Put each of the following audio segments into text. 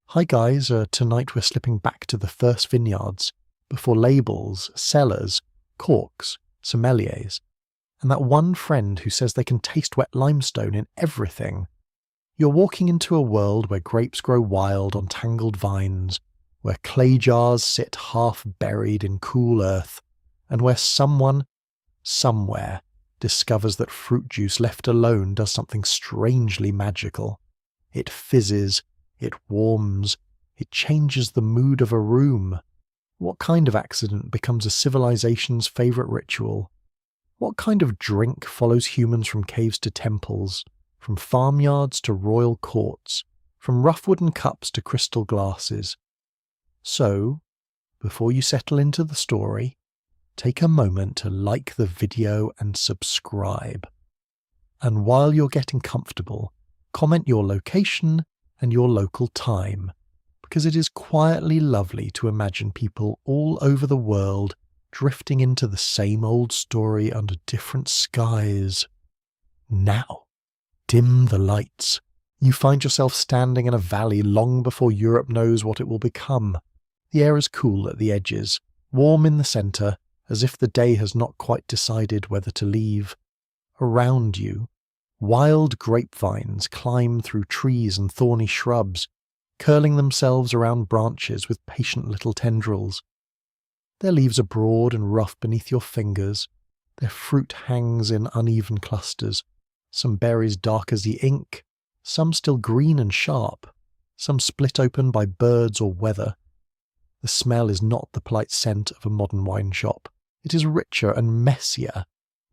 Hi guys, tonight we're slipping back to the first vineyards, before labels, cellars, corks, sommeliers, and that one friend who says they can taste wet limestone in everything. You're walking into a world where grapes grow wild on tangled vines, where clay jars sit half buried in cool earth, and where someone, somewhere, discovers that fruit juice left alone does something strangely magical. It fizzes, it warms, it changes the mood of a room. What kind of accident becomes a civilization's favourite ritual? What kind of drink follows humans from caves to temples, from farmyards to royal courts, from rough wooden cups to crystal glasses? So, before you settle into the story, take a moment to like the video and subscribe. And while you're getting comfortable, comment your location and your local time, because it is quietly lovely to imagine people all over the world drifting into the same old story under different skies. Now, dim the lights. You find yourself standing in a valley long before Europe knows what it will become. The air is cool at the edges, warm in the centre, as if the day has not quite decided whether to leave. Around you, wild grapevines climb through trees and thorny shrubs, curling themselves around branches with patient little tendrils. Their leaves are broad and rough beneath your fingers. Their fruit hangs in uneven clusters, some berries dark as the ink, some still green and sharp, some split open by birds or weather. The smell is not the polite scent of a modern wine shop. It is richer and messier.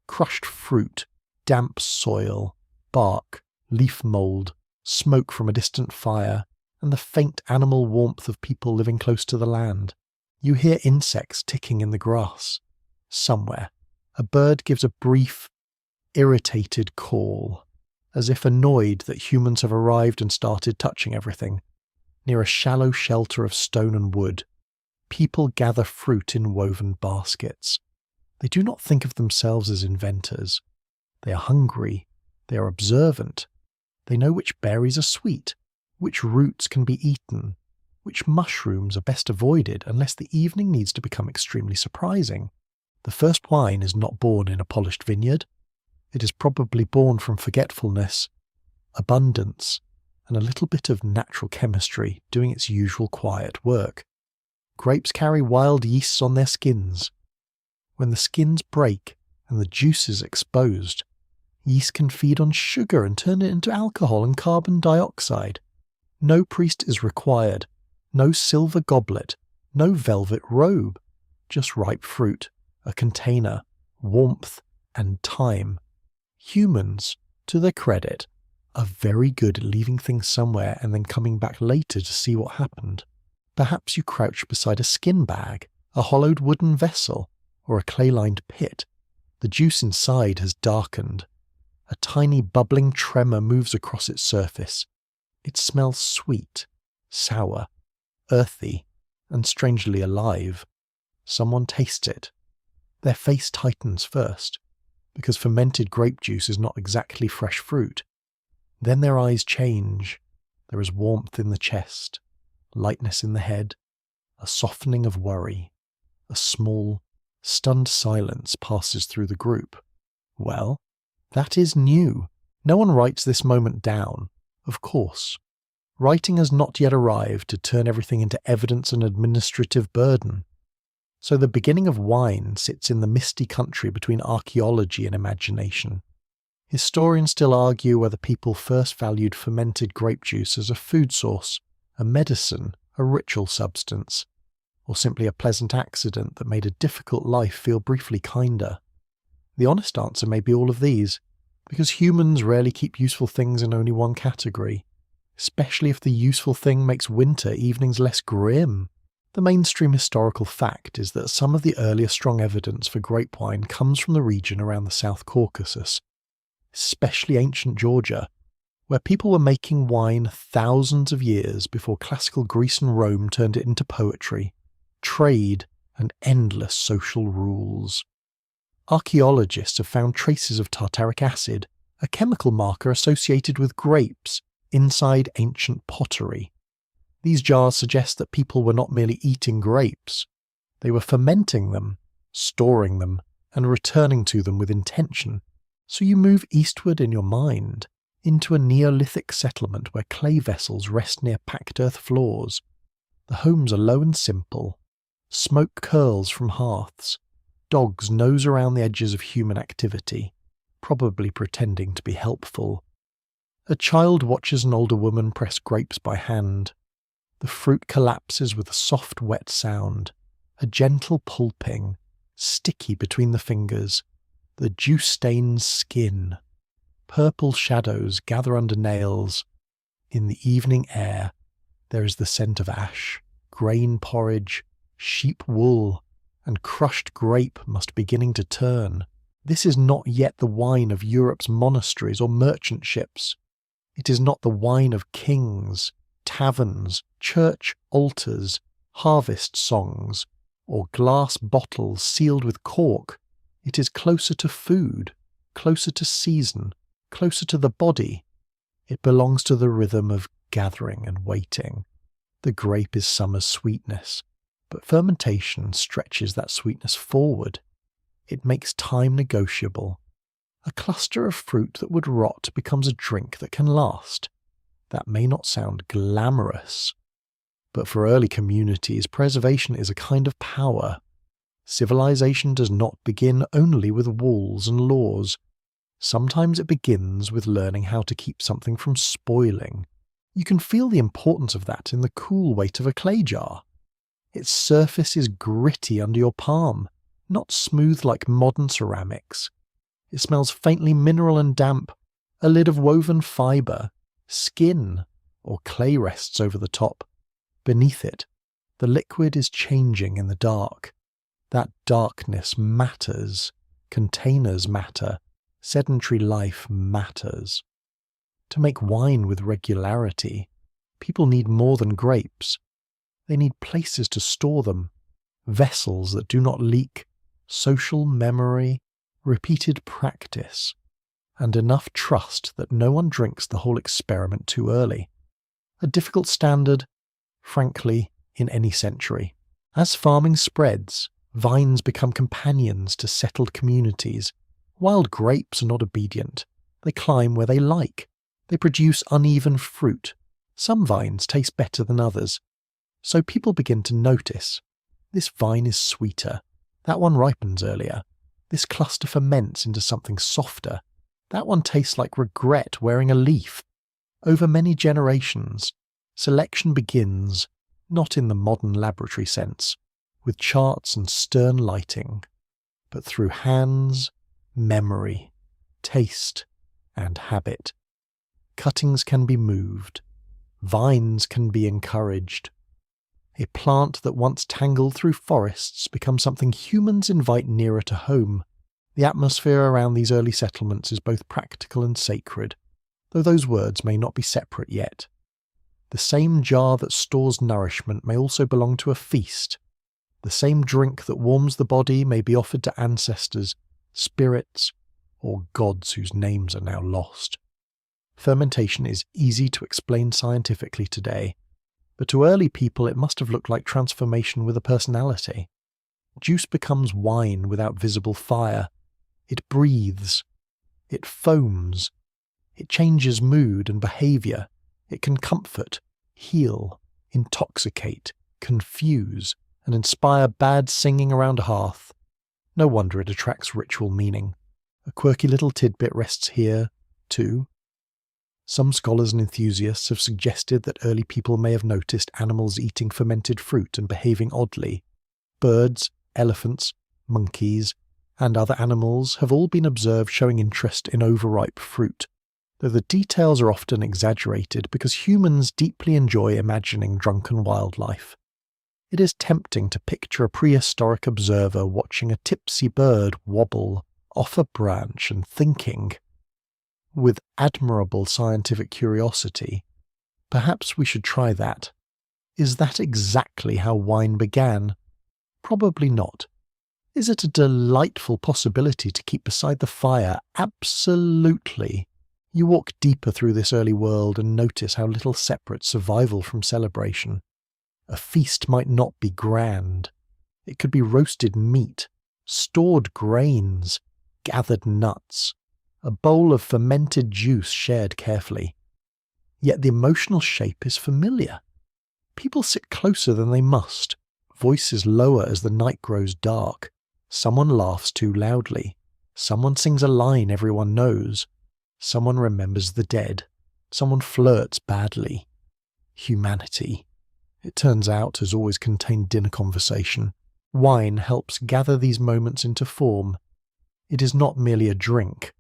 Crushed fruit, damp soil, bark, leaf mould, smoke from a distant fire, and the faint animal warmth of people living close to the land. You hear insects ticking in the grass. Somewhere, a bird gives a brief, irritated call, as if annoyed that humans have arrived and started touching everything. Near a shallow shelter of stone and wood, people gather fruit in woven baskets. They do not think of themselves as inventors. They are hungry. They are observant. They know which berries are sweet, which roots can be eaten, which mushrooms are best avoided unless the evening needs to become extremely surprising. The first wine is not born in a polished vineyard. It is probably born from forgetfulness, abundance, and a little bit of natural chemistry doing its usual quiet work. Grapes carry wild yeasts on their skins. When the skins break and the juice is exposed, yeast can feed on sugar and turn it into alcohol and carbon dioxide. No priest is required, no silver goblet, no velvet robe, just ripe fruit, a container, warmth, and time. Humans, to their credit, are very good at leaving things somewhere and then coming back later to see what happened. Perhaps you crouch beside a skin bag, a hollowed wooden vessel, or a clay-lined pit. The juice inside has darkened. A tiny bubbling tremor moves across its surface. It smells sweet, sour, earthy, and strangely alive. Someone tastes it. Their face tightens first, because fermented grape juice is not exactly fresh fruit. Then their eyes change. There is warmth in the chest, lightness in the head, a softening of worry. A small, stunned silence passes through the group. Well, that is new. No one writes this moment down, of course. Writing has not yet arrived to turn everything into evidence and administrative burden. So the beginning of wine sits in the misty country between archaeology and imagination. Historians still argue whether people first valued fermented grape juice as a food source, a medicine, a ritual substance, or simply a pleasant accident that made a difficult life feel briefly kinder. The honest answer may be all of these, because humans rarely keep useful things in only one category, especially if the useful thing makes winter evenings less grim. The mainstream historical fact is that some of the earlier strong evidence for grape wine comes from the region around the South Caucasus, especially ancient Georgia, where people were making wine thousands of years before classical Greece and Rome turned it into poetry, trade, and endless social rules. Archaeologists have found traces of tartaric acid, a chemical marker associated with grapes, inside ancient pottery. These jars suggest that people were not merely eating grapes, they were fermenting them, storing them, and returning to them with intention. So you move eastward in your mind, into a Neolithic settlement where clay vessels rest near packed earth floors. The homes are low and simple. Smoke curls from hearths. Dogs nose around the edges of human activity, probably pretending to be helpful. A child watches an older woman press grapes by hand. The fruit collapses with a soft, wet sound, a gentle pulping, sticky between the fingers. The juice stains skin. Purple shadows gather under nails. In the evening air, there is the scent of ash, grain porridge, sheep wool, and crushed grape must beginning to turn. This is not yet the wine of Europe's monasteries or merchant ships. It is not the wine of kings, taverns, church altars, harvest songs, or glass bottles sealed with cork. It is closer to food, closer to season, closer to the body. It belongs to the rhythm of gathering and waiting. The grape is summer's sweetness, but fermentation stretches that sweetness forward. It makes time negotiable. A cluster of fruit that would rot becomes a drink that can last. That may not sound glamorous, but for early communities, preservation is a kind of power. Civilization does not begin only with walls and laws. Sometimes it begins with learning how to keep something from spoiling. You can feel the importance of that in the cool weight of a clay jar. Its surface is gritty under your palm, not smooth like modern ceramics. It smells faintly mineral and damp, a lid of woven fibre, skin, or clay rests over the top. Beneath it, the liquid is changing in the dark. That darkness matters. Containers matter. Sedentary life matters. To make wine with regularity, people need more than grapes. They need places to store them, vessels that do not leak, social memory, repeated practice, and enough trust that no one drinks the whole experiment too early. A difficult standard, frankly, in any century. As farming spreads, vines become companions to settled communities. Wild grapes are not obedient. They climb where they like. They produce uneven fruit. Some vines taste better than others. So people begin to notice. This vine is sweeter. That one ripens earlier. This cluster ferments into something softer. That one tastes like regret wearing a leaf. Over many generations, selection begins, not in the modern laboratory sense, with charts and stern lighting, but through hands, memory, taste, and habit. Cuttings can be moved. Vines can be encouraged. A plant that once tangled through forests becomes something humans invite nearer to home. The atmosphere around these early settlements is both practical and sacred, though those words may not be separate yet. The same jar that stores nourishment may also belong to a feast. The same drink that warms the body may be offered to ancestors, spirits, or gods whose names are now lost. Fermentation is easy to explain scientifically today, but to early people it must have looked like transformation with a personality. Juice becomes wine without visible fire. It breathes. It foams. It changes mood and behaviour. It can comfort, heal, intoxicate, confuse, and inspire bad singing around a hearth. No wonder it attracts ritual meaning. A quirky little tidbit rests here, too. Some scholars and enthusiasts have suggested that early people may have noticed animals eating fermented fruit and behaving oddly. Birds, elephants, monkeys, and other animals have all been observed showing interest in overripe fruit, though the details are often exaggerated because humans deeply enjoy imagining drunken wildlife. It is tempting to picture a prehistoric observer watching a tipsy bird wobble off a branch and thinking, with admirable scientific curiosity, perhaps we should try that. Is that exactly how wine began? Probably not. Is it a delightful possibility to keep beside the fire? Absolutely. You walk deeper through this early world and notice how little separates survival from celebration. A feast might not be grand. It could be roasted meat, stored grains, gathered nuts, a bowl of fermented juice shared carefully. Yet the emotional shape is familiar. People sit closer than they must, voices lower as the night grows dark. Someone laughs too loudly. Someone sings a line everyone knows. Someone remembers the dead. Someone flirts badly. Humanity, it turns out, has always contained dinner conversation. Wine helps gather these moments into form. It is not merely a drink.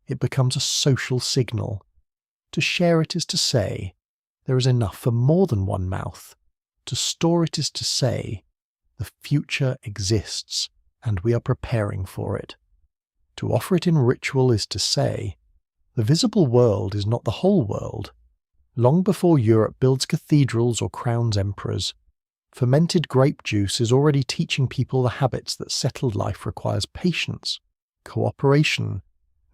It becomes a social signal. To share it is to say, there is enough for more than one mouth. To store it is to say, the future exists, and we are preparing for it. To offer it in ritual is to say, the visible world is not the whole world. Long before Europe builds cathedrals or crowns emperors, fermented grape juice is already teaching people the habits that settled life requires: patience, cooperation,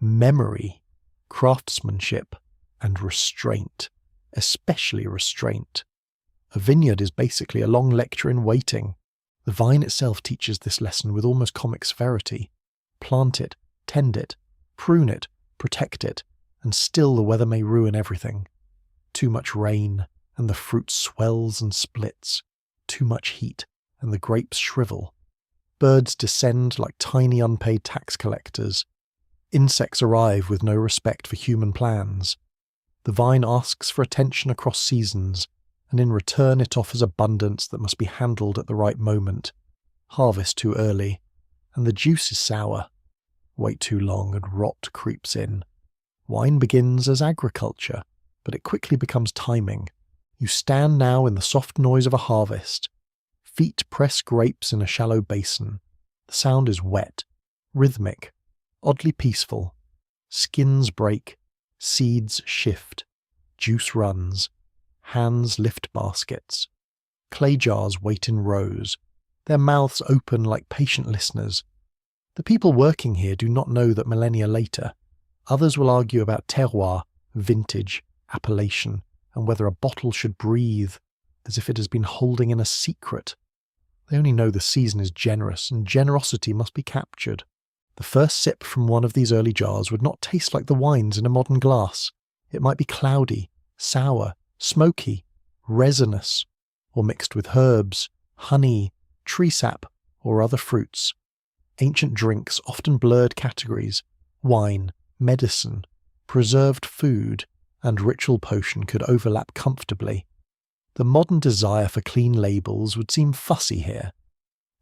memory, craftsmanship, and restraint, especially restraint. A vineyard is basically a long lecture in waiting. The vine itself teaches this lesson with almost comic severity. Plant it, tend it, prune it, protect it, and still the weather may ruin everything. Too much rain, and the fruit swells and splits. Too much heat, and the grapes shrivel. Birds descend like tiny unpaid tax collectors. Insects arrive with no respect for human plans. The vine asks for attention across seasons, and in return it offers abundance that must be handled at the right moment. Harvest too early, and the juice is sour. Wait too long and rot creeps in. Wine begins as agriculture, but it quickly becomes timing. You stand now in the soft noise of a harvest. Feet press grapes in a shallow basin. The sound is wet, rhythmic, oddly peaceful. Skins break, seeds shift, juice runs, hands lift baskets. Clay jars wait in rows, their mouths open like patient listeners. The people working here do not know that millennia later, others will argue about terroir, vintage, appellation, and whether a bottle should breathe, as if it has been holding in a secret. They only know the season is generous, and generosity must be captured. The first sip from one of these early jars would not taste like the wines in a modern glass. It might be cloudy, sour, smoky, resinous, or mixed with herbs, honey, tree sap, or other fruits. Ancient drinks often blurred categories. Wine, medicine, preserved food, and ritual potion could overlap comfortably. The modern desire for clean labels would seem fussy here.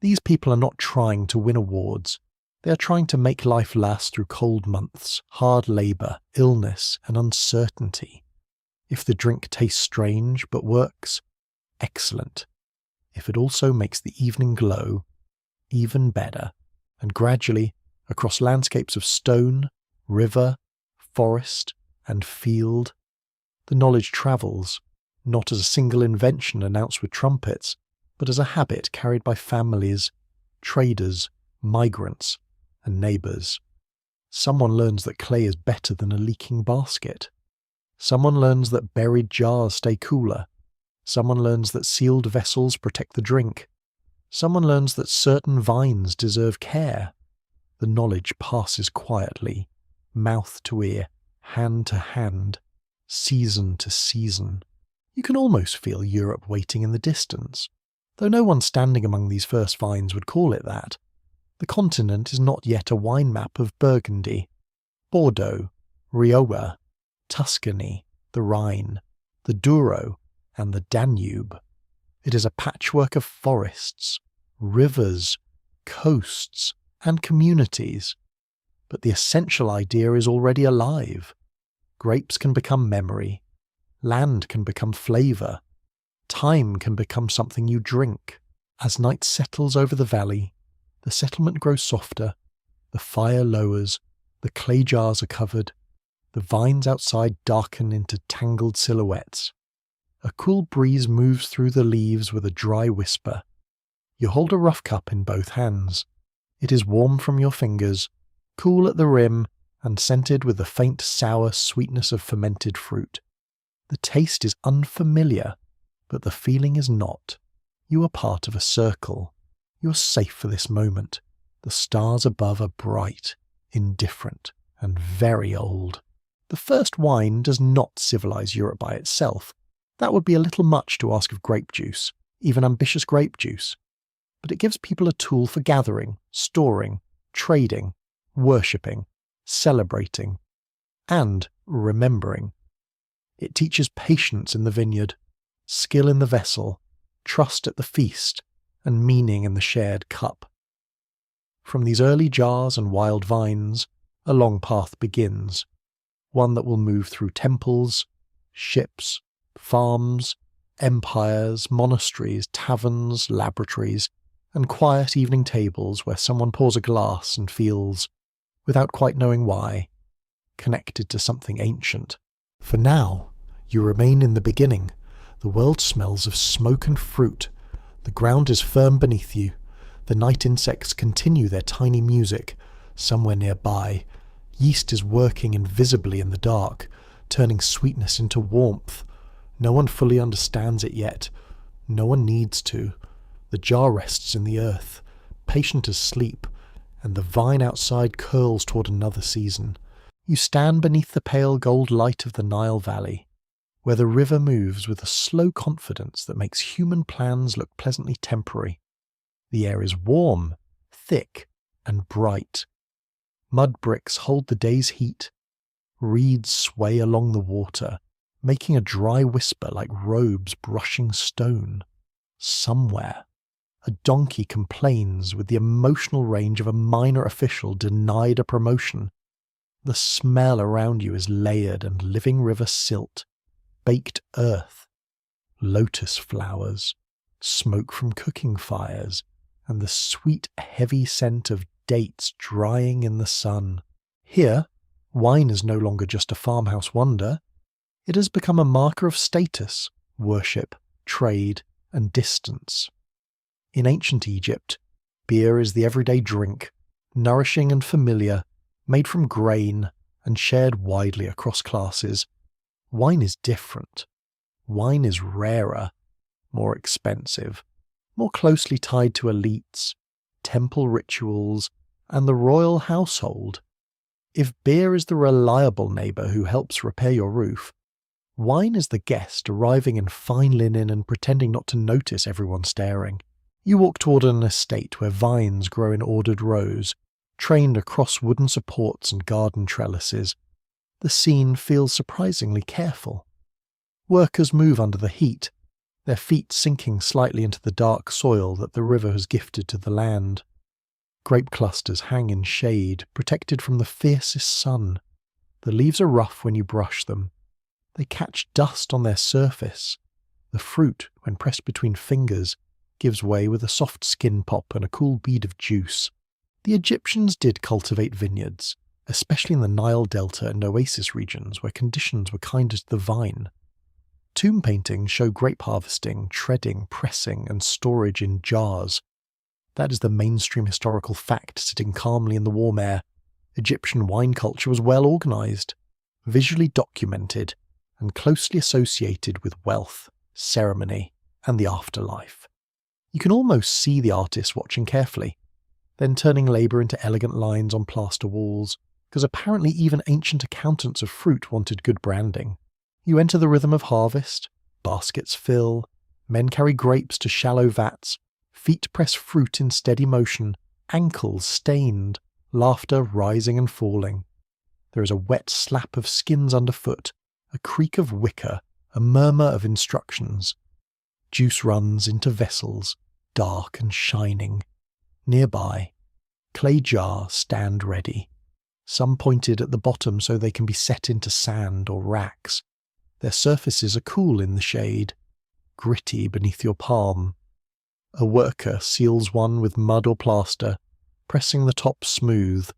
These people are not trying to win awards. They are trying to make life last through cold months, hard labour, illness, and uncertainty. If the drink tastes strange but works, excellent. If it also makes the evening glow, even better. And gradually, across landscapes of stone, river, forest, and field, the knowledge travels, not as a single invention announced with trumpets, but as a habit carried by families, traders, migrants, and neighbours. Someone learns that clay is better than a leaking basket. Someone learns that buried jars stay cooler. Someone learns that sealed vessels protect the drink. Someone learns that certain vines deserve care. The knowledge passes quietly, mouth to ear, hand to hand, season to season. You can almost feel Europe waiting in the distance, though no one standing among these first vines would call it that. The continent is not yet a wine map of Burgundy, Bordeaux, Rioja, Tuscany, the Rhine, the Douro, and the Danube. It is a patchwork of forests, rivers, coasts, and communities. But the essential idea is already alive. Grapes can become memory. Land can become flavour. Time can become something you drink. As night settles over the valley, the settlement grows softer, the fire lowers, the clay jars are covered, the vines outside darken into tangled silhouettes. A cool breeze moves through the leaves with a dry whisper. You hold a rough cup in both hands. It is warm from your fingers, cool at the rim, and scented with the faint sour sweetness of fermented fruit. The taste is unfamiliar, but the feeling is not. You are part of a circle. You are safe for this moment. The stars above are bright, indifferent, and very old. The first wine does not civilize Europe by itself. That would be a little much to ask of grape juice, even ambitious grape juice. But it gives people a tool for gathering, storing, trading, worshipping, celebrating, and remembering. It teaches patience in the vineyard, skill in the vessel, trust at the feast, and meaning in the shared cup. From these early jars and wild vines, a long path begins, one that will move through temples, ships, farms, empires, monasteries, taverns, laboratories, and quiet evening tables where someone pours a glass and feels, without quite knowing why, connected to something ancient. For now, you remain in the beginning. The world smells of smoke and fruit. The ground is firm beneath you. The night insects continue their tiny music. Somewhere nearby, yeast is working invisibly in the dark, turning sweetness into warmth. No one fully understands it yet. No one needs to. The jar rests in the earth, patient as sleep, and the vine outside curls toward another season. You stand beneath the pale gold light of the Nile Valley, where the river moves with a slow confidence that makes human plans look pleasantly temporary. The air is warm, thick, and bright. Mud bricks hold the day's heat. Reeds sway along the water, making a dry whisper like robes brushing stone. Somewhere, a donkey complains with the emotional range of a minor official denied a promotion. The smell around you is layered and living river silt, baked earth, lotus flowers, smoke from cooking fires, and the sweet, heavy scent of dates drying in the sun. Here, wine is no longer just a farmhouse wonder. It has become a marker of status, worship, trade, and distance. In ancient Egypt, beer is the everyday drink, nourishing and familiar, made from grain and shared widely across classes. Wine is different. Wine is rarer, more expensive, more closely tied to elites, temple rituals, and the royal household. If beer is the reliable neighbour who helps repair your roof, wine is the guest arriving in fine linen and pretending not to notice everyone staring. You walk toward an estate where vines grow in ordered rows, trained across wooden supports and garden trellises. The scene feels surprisingly careful. Workers move under the heat, their feet sinking slightly into the dark soil that the river has gifted to the land. Grape clusters hang in shade, protected from the fiercest sun. The leaves are rough when you brush them. They catch dust on their surface. The fruit, when pressed between fingers, gives way with a soft skin pop and a cool bead of juice. The Egyptians did cultivate vineyards, especially in the Nile Delta and oasis regions where conditions were kinder to the vine. Tomb paintings show grape harvesting, treading, pressing, and storage in jars. That is the mainstream historical fact sitting calmly in the warm air. Egyptian wine culture was well organised, visually documented, and closely associated with wealth, ceremony, and the afterlife. You can almost see the artists watching carefully, then turning labour into elegant lines on plaster walls, because apparently even ancient accountants of fruit wanted good branding. You enter the rhythm of harvest, baskets fill, men carry grapes to shallow vats, feet press fruit in steady motion, ankles stained, laughter rising and falling. There is a wet slap of skins underfoot, a creak of wicker, a murmur of instructions. Juice runs into vessels, dark and shining. Nearby, clay jars stand ready, some pointed at the bottom so they can be set into sand or racks. Their surfaces are cool in the shade, gritty beneath your palm. A worker seals one with mud or plaster, pressing the top smooth.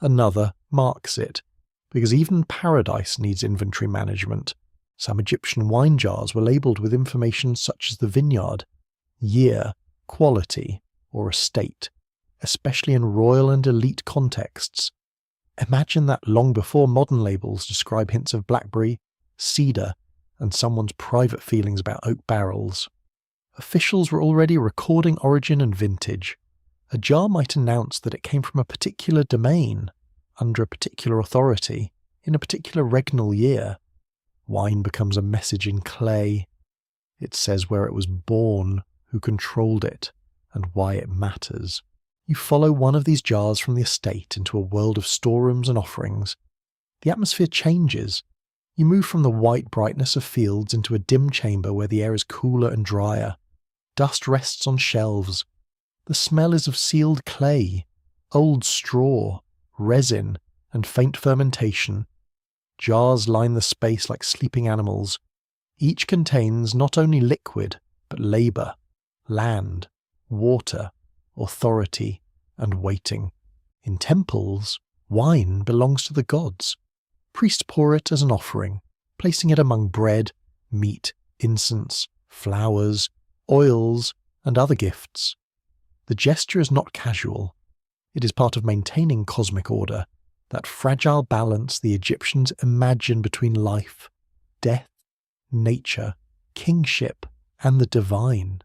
Another marks it, because even paradise needs inventory management. Some Egyptian wine jars were labelled with information such as the vineyard, year, quality, or estate, especially in royal and elite contexts. Imagine that long before modern labels describe hints of blackberry, cedar, and someone's private feelings about oak barrels. Officials were already recording origin and vintage. A jar might announce that it came from a particular domain, under a particular authority, in a particular regnal year. Wine becomes a message in clay. It says where it was born, who controlled it, and why it matters. You follow one of these jars from the estate into a world of storerooms and offerings. The atmosphere changes. You move from the white brightness of fields into a dim chamber where the air is cooler and drier. Dust rests on shelves. The smell is of sealed clay, old straw, resin, and faint fermentation. Jars line the space like sleeping animals. Each contains not only liquid, but labour, land, water, authority, and waiting. In temples, wine belongs to the gods. Priests pour it as an offering, placing it among bread, meat, incense, flowers, oils, and other gifts. The gesture is not casual. It is part of maintaining cosmic order, that fragile balance the Egyptians imagine between life, death, nature, kingship, and the divine.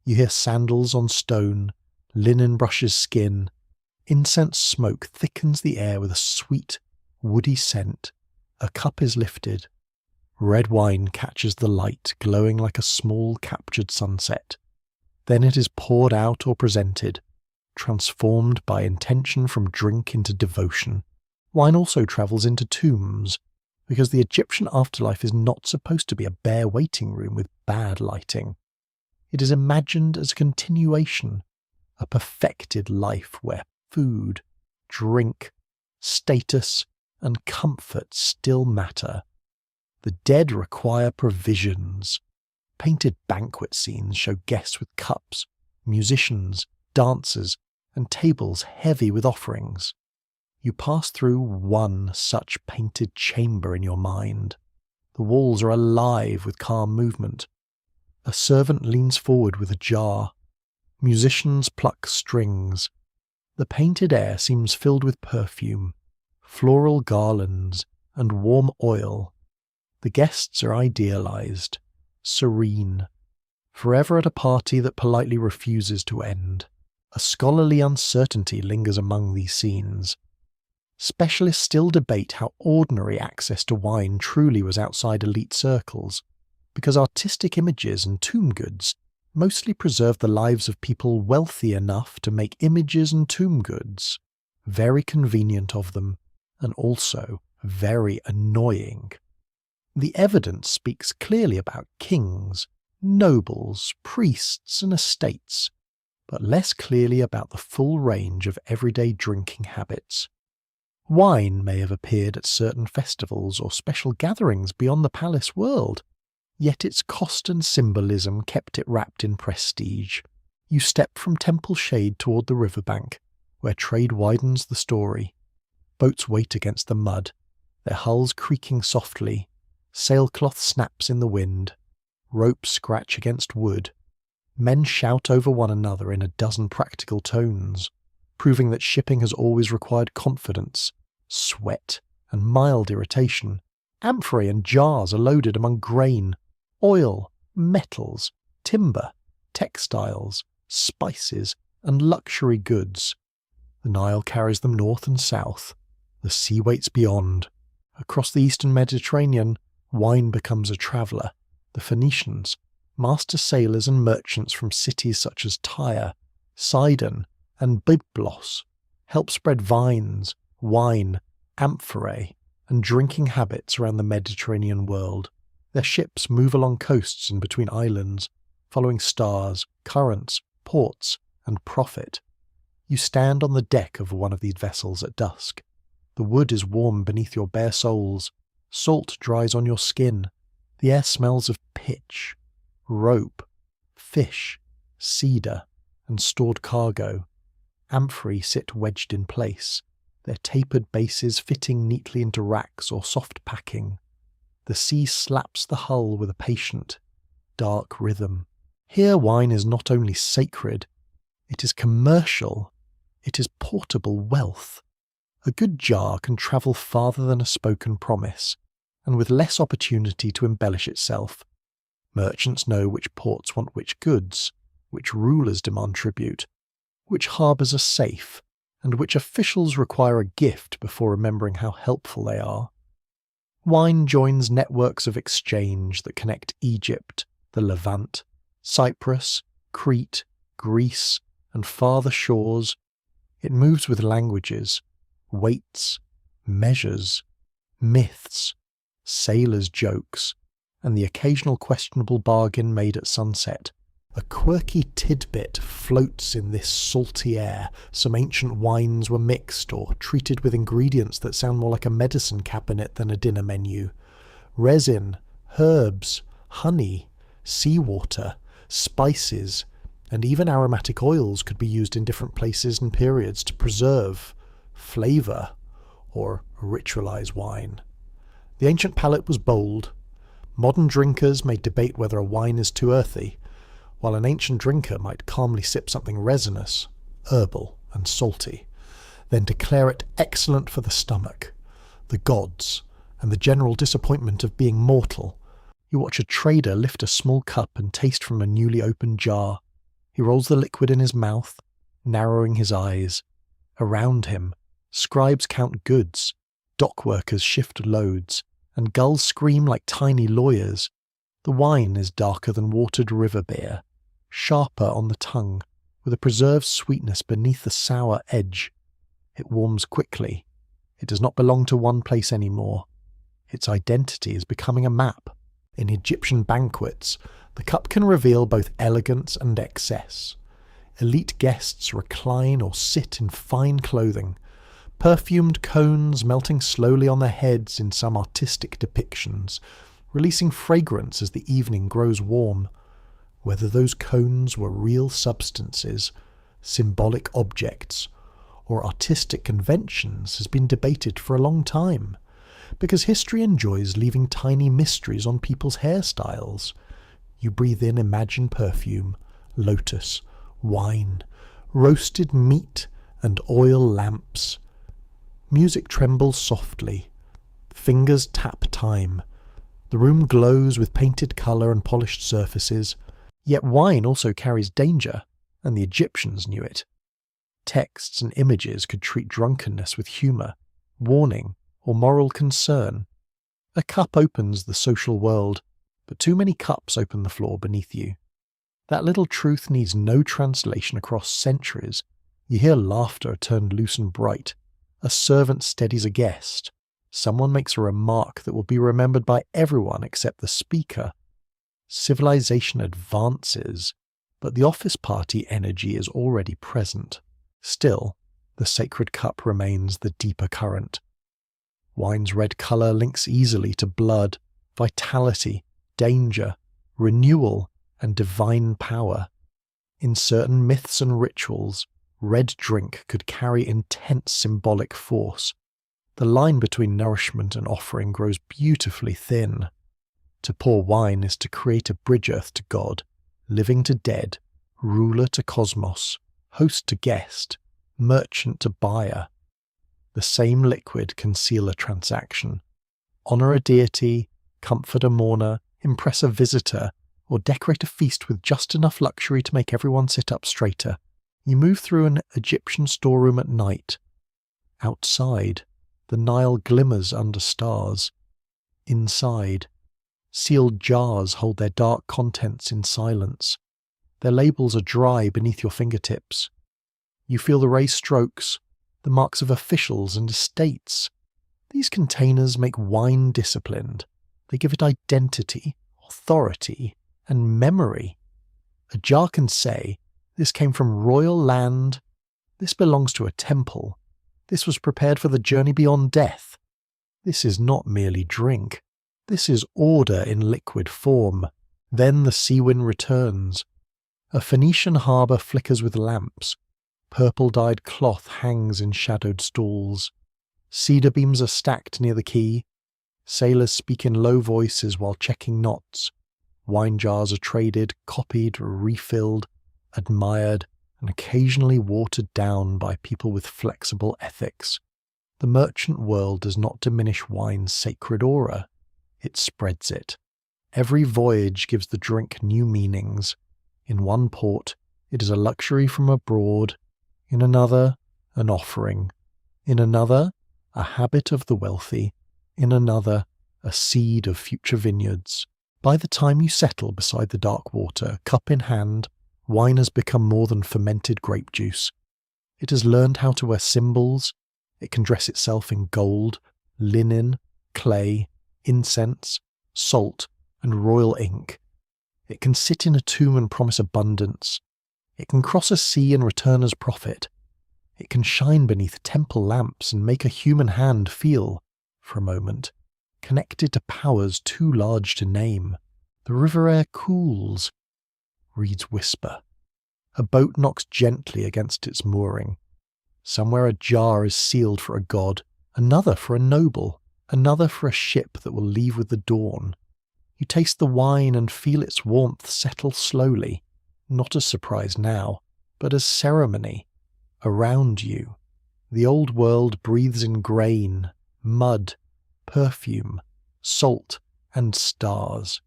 You hear sandals on stone, linen brushes skin. Incense smoke thickens the air with a sweet, woody scent. A cup is lifted. Red wine catches the light, glowing like a small captured sunset. Then it is poured out or presented, transformed by intention from drink into devotion. Wine also travels into tombs, because the Egyptian afterlife is not supposed to be a bare waiting room with bad lighting. It is imagined as a continuation, a perfected life where food, drink, status, and comfort still matter. The dead require provisions. Painted banquet scenes show guests with cups, musicians, dancers, and tables heavy with offerings. You pass through one such painted chamber in your mind. The walls are alive with calm movement. A servant leans forward with a jar. Musicians pluck strings. The painted air seems filled with perfume, floral garlands, and warm oil. The guests are idealized, serene, forever at a party that politely refuses to end. A scholarly uncertainty lingers among these scenes. Specialists still debate how ordinary access to wine truly was outside elite circles, because artistic images and tomb goods mostly preserve the lives of people wealthy enough to make images and tomb goods. Very convenient of them, and also very annoying. The evidence speaks clearly about kings, nobles, priests, and estates, but less clearly about the full range of everyday drinking habits. Wine may have appeared at certain festivals or special gatherings beyond the palace world, yet its cost and symbolism kept it wrapped in prestige. You step from temple shade toward the riverbank, where trade widens the story. Boats wait against the mud, their hulls creaking softly. Sailcloth snaps in the wind. Ropes scratch against wood. Men shout over one another in a dozen practical tones, proving that shipping has always required confidence, sweat, and mild irritation. Amphorae and jars are loaded among grain, oil, metals, timber, textiles, spices, and luxury goods. The Nile carries them north and south. The sea waits beyond. Across the eastern Mediterranean, wine becomes a traveller. The Phoenicians, master sailors and merchants from cities such as Tyre, Sidon, and Byblos, help spread vines, wine, amphorae, and drinking habits around the Mediterranean world. Their ships move along coasts and between islands, following stars, currents, ports, and profit. You stand on the deck of one of these vessels at dusk. The wood is warm beneath your bare soles. Salt dries on your skin. The air smells of pitch, rope, fish, cedar, and stored cargo. Amphorae sit wedged in place, their tapered bases fitting neatly into racks or soft packing. The sea slaps the hull with a patient, dark rhythm. Here wine is not only sacred, it is commercial, it is portable wealth. A good jar can travel farther than a spoken promise, and with less opportunity to embellish itself. Merchants know which ports want which goods, which rulers demand tribute, which harbours are safe, and which officials require a gift before remembering how helpful they are. Wine joins networks of exchange that connect Egypt, the Levant, Cyprus, Crete, Greece, and farther shores. It moves with languages, weights, measures, myths, sailors' jokes, and the occasional questionable bargain made at sunset. A quirky tidbit floats in this salty air. Some ancient wines were mixed or treated with ingredients that sound more like a medicine cabinet than a dinner menu. Resin, herbs, honey, seawater, spices, and even aromatic oils could be used in different places and periods to preserve, flavour, or ritualise wine. The ancient palate was bold. Modern drinkers may debate whether a wine is too earthy, while an ancient drinker might calmly sip something resinous, herbal, and salty, then declare it excellent for the stomach, the gods, and the general disappointment of being mortal. You watch a trader lift a small cup and taste from a newly opened jar. He rolls the liquid in his mouth, narrowing his eyes. Around him, scribes count goods, dock workers shift loads, and gulls scream like tiny lawyers. The wine is darker than watered river beer, sharper on the tongue, with a preserved sweetness beneath the sour edge. It warms quickly. It does not belong to one place anymore. Its identity is becoming a map. In Egyptian banquets, the cup can reveal both elegance and excess. Elite guests recline or sit in fine clothing, perfumed cones melting slowly on their heads in some artistic depictions, releasing fragrance as the evening grows warm. Whether those cones were real substances, symbolic objects, or artistic conventions has been debated for a long time, because history enjoys leaving tiny mysteries on people's hairstyles. You breathe in imagined perfume, lotus, wine, roasted meat, and oil lamps. Music trembles softly. Fingers tap time. The room glows with painted colour and polished surfaces. Yet wine also carries danger, and the Egyptians knew it. Texts and images could treat drunkenness with humour, warning, or moral concern. A cup opens the social world, but too many cups open the floor beneath you. That little truth needs no translation across centuries. You hear laughter turned loose and bright. A servant steadies a guest. Someone makes a remark that will be remembered by everyone except the speaker. Civilization advances, but the office party energy is already present. Still, the sacred cup remains the deeper current. Wine's red colour links easily to blood, vitality, danger, renewal, and divine power. In certain myths and rituals, red drink could carry intense symbolic force. The line between nourishment and offering grows beautifully thin. To pour wine is to create a bridge earth to God, living to dead, ruler to cosmos, host to guest, merchant to buyer. The same liquid can seal a transaction, honour a deity, comfort a mourner, impress a visitor, or decorate a feast with just enough luxury to make everyone sit up straighter. You move through an Egyptian storeroom at night. Outside, the Nile glimmers under stars. Inside, sealed jars hold their dark contents in silence. Their labels are dry beneath your fingertips. You feel the raised strokes, the marks of officials and estates. These containers make wine disciplined. They give it identity, authority, and memory. A jar can say, "This came from royal land. This belongs to a temple. This was prepared for the journey beyond death. This is not merely drink. This is order in liquid form." Then the sea wind returns. A Phoenician harbour flickers with lamps. Purple-dyed cloth hangs in shadowed stalls. Cedar beams are stacked near the quay. Sailors speak in low voices while checking knots. Wine jars are traded, copied, refilled, admired, and occasionally watered down by people with flexible ethics. The merchant world does not diminish wine's sacred aura, it spreads it. Every voyage gives the drink new meanings. In one port, it is a luxury from abroad, in another, an offering, in another, a habit of the wealthy, in another, a seed of future vineyards. By the time you settle beside the dark water, cup in hand, wine has become more than fermented grape juice. It has learned how to wear symbols. It can dress itself in gold, linen, clay, incense, salt, and royal ink. It can sit in a tomb and promise abundance. It can cross a sea and return as prophet. It can shine beneath temple lamps and make a human hand feel, for a moment, connected to powers too large to name. The river air cools. Reeds whisper. A boat knocks gently against its mooring. Somewhere a jar is sealed for a god, another for a noble, another for a ship that will leave with the dawn. You taste the wine and feel its warmth settle slowly, not as surprise now, but as ceremony. Around you, the old world breathes in grain, mud, perfume, salt, and stars.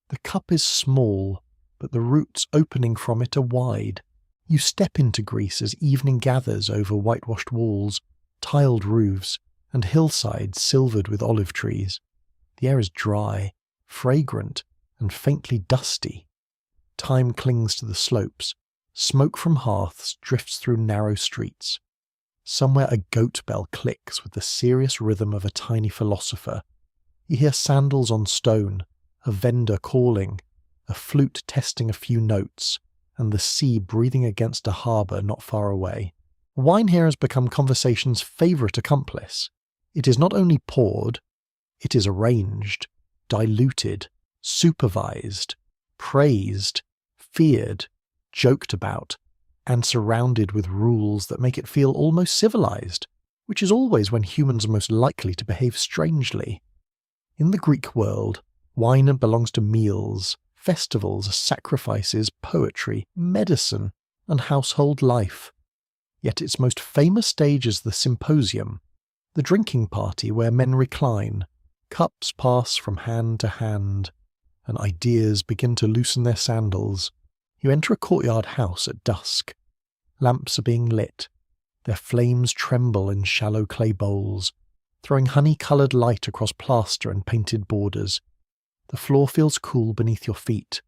The cup is small, but the roots opening from it are wide. You step into Greece as evening gathers over whitewashed walls, tiled roofs, and hillsides silvered with olive trees. The air is dry, fragrant, and faintly dusty. Time clings to the slopes. Smoke from hearths drifts through narrow streets. Somewhere a goat bell clicks with the serious rhythm of a tiny philosopher. You hear sandals on stone, a vendor calling, a flute testing a few notes, and the sea breathing against a harbour not far away. Wine here has become conversation's favourite accomplice. It is not only poured, it is arranged, diluted, supervised, praised, feared, joked about, and surrounded with rules that make it feel almost civilized, which is always when humans are most likely to behave strangely. In the Greek world, wine belongs to meals, festivals, sacrifices, poetry, medicine, and household life. Yet its most famous stage is the symposium, the drinking party where men recline, cups pass from hand to hand, and ideas begin to loosen their sandals. You enter a courtyard house at dusk. Lamps are being lit. Their flames tremble in shallow clay bowls, throwing honey-coloured light across plaster and painted borders. The floor feels cool beneath your feet.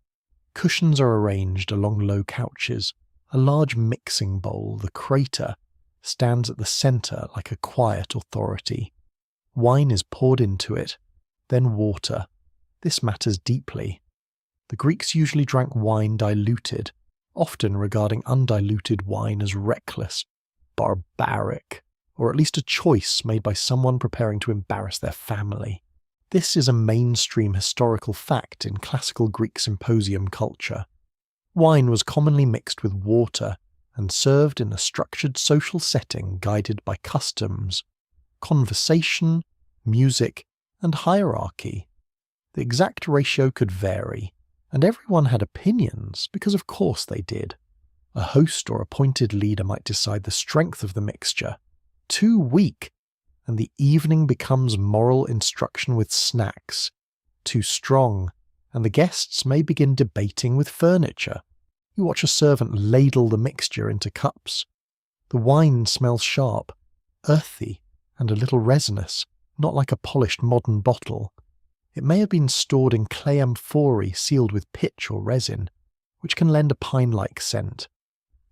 Cushions are arranged along low couches. A large mixing bowl, the crater, stands at the centre like a quiet authority. Wine is poured into it, then water. This matters deeply. The Greeks usually drank wine diluted, often regarding undiluted wine as reckless, barbaric, or at least a choice made by someone preparing to embarrass their family. This is a mainstream historical fact in classical Greek symposium culture. Wine was commonly mixed with water and served in a structured social setting guided by customs, conversation, music, and hierarchy. The exact ratio could vary, and everyone had opinions because of course they did. A host or appointed leader might decide the strength of the mixture. Too weak, and the evening becomes moral instruction with snacks. Too strong, and the guests may begin debating with furniture. You watch a servant ladle the mixture into cups. The wine smells sharp, earthy, and a little resinous, not like a polished modern bottle. It may have been stored in clay amphorae sealed with pitch or resin, which can lend a pine-like scent.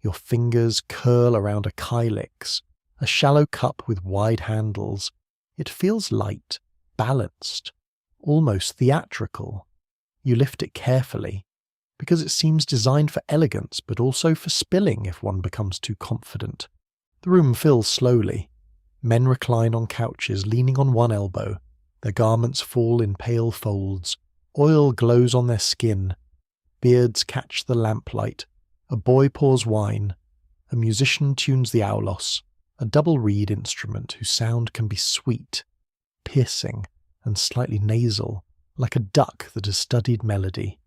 Your fingers curl around a kylix, a shallow cup with wide handles. It feels light, balanced, almost theatrical. You lift it carefully, because it seems designed for elegance but also for spilling if one becomes too confident. The room fills slowly. Men recline on couches, leaning on one elbow. Their garments fall in pale folds. Oil glows on their skin. Beards catch the lamplight. A boy pours wine. A musician tunes the aulos, a double reed instrument whose sound can be sweet, piercing, and slightly nasal, like a duck that has studied melody.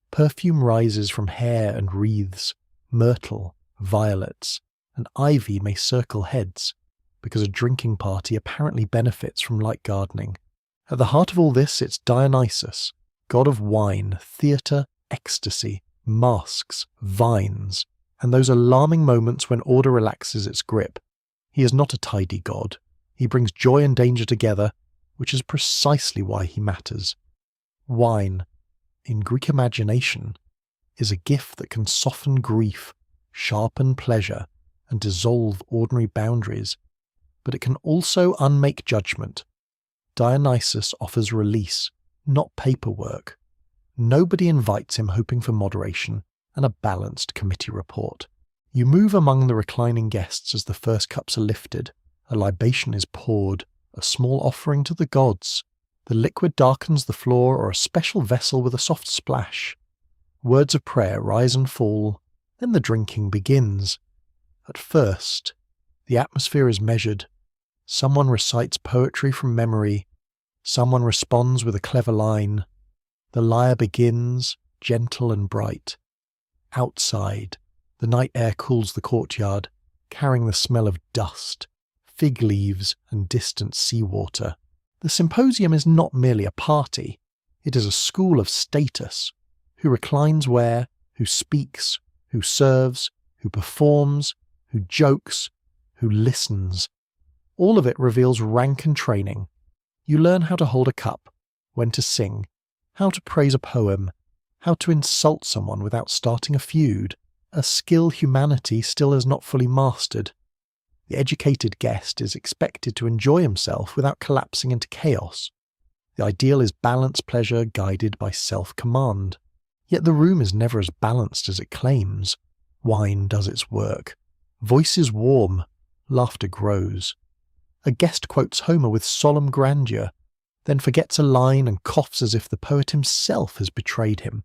Perfume rises from hair and wreaths, myrtle, violets, and ivy may circle heads, because a drinking party apparently benefits from light gardening. At the heart of all this, it's Dionysus, god of wine, theatre, ecstasy, masks, vines, and those alarming moments when order relaxes its grip. He is not a tidy god. He brings joy and danger together, which is precisely why he matters. Wine, in Greek imagination, is a gift that can soften grief, sharpen pleasure, and dissolve ordinary boundaries, but it can also unmake judgment. Dionysus offers release, not paperwork. Nobody invites him hoping for moderation and a balanced committee report. You move among the reclining guests as the first cups are lifted, a libation is poured, a small offering to the gods. The liquid darkens the floor or a special vessel with a soft splash. Words of prayer rise and fall, then the drinking begins. At first, the atmosphere is measured. Someone recites poetry from memory. Someone responds with a clever line. The lyre begins, gentle and bright. Outside, the night air cools the courtyard, carrying the smell of dust, fig leaves, and distant seawater. The symposium is not merely a party. It is a school of status. Who reclines where, who speaks, who serves, who performs, who jokes, who listens. All of it reveals rank and training. You learn how to hold a cup, when to sing, how to praise a poem, how to insult someone without starting a feud, a skill humanity still has not fully mastered. The educated guest is expected to enjoy himself without collapsing into chaos. The ideal is balanced pleasure guided by self-command. Yet the room is never as balanced as it claims. Wine does its work. Voices warm, laughter grows. A guest quotes Homer with solemn grandeur, then forgets a line and coughs as if the poet himself has betrayed him.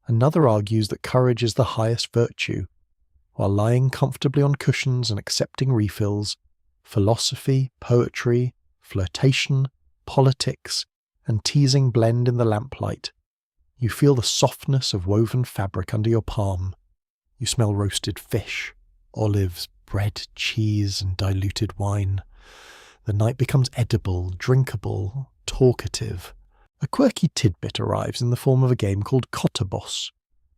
Another argues that courage is the highest virtue. While lying comfortably on cushions and accepting refills, philosophy, poetry, flirtation, politics, and teasing blend in the lamplight. You feel the softness of woven fabric under your palm. You smell roasted fish, olives, bread, cheese, and diluted wine. The night becomes edible, drinkable, talkative. A quirky tidbit arrives in the form of a game called Kottabos.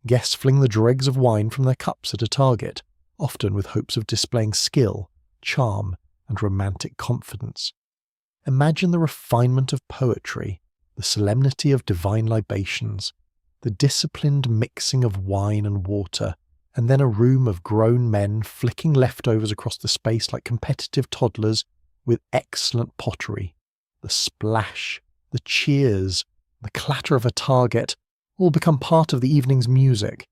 Guests fling the dregs of wine from their cups at a target, often with hopes of displaying skill, charm, and romantic confidence. Imagine the refinement of poetry, the solemnity of divine libations, the disciplined mixing of wine and water, and then a room of grown men flicking leftovers across the space like competitive toddlers with excellent pottery. The splash, the cheers, the clatter of a target all become part of the evening's music.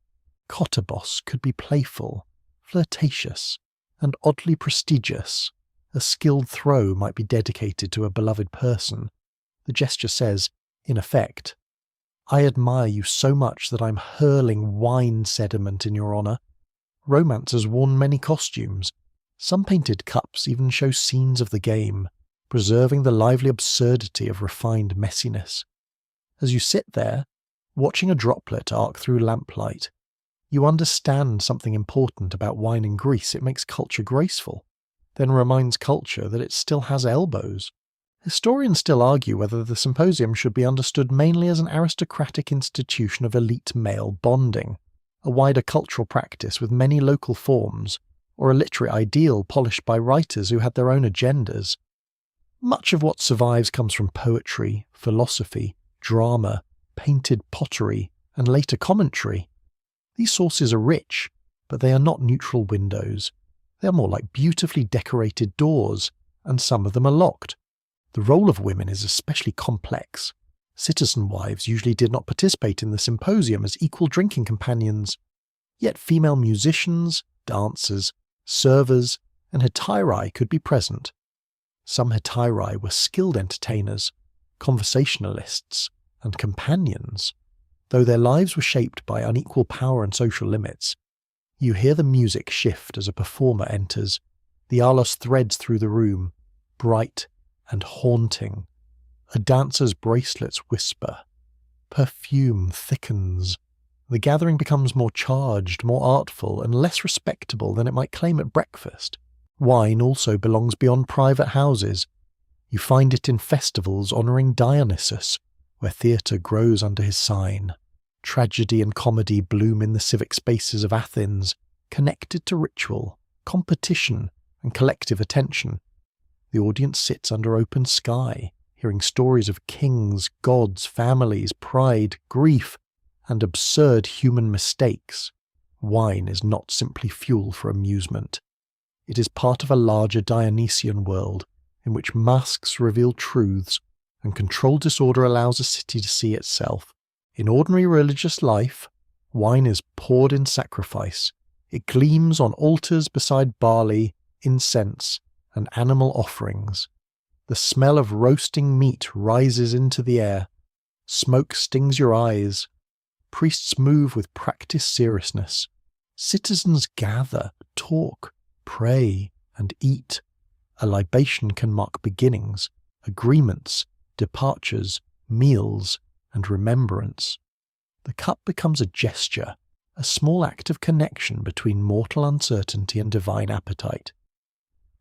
Kottabos could be playful, flirtatious, and oddly prestigious. A skilled throw might be dedicated to a beloved person. The gesture says, in effect, I admire you so much that I'm hurling wine sediment in your honour. Romance has worn many costumes. Some painted cups even show scenes of the game, preserving the lively absurdity of refined messiness. As you sit there, watching a droplet arc through lamplight, you understand something important about wine in Greece. It makes culture graceful, then reminds culture that it still has elbows. Historians still argue whether the symposium should be understood mainly as an aristocratic institution of elite male bonding, a wider cultural practice with many local forms, or a literary ideal polished by writers who had their own agendas. Much of what survives comes from poetry, philosophy, drama, painted pottery, and later commentary. These sources are rich, but they are not neutral windows. They are more like beautifully decorated doors, and some of them are locked. The role of women is especially complex. Citizen wives usually did not participate in the symposium as equal drinking companions, yet female musicians, dancers, servers, and hetairai could be present. Some hetairai were skilled entertainers, conversationalists, and companions. Though their lives were shaped by unequal power and social limits, you hear the music shift as a performer enters. The alos threads through the room, bright and haunting. A dancer's bracelets whisper. Perfume thickens. The gathering becomes more charged, more artful, and less respectable than it might claim at breakfast. Wine also belongs beyond private houses. You find it in festivals honouring Dionysus, where theatre grows under his sign. Tragedy and comedy bloom in the civic spaces of Athens, connected to ritual, competition, and collective attention. The audience sits under open sky, hearing stories of kings, gods, families, pride, grief, and absurd human mistakes. Wine is not simply fuel for amusement. It is part of a larger Dionysian world, in which masks reveal truths, and controlled disorder allows a city to see itself. In ordinary religious life, wine is poured in sacrifice. It gleams on altars beside barley, incense, and animal offerings. The smell of roasting meat rises into the air. Smoke stings your eyes. Priests move with practiced seriousness. Citizens gather, talk, pray, and eat. A libation can mark beginnings, agreements, departures, meals, and remembrance. The cup becomes a gesture, a small act of connection between mortal uncertainty and divine appetite.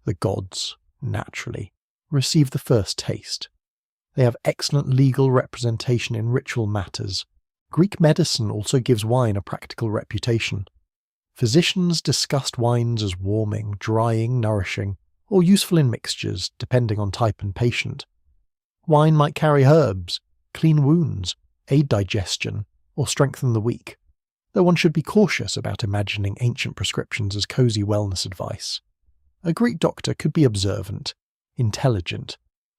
The gods, naturally, receive the first taste. They have excellent legal representation in ritual matters. Greek medicine also gives wine a practical reputation. Physicians discussed wines as warming, drying, nourishing, or useful in mixtures, depending on type and patient. Wine might carry herbs, clean wounds, aid digestion, or strengthen the weak, though one should be cautious about imagining ancient prescriptions as cosy wellness advice. A Greek doctor could be observant, intelligent,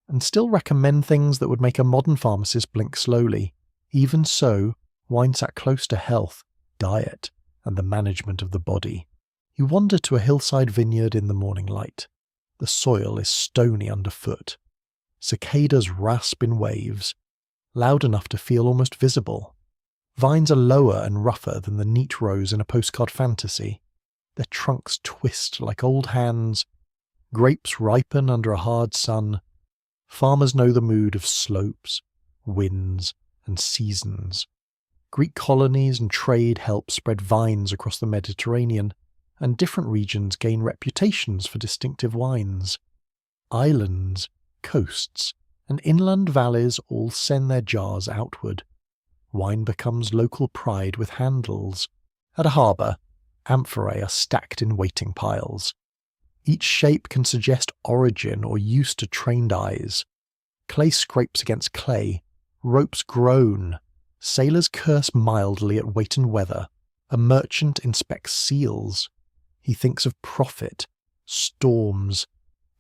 and still recommend things that would make a modern pharmacist blink slowly. Even so, wine sat close to health, diet, and the management of the body. You wander to a hillside vineyard in the morning light. The soil is stony underfoot. Cicadas rasp in waves, loud enough to feel almost visible. Vines are lower and rougher than the neat rows in a postcard fantasy. Their trunks twist like old hands. Grapes ripen under a hard sun. Farmers know the mood of slopes, winds, and seasons. Greek colonies and trade help spread vines across the Mediterranean, and different regions gain reputations for distinctive wines. Islands, coasts, and inland valleys all send their jars outward. Wine becomes local pride with handles. At a harbour, amphorae are stacked in waiting piles. Each shape can suggest origin or use to trained eyes. Clay scrapes against clay, ropes groan, sailors curse mildly at weight and weather. A merchant inspects seals. He thinks of profit, storms,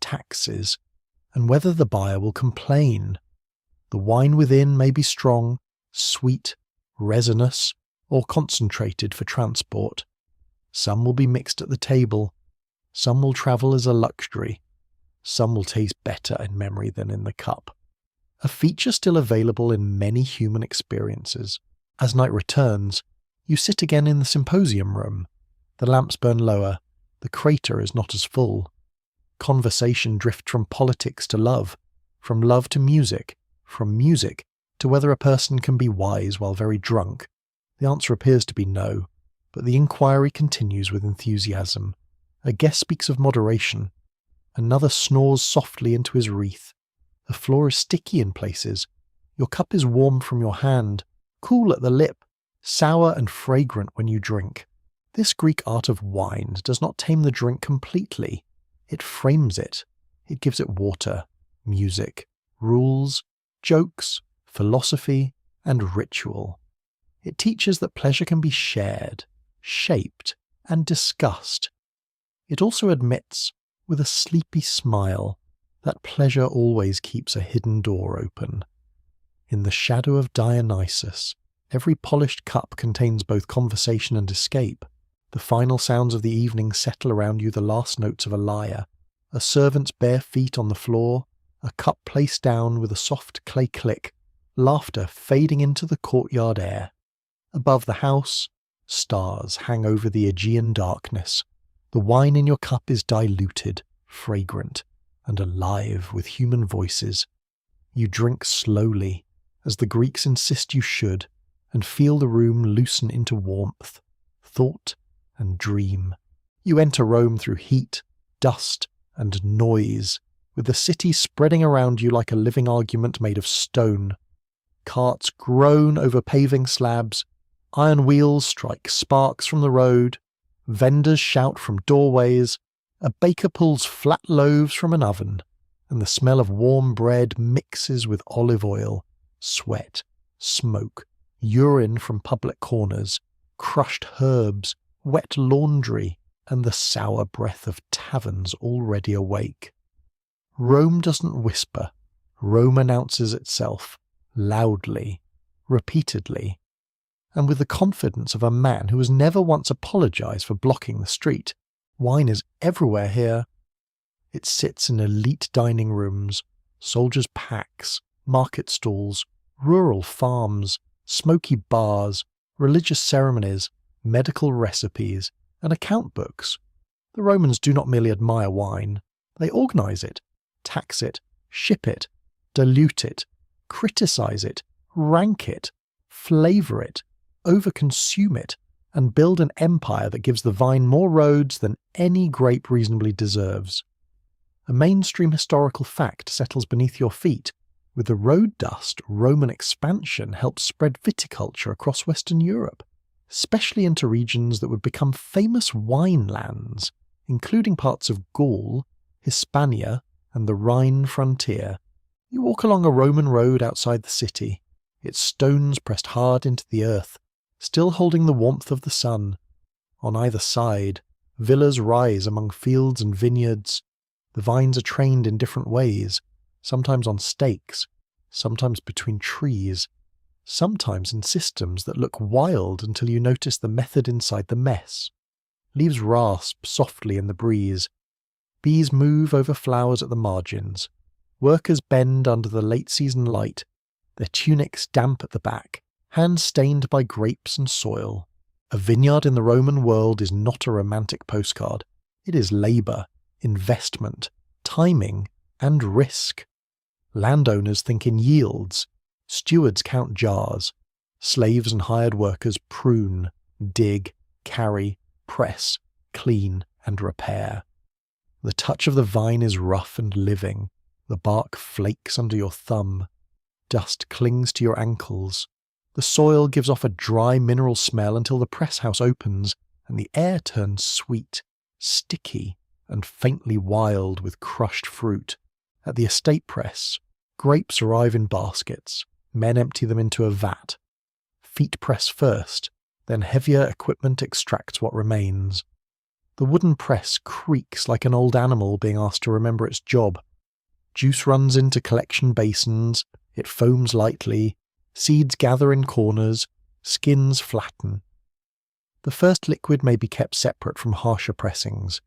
taxes, and whether the buyer will complain. The wine within may be strong, sweet, resinous, or concentrated for transport. Some will be mixed at the table. Some will travel as a luxury. Some will taste better in memory than in the cup. A feature still available in many human experiences. As night returns, you sit again in the symposium room. The lamps burn lower. The crater is not as full. Conversation drifts from politics to love, from love to music, from music to whether a person can be wise while very drunk. The answer appears to be no, but the inquiry continues with enthusiasm. A guest speaks of moderation. Another snores softly into his wreath. The floor is sticky in places. Your cup is warm from your hand, cool at the lip, sour and fragrant when you drink. This Greek art of wine does not tame the drink completely. It frames it. It gives it water, music, rules, jokes, philosophy, and ritual. It teaches that pleasure can be shared, shaped, and discussed. It also admits, with a sleepy smile, that pleasure always keeps a hidden door open. In the shadow of Dionysus, every polished cup contains both conversation and escape. The final sounds of the evening settle around you, the last notes of a lyre, a servant's bare feet on the floor, a cup placed down with a soft clay click, laughter fading into the courtyard air. Above the house, stars hang over the Aegean darkness. The wine in your cup is diluted, fragrant, and alive with human voices. You drink slowly, as the Greeks insist you should, and feel the room loosen into warmth, thought, and dream. You enter Rome through heat, dust and noise, with the city spreading around you like a living argument made of stone. Carts groan over paving slabs, iron wheels strike sparks from the road, vendors shout from doorways, a baker pulls flat loaves from an oven, and the smell of warm bread mixes with olive oil, sweat, smoke, urine from public corners, crushed herbs, wet laundry, and the sour breath of taverns already awake. Rome doesn't whisper. Rome announces itself, loudly, repeatedly, and with the confidence of a man who has never once apologized for blocking the street. Wine is everywhere here. It sits in elite dining rooms, soldiers' packs, market stalls, rural farms, smoky bars, religious ceremonies, medical recipes, and account books. The Romans do not merely admire wine, they organize it, tax it, ship it, dilute it, criticize it, rank it, flavor it, overconsume it, and build an empire that gives the vine more roads than any grape reasonably deserves. A mainstream historical fact settles beneath your feet. With the road dust, Roman expansion helped spread viticulture across Western Europe, especially into regions that would become famous wine lands, including parts of Gaul, Hispania, and the Rhine frontier. You walk along a Roman road outside the city, its stones pressed hard into the earth, still holding the warmth of the sun. On either side, villas rise among fields and vineyards. The vines are trained in different ways, sometimes on stakes, sometimes between trees, sometimes in systems that look wild until you notice the method inside the mess. Leaves rasp softly in the breeze. Bees move over flowers at the margins. Workers bend under the late-season light, their tunics damp at the back, hands stained by grapes and soil. A vineyard in the Roman world is not a romantic postcard. It is labour, investment, timing, and risk. Landowners think in yields. Stewards count jars. Slaves and hired workers prune, dig, carry, press, clean, and repair. The touch of the vine is rough and living. The bark flakes under your thumb. Dust clings to your ankles. The soil gives off a dry mineral smell until the press house opens and the air turns sweet, sticky, and faintly wild with crushed fruit. At the estate press, grapes arrive in baskets. Men empty them into a vat. Feet press first, then heavier equipment extracts what remains. The wooden press creaks like an old animal being asked to remember its job. Juice runs into collection basins, it foams lightly, seeds gather in corners, skins flatten. The first liquid may be kept separate from harsher pressings,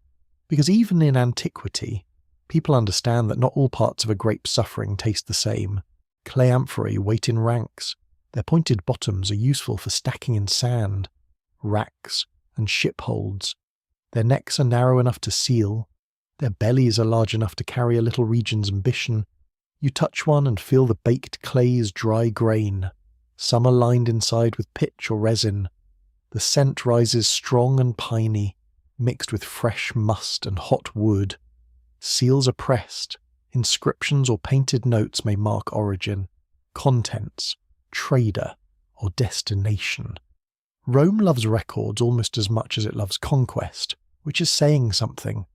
because even in antiquity, people understand that not all parts of a grape's suffering taste the same. Clay amphorae wait in ranks. Their pointed bottoms are useful for stacking in sand, racks, and ship holds. Their necks are narrow enough to seal. Their bellies are large enough to carry a little region's ambition. You touch one and feel the baked clay's dry grain. Some are lined inside with pitch or resin. The scent rises strong and piney, mixed with fresh must and hot wood. Seals are pressed. Inscriptions or painted notes may mark origin, contents, trader, or destination. Rome loves records almost as much as it loves conquest, which is saying something.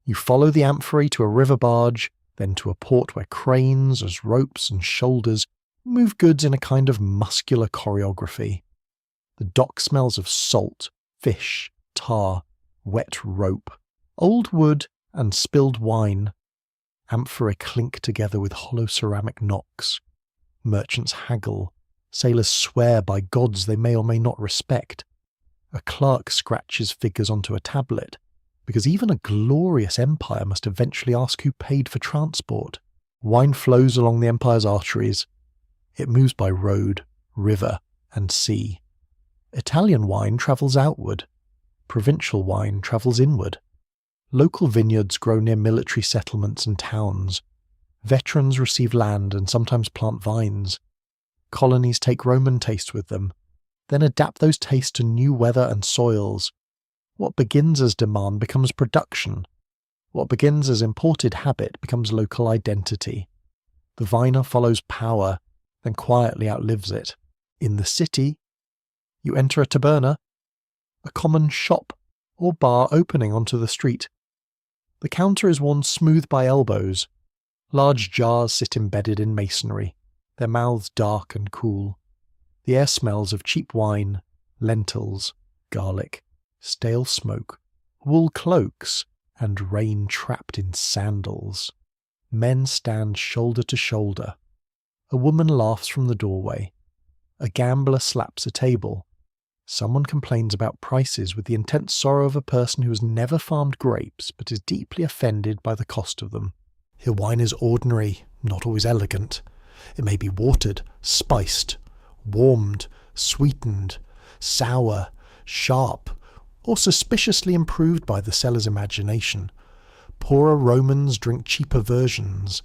You follow the amphorae to a river barge, then to a port where cranes, as ropes and shoulders, move goods in a kind of muscular choreography. The dock smells of salt, fish, tar, wet rope, old wood, and spilled wine. Amphorae clink together with hollow ceramic knocks. Merchants haggle. Sailors swear by gods they may or may not respect. A clerk scratches figures onto a tablet, because even a glorious empire must eventually ask who paid for transport. Wine flows along the empire's arteries. It moves by road, river, and sea. Italian wine travels outward. Provincial wine travels inward. Local vineyards grow near military settlements and towns. Veterans receive land and sometimes plant vines. Colonies take Roman tastes with them, then adapt those tastes to new weather and soils. What begins as demand becomes production. What begins as imported habit becomes local identity. The viner follows power, then quietly outlives it. In the city, you enter a taberna, a common shop or bar opening onto the street. The counter is worn smooth by elbows. Large jars sit embedded in masonry, their mouths dark and cool. The air smells of cheap wine, lentils, garlic, stale smoke, wool cloaks, and rain trapped in sandals. Men stand shoulder to shoulder. A woman laughs from the doorway. A gambler slaps a table. Someone complains about prices with the intense sorrow of a person who has never farmed grapes but is deeply offended by the cost of them. Here wine is ordinary, not always elegant. It may be watered, spiced, warmed, sweetened, sour, sharp, or suspiciously improved by the seller's imagination. Poorer Romans drink cheaper versions,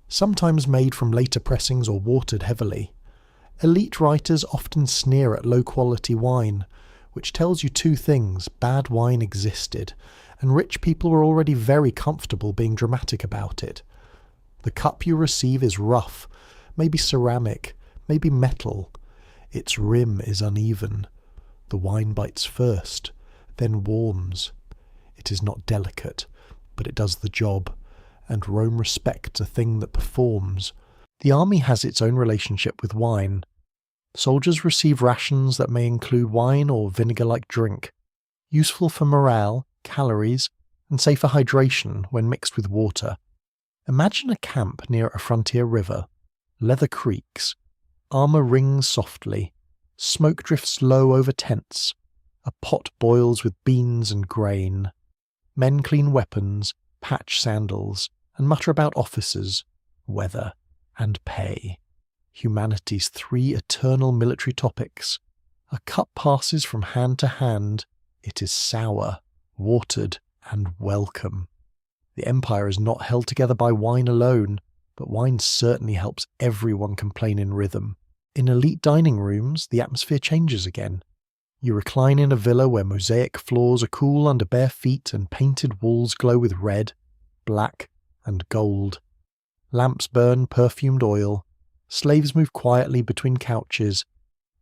sometimes made from later pressings or watered heavily. Elite writers often sneer at low-quality wine, which tells you two things: bad wine existed, and rich people were already very comfortable being dramatic about it. The cup you receive is rough, maybe ceramic, maybe metal. Its rim is uneven. The wine bites first, then warms. It is not delicate, but it does the job, and Rome respects a thing that performs. The army has its own relationship with wine. Soldiers receive rations that may include wine or vinegar-like drink, useful for morale, calories, and safer hydration when mixed with water. Imagine a camp near a frontier river. Leather creaks, armour rings softly, smoke drifts low over tents, a pot boils with beans and grain. Men clean weapons, patch sandals, and mutter about officers, weather, and pay. Humanity's three eternal military topics. A cup passes from hand to hand. It is sour, watered, and welcome. The empire is not held together by wine alone, but wine certainly helps everyone complain in rhythm. In elite dining rooms, the atmosphere changes again. You recline in a villa where mosaic floors are cool under bare feet and painted walls glow with red, black, and gold. Lamps burn perfumed oil. Slaves move quietly between couches.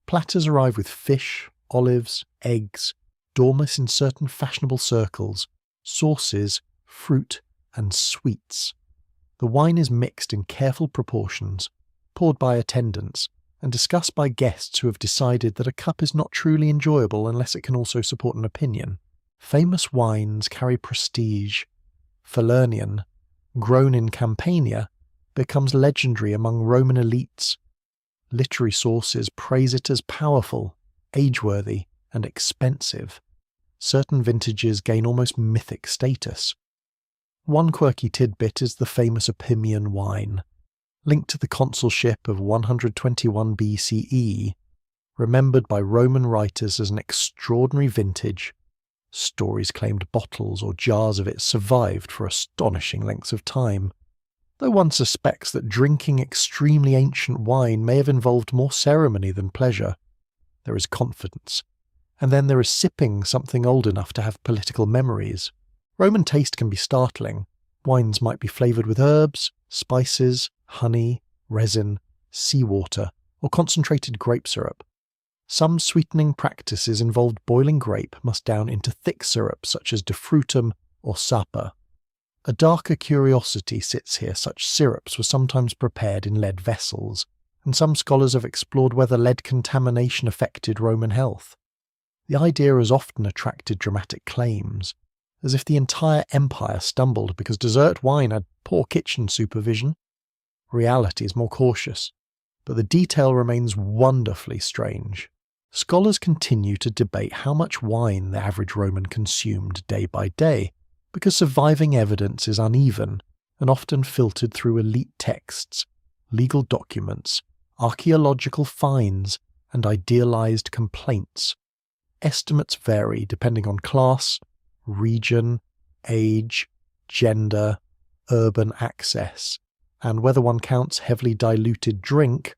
Platters arrive with fish, olives, eggs, dormice in certain fashionable circles, sauces, fruit, and sweets. The wine is mixed in careful proportions, poured by attendants, and discussed by guests who have decided that a cup is not truly enjoyable unless it can also support an opinion. Famous wines carry prestige. Falernian, grown in Campania, becomes legendary among Roman elites. Literary sources praise it as powerful, age-worthy, and expensive. Certain vintages gain almost mythic status. One quirky tidbit is the famous Opimian wine, linked to the consulship of 121 BCE, remembered by Roman writers as an extraordinary vintage. Stories claimed bottles or jars of it survived for astonishing lengths of time, though one suspects that drinking extremely ancient wine may have involved more ceremony than pleasure. There is confidence, and then there is sipping something old enough to have political memories. Roman taste can be startling. Wines might be flavoured with herbs, spices, honey, resin, seawater, or concentrated grape syrup. Some sweetening practices involved boiling grape must down into thick syrup such as de frutum or sapa. A darker curiosity sits here. Such syrups were sometimes prepared in lead vessels, and some scholars have explored whether lead contamination affected Roman health. The idea has often attracted dramatic claims, as if the entire empire stumbled because dessert wine had poor kitchen supervision. Reality is more cautious, but the detail remains wonderfully strange. Scholars continue to debate how much wine the average Roman consumed day by day, because surviving evidence is uneven and often filtered through elite texts, legal documents, archaeological finds, and idealized complaints. Estimates vary depending on class, region, age, gender, urban access, and whether one counts heavily diluted drink.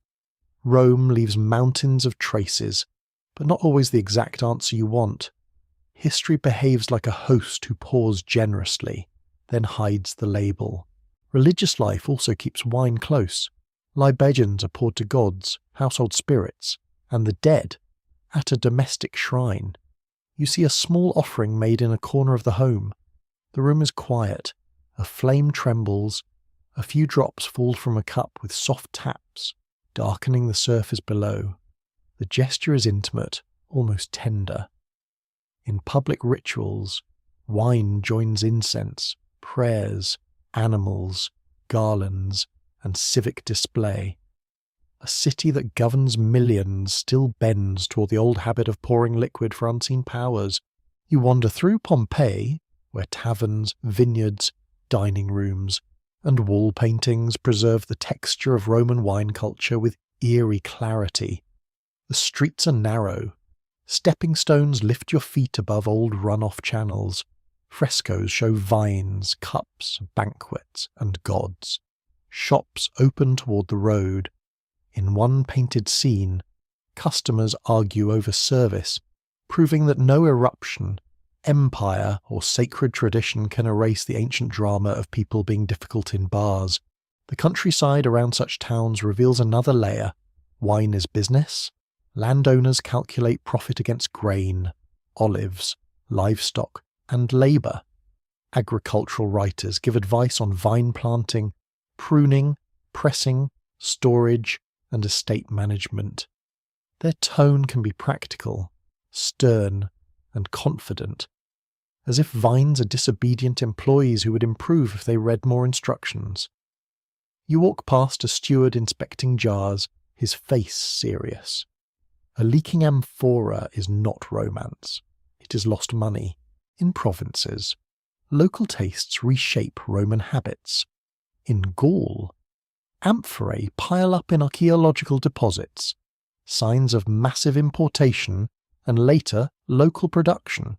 Rome leaves mountains of traces, but not always the exact answer you want. History behaves like a host who pours generously, then hides the label. Religious life also keeps wine close. Libations are poured to gods, household spirits, and the dead at a domestic shrine. You see a small offering made in a corner of the home. The room is quiet. A flame trembles. A few drops fall from a cup with soft taps, darkening the surface below. The gesture is intimate, almost tender. In public rituals, wine joins incense, prayers, animals, garlands, and civic display. A city that governs millions still bends toward the old habit of pouring liquid for unseen powers. You wander through Pompeii, where taverns, vineyards, dining rooms, and wall paintings preserve the texture of Roman wine culture with eerie clarity. The streets are narrow. Stepping stones lift your feet above old run-off channels. Frescoes show vines, cups, banquets, and gods. Shops open toward the road. In one painted scene, customers argue over service, proving that no eruption, empire, or sacred tradition can erase the ancient drama of people being difficult in bars. The countryside around such towns reveals another layer. Wine is business. Landowners calculate profit against grain, olives, livestock, and labour. Agricultural writers give advice on vine planting, pruning, pressing, storage, and estate management. Their tone can be practical, stern, and confident, as if vines are disobedient employees who would improve if they read more instructions. You walk past a steward inspecting jars, his face serious. A leaking amphora is not romance. It is lost money. In provinces, local tastes reshape Roman habits. In Gaul, amphorae pile up in archaeological deposits, signs of massive importation and later local production.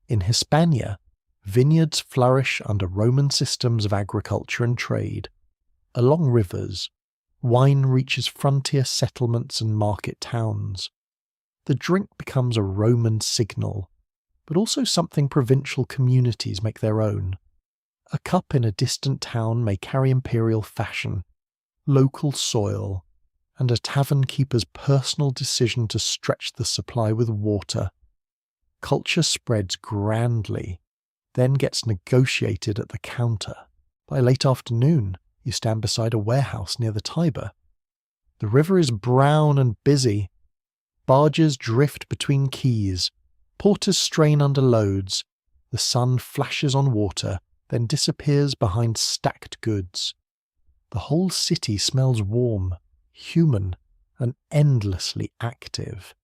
In Hispania, vineyards flourish under Roman systems of agriculture and trade. Along rivers, wine reaches frontier settlements and market towns. The drink becomes a Roman signal, but also something provincial communities make their own. A cup in a distant town may carry imperial fashion, local soil, and a tavern keeper's personal decision to stretch the supply with water. Culture spreads grandly, then gets negotiated at the counter. By late afternoon, you stand beside a warehouse near the Tiber. The river is brown and busy. Barges drift between quays. Porters strain under loads. The sun flashes on water, then disappears behind stacked goods. The whole city smells warm, human, and endlessly active.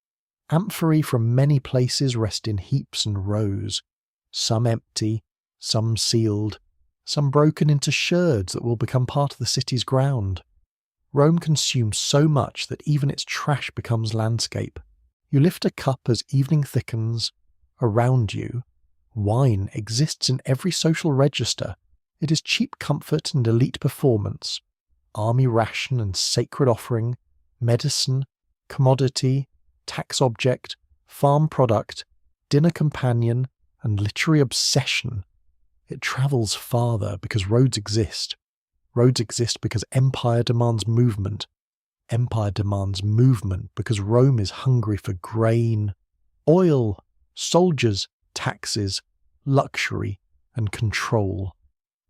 Amphorae from many places rest in heaps and rows, some empty, some sealed, some broken into sherds that will become part of the city's ground. Rome consumes so much that even its trash becomes landscape. You lift a cup as evening thickens. Around you, wine exists in every social register. It is cheap comfort and elite performance, army ration and sacred offering, medicine, commodity, tax object, farm product, dinner companion, and literary obsession. It travels farther because roads exist. Roads exist because empire demands movement. Empire demands movement because Rome is hungry for grain, oil, soldiers, taxes, luxury, and control.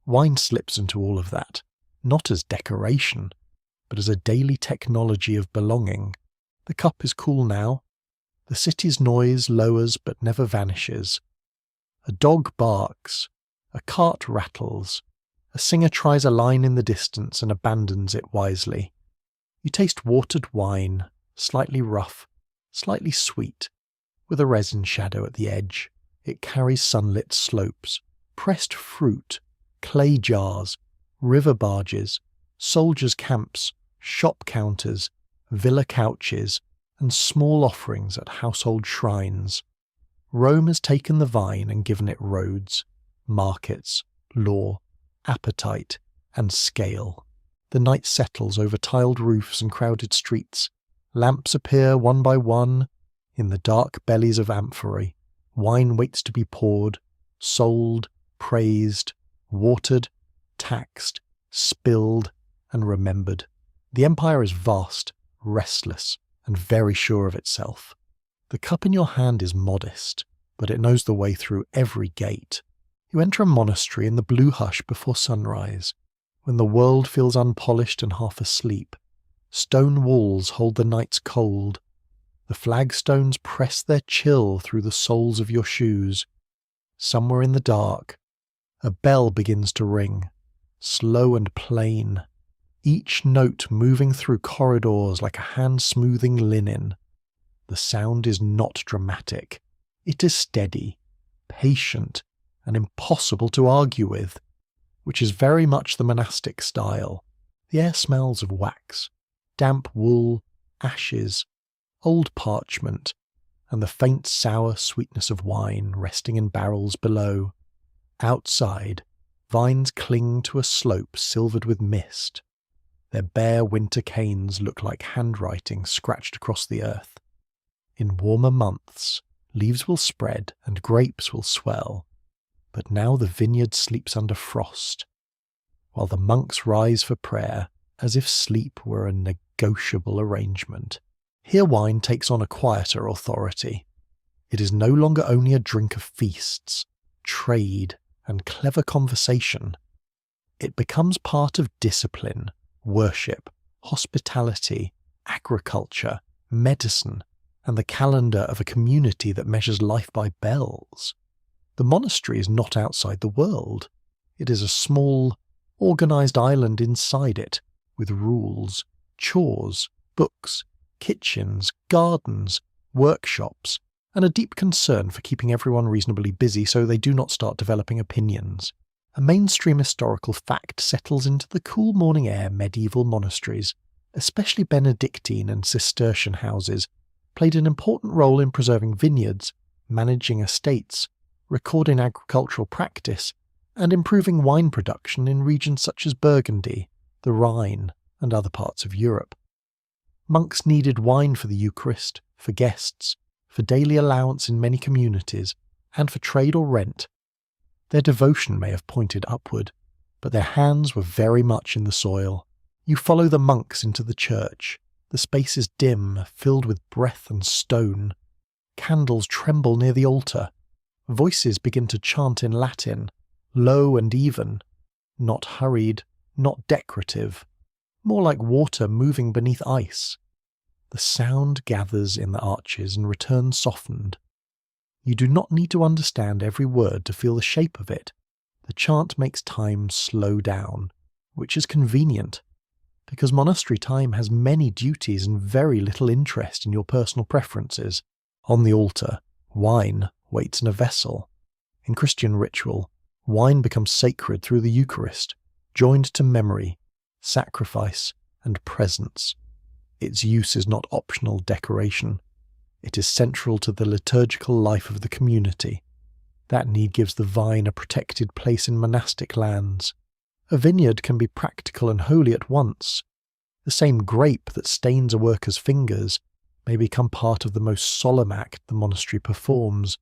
Wine slips into all of that, not as decoration, but as a daily technology of belonging. The cup is cool now. The city's noise lowers but never vanishes. A dog barks. A cart rattles. A singer tries a line in the distance and abandons it wisely. You taste watered wine, slightly rough, slightly sweet, with a resin shadow at the edge. It carries sunlit slopes, pressed fruit, clay jars, river barges, soldiers' camps, shop counters, villa couches, and small offerings at household shrines. Rome has taken the vine and given it roads, markets, law, appetite, and scale. The night settles over tiled roofs and crowded streets. Lamps appear one by one. In the dark bellies of amphorae, wine waits to be poured, sold, praised, watered, taxed, spilled, and remembered. The empire is vast, restless, and very sure of itself. The cup in your hand is modest, but it knows the way through every gate. You enter a monastery in the blue hush before sunrise, when the world feels unpolished and half asleep. Stone walls hold the nights cold. The flagstones press their chill through the soles of your shoes. Somewhere in the dark, a bell begins to ring, slow and plain, each note moving through corridors like a hand smoothing linen. The sound is not dramatic. It is steady, patient, and impossible to argue with, which is very much the monastic style. The air smells of wax, damp wool, ashes, old parchment, and the faint sour sweetness of wine resting in barrels below. Outside, vines cling to a slope silvered with mist. Their bare winter canes look like handwriting scratched across the earth. In warmer months, leaves will spread and grapes will swell, but now the vineyard sleeps under frost, while the monks rise for prayer as if sleep were a negotiable arrangement. Here wine takes on a quieter authority. It is no longer only a drink of feasts, trade, and clever conversation. It becomes part of discipline, worship, hospitality, agriculture, medicine, and the calendar of a community that measures life by bells. The monastery is not outside the world. It is a small, organised island inside it, with rules, chores, books, kitchens, gardens, workshops, and a deep concern for keeping everyone reasonably busy so they do not start developing opinions. A mainstream historical fact settles into the cool morning air medieval monasteries, especially Benedictine and Cistercian houses, played an important role in preserving vineyards, managing estates, recording agricultural practice, and improving wine production in regions such as Burgundy, the Rhine, and other parts of Europe. Monks needed wine for the Eucharist, for guests, for daily allowance in many communities, and for trade or rent. Their devotion may have pointed upward, but their hands were very much in the soil. You follow the monks into the church. The space is dim, filled with breath and stone. Candles tremble near the altar. Voices begin to chant in Latin, low and even, not hurried, not decorative, more like water moving beneath ice. The sound gathers in the arches and returns softened. You do not need to understand every word to feel the shape of it. The chant makes time slow down, which is convenient, because monastery time has many duties and very little interest in your personal preferences. On the altar, wine waits in a vessel. In Christian ritual, wine becomes sacred through the Eucharist, joined to memory, sacrifice, and presence. Its use is not optional decoration. It is central to the liturgical life of the community. That need gives the vine a protected place in monastic lands. A vineyard can be practical and holy at once. The same grape that stains a worker's fingers may become part of the most solemn act the monastery performs.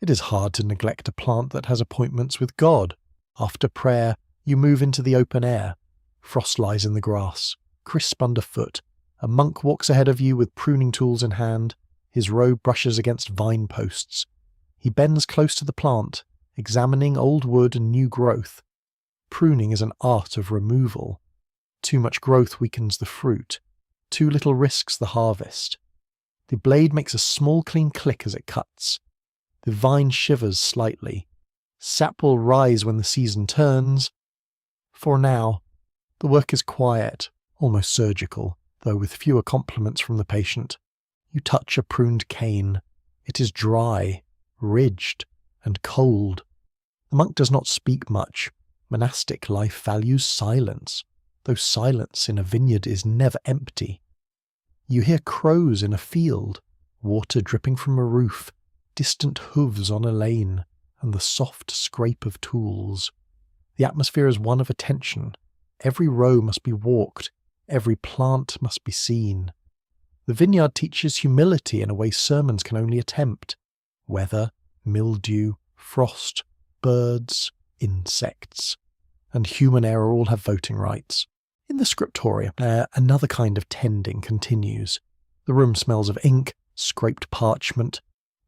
It is hard to neglect a plant that has appointments with God. After prayer, you move into the open air. Frost lies in the grass, crisp underfoot. A monk walks ahead of you with pruning tools in hand. His robe brushes against vine posts. He bends close to the plant, examining old wood and new growth. Pruning is an art of removal. Too much growth weakens the fruit. Too little risks the harvest. The blade makes a small clean click as it cuts. The vine shivers slightly. Sap will rise when the season turns. For now, the work is quiet, almost surgical, though with fewer compliments from the patient. You touch a pruned cane. It is dry, ridged, and cold. The monk does not speak much. Monastic life values silence, though silence in a vineyard is never empty. You hear crows in a field, water dripping from a roof, distant hooves on a lane, and the soft scrape of tools. The atmosphere is one of attention. Every row must be walked, every plant must be seen. The vineyard teaches humility in a way sermons can only attempt. Weather, mildew, frost, birds, insects. And human error all have voting rights. In the scriptorium, another kind of tending continues. The room smells of ink, scraped parchment,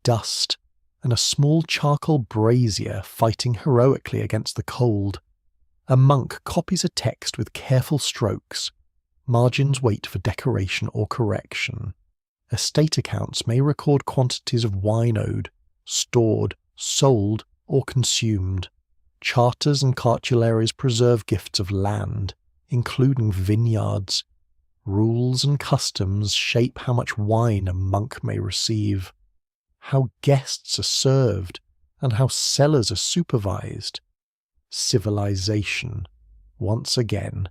dust, and a small charcoal brazier fighting heroically against the cold. A monk copies a text with careful strokes. Margins wait for decoration or correction. Estate accounts may record quantities of wine owed, stored, sold, or consumed. Charters and cartularies preserve gifts of land, including vineyards. Rules and customs shape how much wine a monk may receive, how guests are served, and how cellars are supervised. Civilization, once again,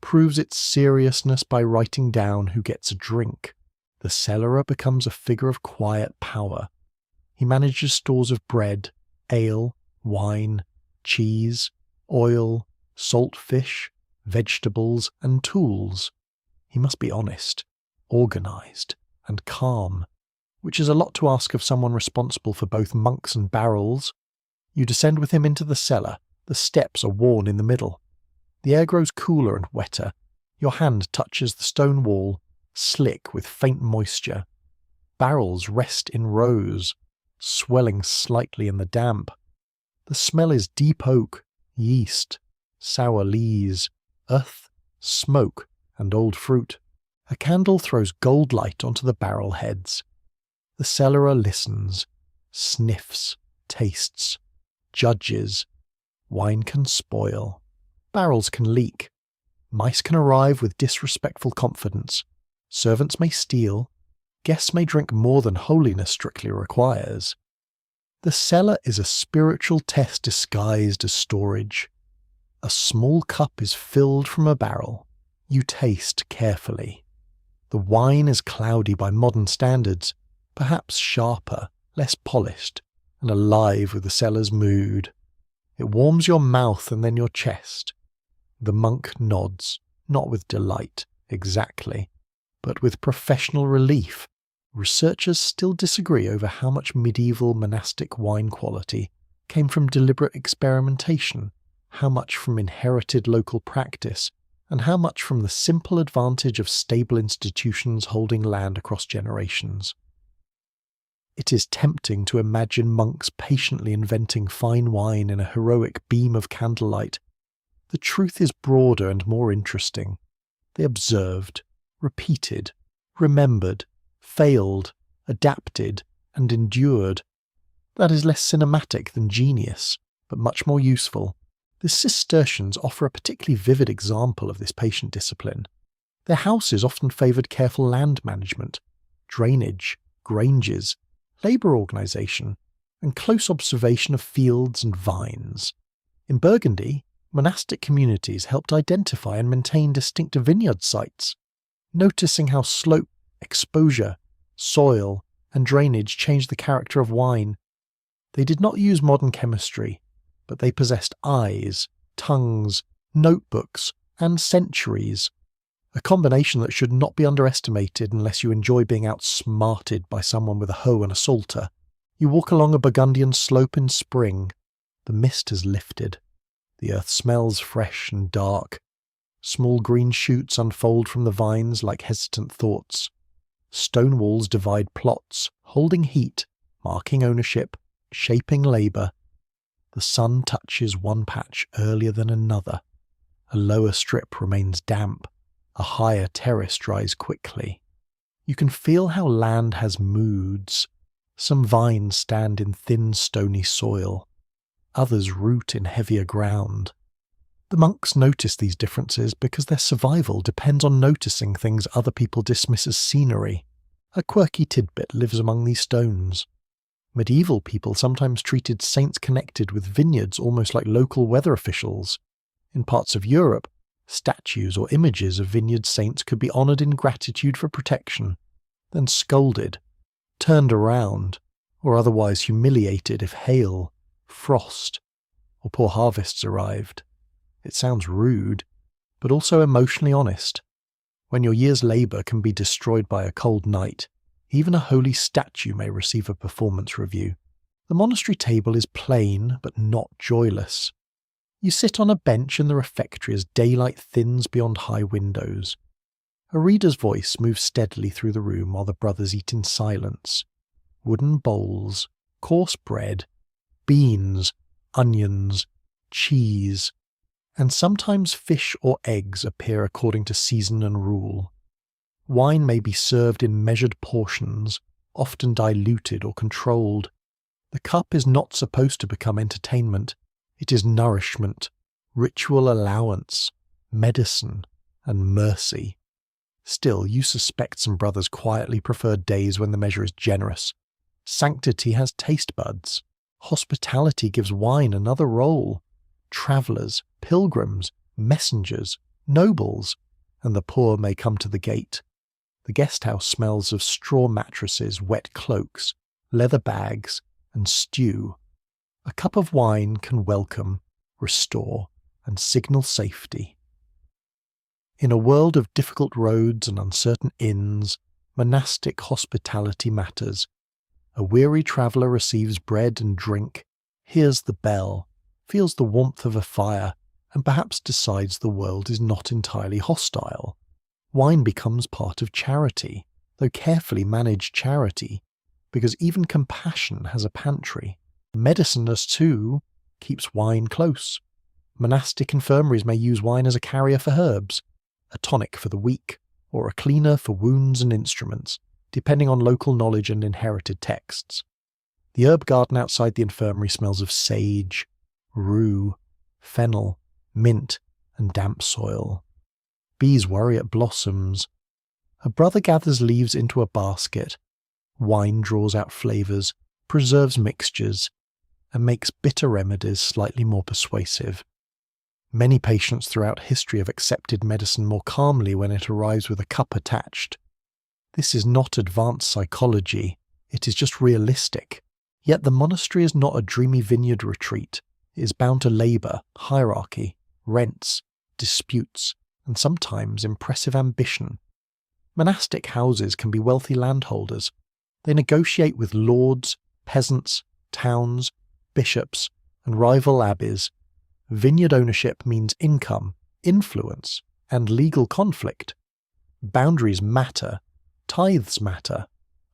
proves its seriousness by writing down who gets a drink. The cellarer becomes a figure of quiet power. He manages stores of bread, ale, wine, cheese, oil, salt fish, vegetables, and tools. He must be honest, organised, and calm, which is a lot to ask of someone responsible for both monks and barrels. You descend with him into the cellar. The steps are worn in the middle. The air grows cooler and wetter. Your hand touches the stone wall, slick with faint moisture. Barrels rest in rows, swelling slightly in the damp. The smell is deep oak, yeast, sour lees, earth, smoke, and old fruit. A candle throws gold light onto the barrel heads. The cellarer listens, sniffs, tastes, judges. Wine can spoil. Barrels can leak. Mice can arrive with disrespectful confidence. Servants may steal. Guests may drink more than holiness strictly requires. The cellar is a spiritual test disguised as storage. A small cup is filled from a barrel. You taste carefully. The wine is cloudy by modern standards, perhaps sharper, less polished, and alive with the cellar's mood. It warms your mouth and then your chest. The monk nods, not with delight, exactly, but with professional relief. Researchers still disagree over how much medieval monastic wine quality came from deliberate experimentation, how much from inherited local practice, and how much from the simple advantage of stable institutions holding land across generations. It is tempting to imagine monks patiently inventing fine wine in a heroic beam of candlelight. The truth is broader and more interesting. They observed, repeated, remembered, failed, adapted, and endured. That is less cinematic than genius, but much more useful. The Cistercians offer a particularly vivid example of this patient discipline. Their houses often favoured careful land management, drainage, granges, labour organisation, and close observation of fields and vines. In Burgundy, monastic communities helped identify and maintain distinct vineyard sites, noticing how slope, exposure, soil, and drainage changed the character of wine. They did not use modern chemistry, but they possessed eyes, tongues, notebooks, and centuries, a combination that should not be underestimated unless you enjoy being outsmarted by someone with a hoe and a salter. You walk along a Burgundian slope in spring. The mist has lifted. The earth smells fresh and dark. Small green shoots unfold from the vines like hesitant thoughts. Stone walls divide plots, holding heat, marking ownership, shaping labour. The sun touches one patch earlier than another. A lower strip remains damp. A higher terrace dries quickly. You can feel how land has moods. Some vines stand in thin stony soil. Others root in heavier ground. The monks notice these differences because their survival depends on noticing things other people dismiss as scenery. A quirky tidbit lives among these stones. Medieval people sometimes treated saints connected with vineyards almost like local weather officials. In parts of Europe, statues or images of vineyard saints could be honoured in gratitude for protection, then scolded, turned around, or otherwise humiliated if hail, frost, or poor harvests arrived. It sounds rude, but also emotionally honest. When your year's labour can be destroyed by a cold night, even a holy statue may receive a performance review. The monastery table is plain but not joyless. You sit on a bench in the refectory as daylight thins beyond high windows. A reader's voice moves steadily through the room while the brothers eat in silence. Wooden bowls, coarse bread, beans, onions, cheese, and sometimes fish or eggs appear according to season and rule. Wine may be served in measured portions, often diluted or controlled. The cup is not supposed to become entertainment. It is nourishment, ritual allowance, medicine, and mercy. Still, you suspect some brothers quietly prefer days when the measure is generous. Sanctity has taste buds. Hospitality gives wine another role. Travellers, pilgrims, messengers, nobles, and the poor may come to the gate. The guest house smells of straw mattresses, wet cloaks, leather bags, and stew. A cup of wine can welcome, restore, and signal safety. In a world of difficult roads and uncertain inns, monastic hospitality matters. A weary traveller receives bread and drink, hears the bell, feels the warmth of a fire, and perhaps decides the world is not entirely hostile. Wine becomes part of charity, though carefully managed charity, because even compassion has a pantry. Mediciners, too, keeps wine close. Monastic infirmaries may use wine as a carrier for herbs, a tonic for the weak, or a cleaner for wounds and instruments, depending on local knowledge and inherited texts. The herb garden outside the infirmary smells of sage, rue, fennel, mint, and damp soil. Bees worry at blossoms. A brother gathers leaves into a basket. Wine draws out flavours, preserves mixtures, and makes bitter remedies slightly more persuasive. Many patients throughout history have accepted medicine more calmly when it arrives with a cup attached. This is not advanced psychology, it is just realistic. Yet the monastery is not a dreamy vineyard retreat. It is bound to labour, hierarchy, rents, disputes, and sometimes impressive ambition. Monastic houses can be wealthy landholders. They negotiate with lords, peasants, towns, bishops, and rival abbeys. Vineyard ownership means income, influence, and legal conflict. Boundaries matter. Tithes matter.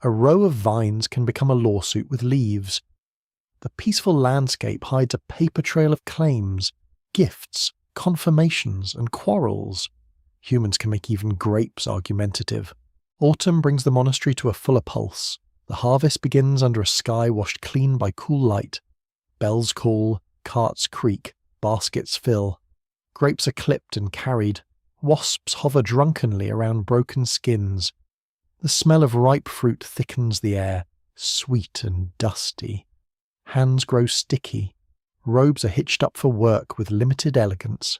A row of vines can become a lawsuit with leaves. The peaceful landscape hides a paper trail of claims, gifts, confirmations, and quarrels. Humans can make even grapes argumentative. Autumn brings the monastery to a fuller pulse. The harvest begins under a sky washed clean by cool light. Bells call, carts creak, baskets fill. Grapes are clipped and carried. Wasps hover drunkenly around broken skins. The smell of ripe fruit thickens the air, sweet and dusty. Hands grow sticky. Robes are hitched up for work with limited elegance.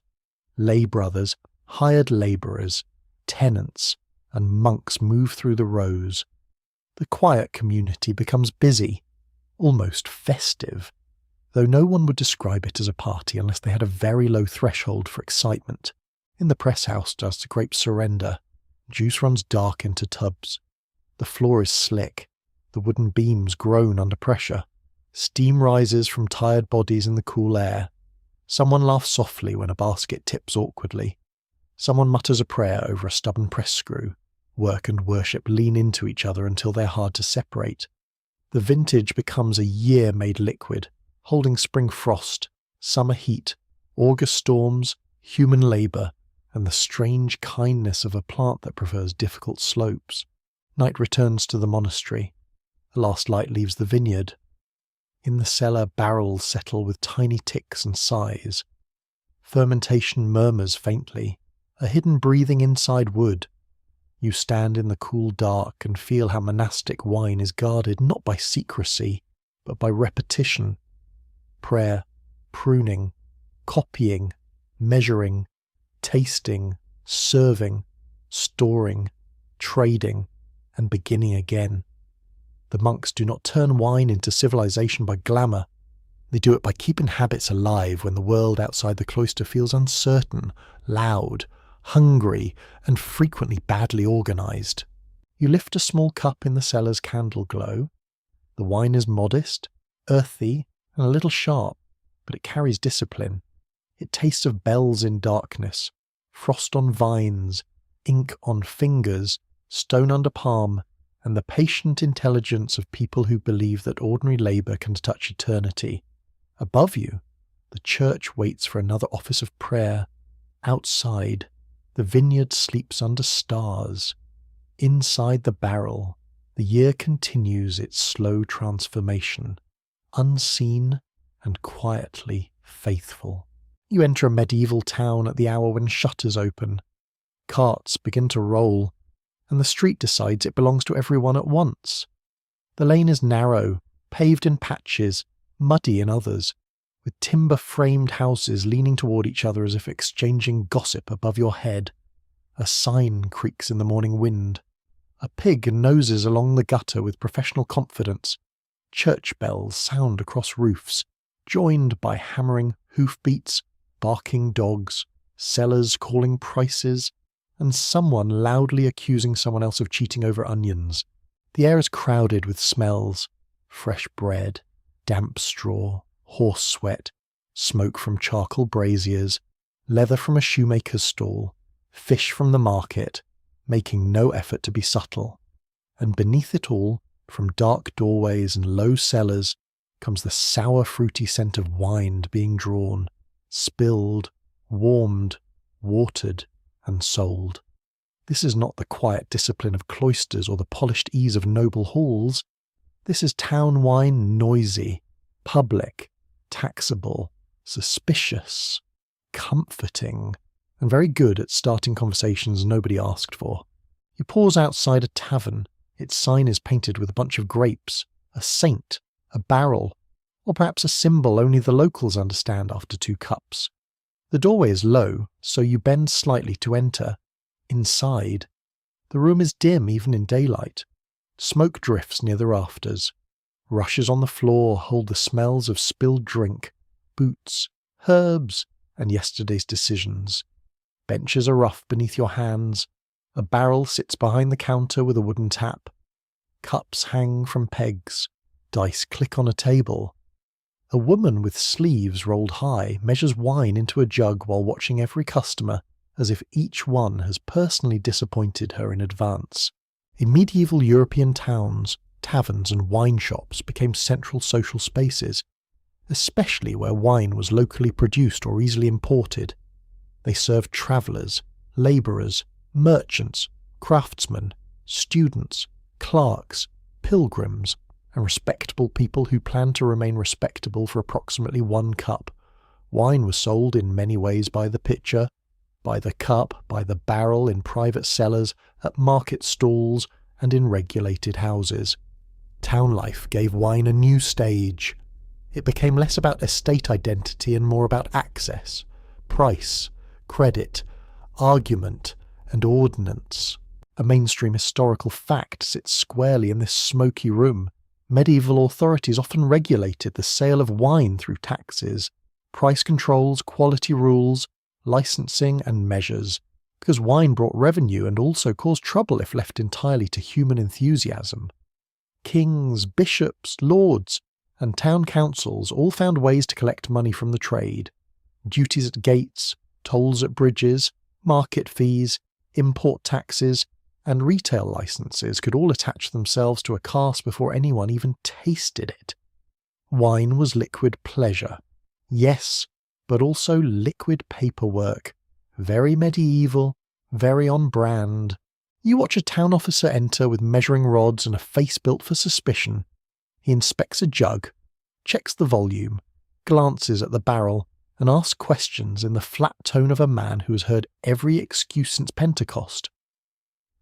Lay brothers, hired labourers, tenants, and monks move through the rows. The quiet community becomes busy, almost festive, though no one would describe it as a party unless they had a very low threshold for excitement. In the press house does the grapes surrender. Juice runs dark into tubs. The floor is slick. The wooden beams groan under pressure. Steam rises from tired bodies in the cool air. Someone laughs softly when a basket tips awkwardly. Someone mutters a prayer over a stubborn press screw. Work and worship lean into each other until they're hard to separate. The vintage becomes a year made liquid, holding spring frost, summer heat, August storms, human labour, and the strange kindness of a plant that prefers difficult slopes. Night returns to the monastery. The last light leaves the vineyard. In the cellar, barrels settle with tiny ticks and sighs. Fermentation murmurs faintly, a hidden breathing inside wood. You stand in the cool dark and feel how monastic wine is guarded not by secrecy, but by repetition. Prayer, pruning, copying, measuring, tasting, serving, storing, trading, and beginning again. The monks do not turn wine into civilization by glamour. They do it by keeping habits alive when the world outside the cloister feels uncertain, loud, hungry, and frequently badly organized. You lift a small cup in the cellar's candle glow. The wine is modest, earthy, and a little sharp, but it carries discipline. It tastes of bells in darkness, frost on vines, ink on fingers, stone under palm, and the patient intelligence of people who believe that ordinary labour can touch eternity. Above you, the church waits for another office of prayer. Outside, the vineyard sleeps under stars. Inside the barrel, the year continues its slow transformation, unseen and quietly faithful. You enter a medieval town at the hour when shutters open. Carts begin to roll, and the street decides it belongs to everyone at once. The lane is narrow, paved in patches, muddy in others, with timber-framed houses leaning toward each other as if exchanging gossip above your head. A sign creaks in the morning wind. A pig noses along the gutter with professional confidence. Church bells sound across roofs, joined by hammering hoofbeats, barking dogs, sellers calling prices, and someone loudly accusing someone else of cheating over onions. The air is crowded with smells: fresh bread, damp straw, horse sweat, smoke from charcoal braziers, leather from a shoemaker's stall, fish from the market, making no effort to be subtle. And beneath it all, from dark doorways and low cellars, comes the sour fruity scent of wine being drawn, spilled, warmed, watered, and sold. This is not the quiet discipline of cloisters or the polished ease of noble halls. This is town wine, noisy, public, taxable, suspicious, comforting, and very good at starting conversations nobody asked for. You pause outside a tavern. Its sign is painted with a bunch of grapes, a saint, a barrel, or perhaps a symbol only the locals understand after 2 cups. The doorway is low, so you bend slightly to enter. Inside, the room is dim even in daylight. Smoke drifts near the rafters. Rushes on the floor hold the smells of spilled drink, boots, herbs, and yesterday's decisions. Benches are rough beneath your hands. A barrel sits behind the counter with a wooden tap. Cups hang from pegs. Dice click on a table. A woman with sleeves rolled high measures wine into a jug while watching every customer as if each one has personally disappointed her in advance. In medieval European towns, taverns and wine shops became central social spaces, especially where wine was locally produced or easily imported. They served travellers, labourers, merchants, craftsmen, students, clerks, pilgrims, and respectable people who planned to remain respectable for approximately 1 cup. Wine was sold in many ways by the pitcher, by the cup, by the barrel in private cellars, at market stalls, and in regulated houses. Town life gave wine a new stage. It became less about estate identity and more about access, price, credit, argument, and ordinance. A mainstream historical fact sits squarely in this smoky room. Medieval authorities often regulated the sale of wine through taxes, price controls, quality rules, licensing, and measures, because wine brought revenue and also caused trouble if left entirely to human enthusiasm. Kings, bishops, lords, and town councils all found ways to collect money from the trade. Duties at gates, tolls at bridges, market fees, import taxes, and retail licenses could all attach themselves to a cask before anyone even tasted it. Wine was liquid pleasure. Yes, but also liquid paperwork. Very medieval, very on brand. You watch a town officer enter with measuring rods and a face built for suspicion. He inspects a jug, checks the volume, glances at the barrel, and asks questions in the flat tone of a man who has heard every excuse since Pentecost.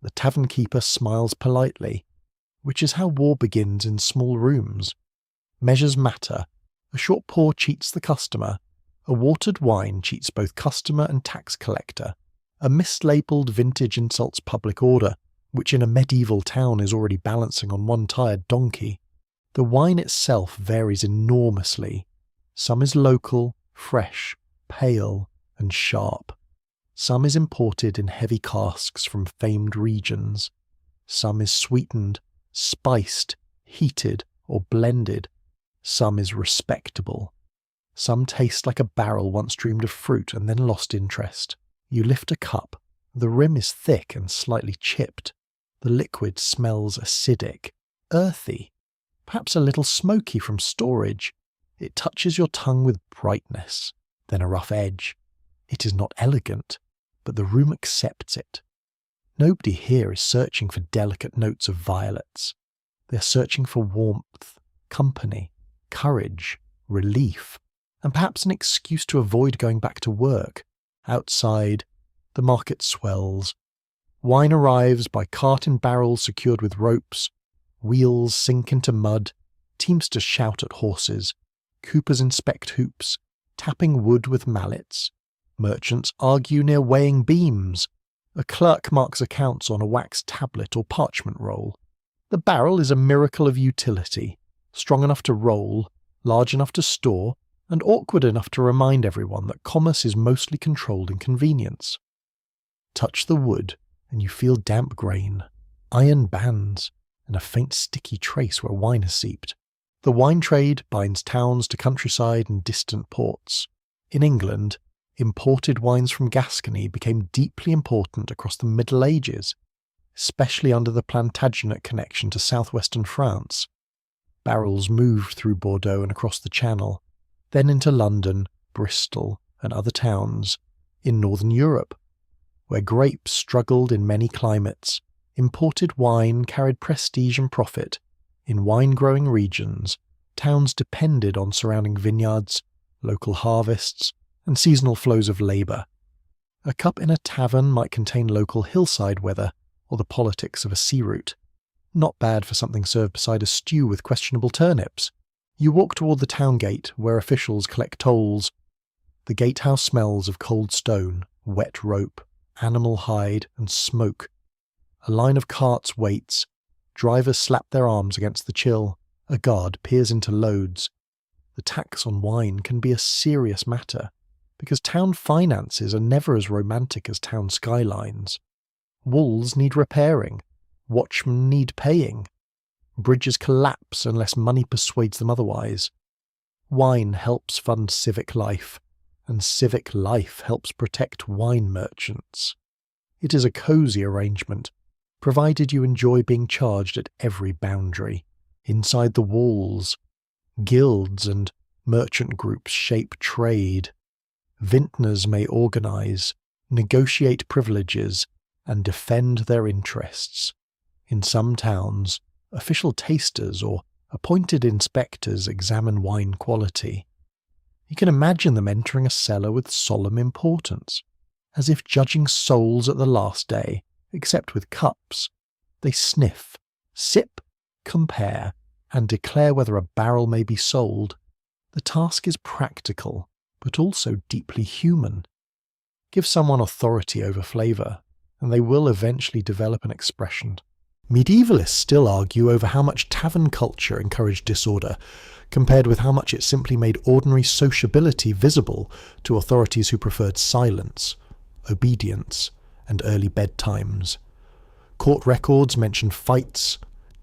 The tavern keeper smiles politely, which is how war begins in small rooms. Measures matter. A short pour cheats the customer. A watered wine cheats both customer and tax collector. A mislabeled vintage insults public order, which in a medieval town is already balancing on one tired donkey. The wine itself varies enormously. Some is local, fresh, pale, and sharp. Some is imported in heavy casks from famed regions. Some is sweetened, spiced, heated, or blended. Some is respectable. Some taste like a barrel once dreamed of fruit and then lost interest. You lift a cup. The rim is thick and slightly chipped. The liquid smells acidic, earthy, perhaps a little smoky from storage. It touches your tongue with brightness, then a rough edge. It is not elegant, but the room accepts it. Nobody here is searching for delicate notes of violets. They are searching for warmth, company, courage, relief, and perhaps an excuse to avoid going back to work. Outside, the market swells. Wine arrives by cart in barrels secured with ropes. Wheels sink into mud. Teamsters shout at horses. Coopers inspect hoops, tapping wood with mallets. Merchants argue near weighing beams. A clerk marks accounts on a wax tablet or parchment roll. The barrel is a miracle of utility, strong enough to roll, large enough to store, and awkward enough to remind everyone that commerce is mostly controlled in convenience. Touch the wood, and you feel damp grain, iron bands, and a faint sticky trace where wine has seeped. The wine trade binds towns to countryside and distant ports. In England, imported wines from Gascony became deeply important across the Middle Ages, especially under the Plantagenet connection to southwestern France. Barrels moved through Bordeaux and across the Channel, then into London, Bristol, and other towns in northern Europe, where grapes struggled in many climates. Imported wine carried prestige and profit. In wine-growing regions, towns depended on surrounding vineyards, local harvests, and seasonal flows of labour. A cup in a tavern might contain local hillside weather or the politics of a sea route. Not bad for something served beside a stew with questionable turnips. You walk toward the town gate, where officials collect tolls. The gatehouse smells of cold stone, wet rope, animal hide, and smoke. A line of carts waits. Drivers slap their arms against the chill. A guard peers into loads. The tax on wine can be a serious matter, because town finances are never as romantic as town skylines. Walls need repairing. Watchmen need paying. Bridges collapse unless money persuades them otherwise. Wine helps fund civic life, and civic life helps protect wine merchants. It is a cosy arrangement, provided you enjoy being charged at every boundary. Inside the walls, guilds and merchant groups shape trade. Vintners may organise, negotiate privileges, and defend their interests. In some towns, official tasters or appointed inspectors examine wine quality. You can imagine them entering a cellar with solemn importance, as if judging souls at the last day, except with cups. They sniff, sip, compare, and declare whether a barrel may be sold. The task is practical, but also deeply human. Give someone authority over flavour, and they will eventually develop an expression. Medievalists still argue over how much tavern culture encouraged disorder, compared with how much it simply made ordinary sociability visible to authorities who preferred silence, obedience, and early bedtimes. Court records mention fights,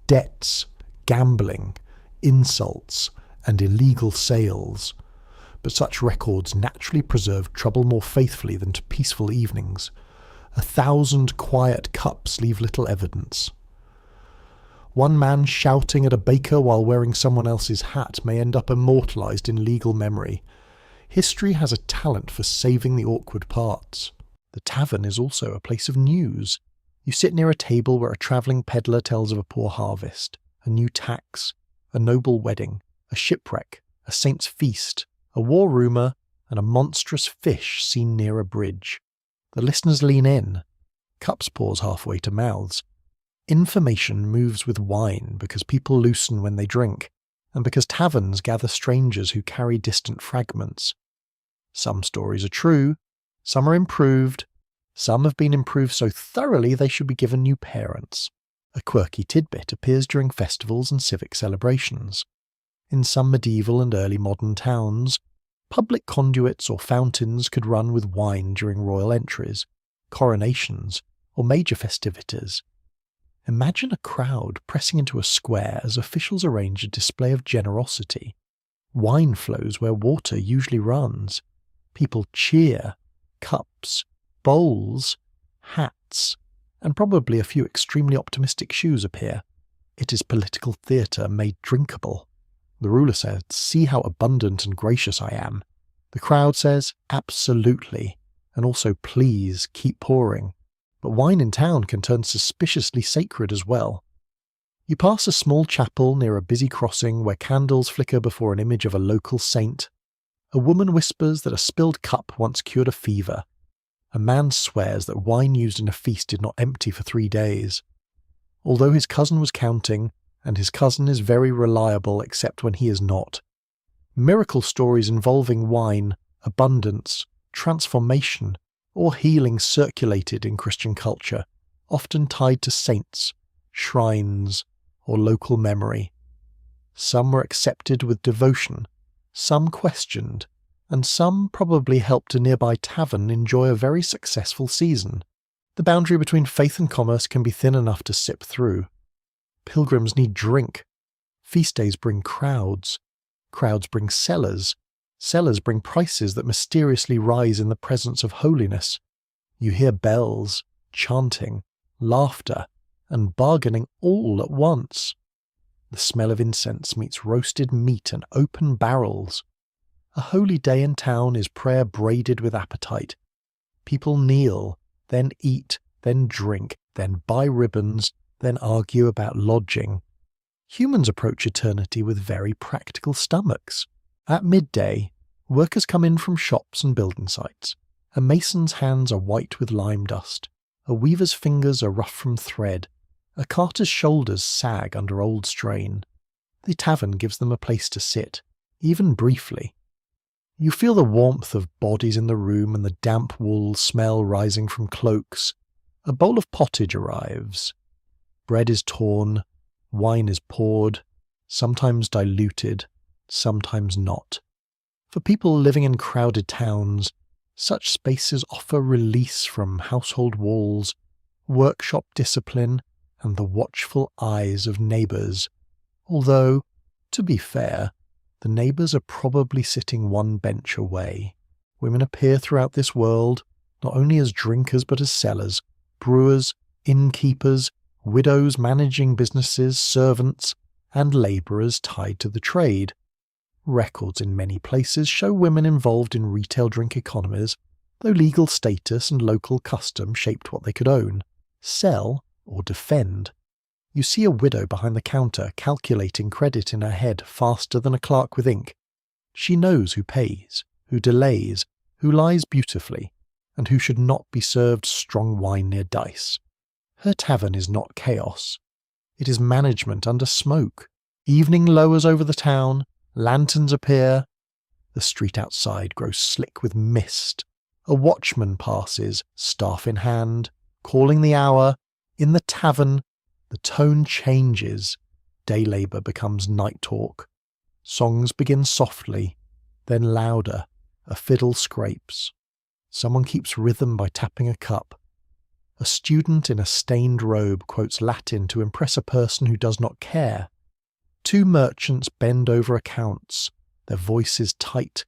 debts, gambling, insults, and illegal sales, but such records naturally preserved trouble more faithfully than to peaceful evenings. 1,000 quiet cups leave little evidence. One man shouting at a baker while wearing someone else's hat may end up immortalised in legal memory. History has a talent for saving the awkward parts. The tavern is also a place of news. You sit near a table where a travelling peddler tells of a poor harvest, a new tax, a noble wedding, a shipwreck, a saint's feast, a war rumour, and a monstrous fish seen near a bridge. The listeners lean in. Cups pause halfway to mouths. Information moves with wine because people loosen when they drink, and because taverns gather strangers who carry distant fragments. Some stories are true, some are improved, some have been improved so thoroughly they should be given new parents. A quirky tidbit appears during festivals and civic celebrations. In some medieval and early modern towns, public conduits or fountains could run with wine during royal entries, coronations, or major festivities. Imagine a crowd pressing into a square as officials arrange a display of generosity. Wine flows where water usually runs. People cheer. Cups, bowls, hats, and probably a few extremely optimistic shoes appear. It is political theatre made drinkable. The ruler says, "See how abundant and gracious I am." The crowd says, "Absolutely," and also, "Please, keep pouring." But wine in town can turn suspiciously sacred as well. You pass a small chapel near a busy crossing where candles flicker before an image of a local saint. A woman whispers that a spilled cup once cured a fever. A man swears that wine used in a feast did not empty for 3 days. Although his cousin was counting, and his cousin is very reliable except when he is not. Miracle stories involving wine, abundance, transformation, or healing circulated in Christian culture, often tied to saints, shrines, or local memory. Some were accepted with devotion, some questioned, and some probably helped a nearby tavern enjoy a very successful season. The boundary between faith and commerce can be thin enough to sip through. Pilgrims need drink. Feast days bring crowds. Crowds bring sellers. Sellers bring prices that mysteriously rise in the presence of holiness. You hear bells, chanting, laughter, and bargaining all at once. The smell of incense meets roasted meat and open barrels. A holy day in town is prayer braided with appetite. People kneel, then eat, then drink, then buy ribbons, then argue about lodging. Humans approach eternity with very practical stomachs. At midday, workers come in from shops and building sites. A mason's hands are white with lime dust. A weaver's fingers are rough from thread. A carter's shoulders sag under old strain. The tavern gives them a place to sit, even briefly. You feel the warmth of bodies in the room and the damp wool smell rising from cloaks. A bowl of pottage arrives. Bread is torn, wine is poured, sometimes diluted, sometimes not. For people living in crowded towns, such spaces offer release from household walls, workshop discipline, and the watchful eyes of neighbours. Although, to be fair, the neighbours are probably sitting one bench away. Women appear throughout this world, not only as drinkers but as sellers, brewers, innkeepers, widows managing businesses, servants, and labourers tied to the trade. Records in many places show women involved in retail drink economies, though legal status and local custom shaped what they could own, sell, or defend. You see a widow behind the counter calculating credit in her head faster than a clerk with ink. She knows who pays, who delays, who lies beautifully, and who should not be served strong wine near dice. Her tavern is not chaos. It is management under smoke. Evening lowers over the town, lanterns appear. The street outside grows slick with mist. A watchman passes, staff in hand, calling the hour. In the tavern, the tone changes. Day labour becomes night talk. Songs begin softly, then louder. A fiddle scrapes. Someone keeps rhythm by tapping a cup. A student in a stained robe quotes Latin to impress a person who does not care. 2 merchants bend over accounts, their voices tight.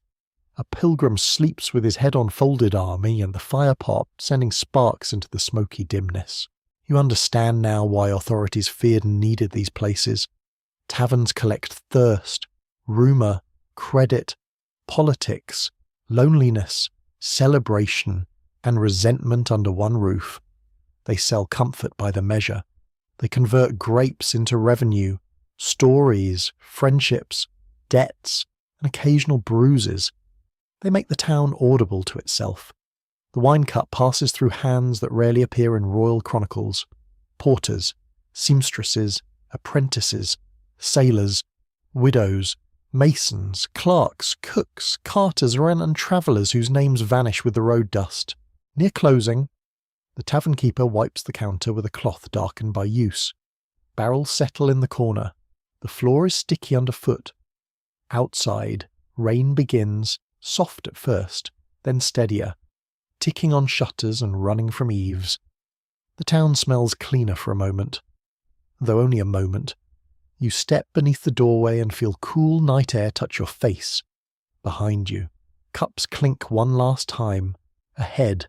A pilgrim sleeps with his head on folded army and the fire pot sending sparks into the smoky dimness. You understand now why authorities feared and needed these places. Taverns collect thirst, rumour, credit, politics, loneliness, celebration, and resentment under one roof. They sell comfort by the measure. They convert grapes into revenue, stories, friendships, debts, and occasional bruises. They make the town audible to itself. The wine cup passes through hands that rarely appear in royal chronicles. Porters, seamstresses, apprentices, sailors, widows, masons, clerks, cooks, carters, and travellers whose names vanish with the road dust. Near closing, the tavern keeper wipes the counter with a cloth darkened by use. Barrels settle in the corner. The floor is sticky underfoot. Outside, rain begins, soft at first, then steadier, ticking on shutters and running from eaves. The town smells cleaner for a moment, though only a moment. You step beneath the doorway and feel cool night air touch your face. Behind you, cups clink one last time. Ahead,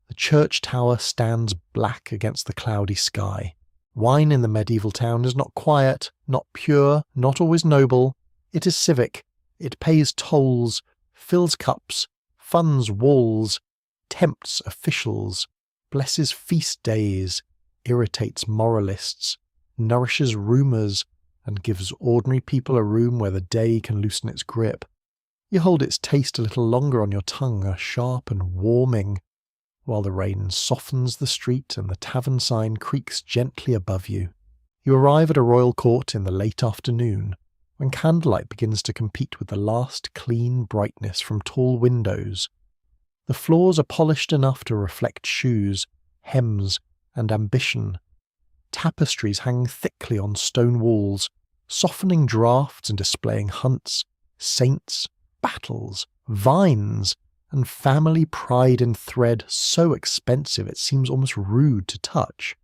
the church tower stands black against the cloudy sky. Wine in the medieval town is not quiet, not pure, not always noble. It is civic. It pays tolls, fills cups, funds walls, tempts officials, blesses feast days, irritates moralists, nourishes rumours, and gives ordinary people a room where the day can loosen its grip. You hold its taste a little longer on your tongue, sharp and warming, while the rain softens the street and the tavern sign creaks gently above you. You arrive at a royal court in the late afternoon, when candlelight begins to compete with the last clean brightness from tall windows. The floors are polished enough to reflect shoes, hems, and ambition. Tapestries hang thickly on stone walls, softening draughts and displaying hunts, saints, battles, vines, and family pride in thread so expensive it seems almost rude to touch.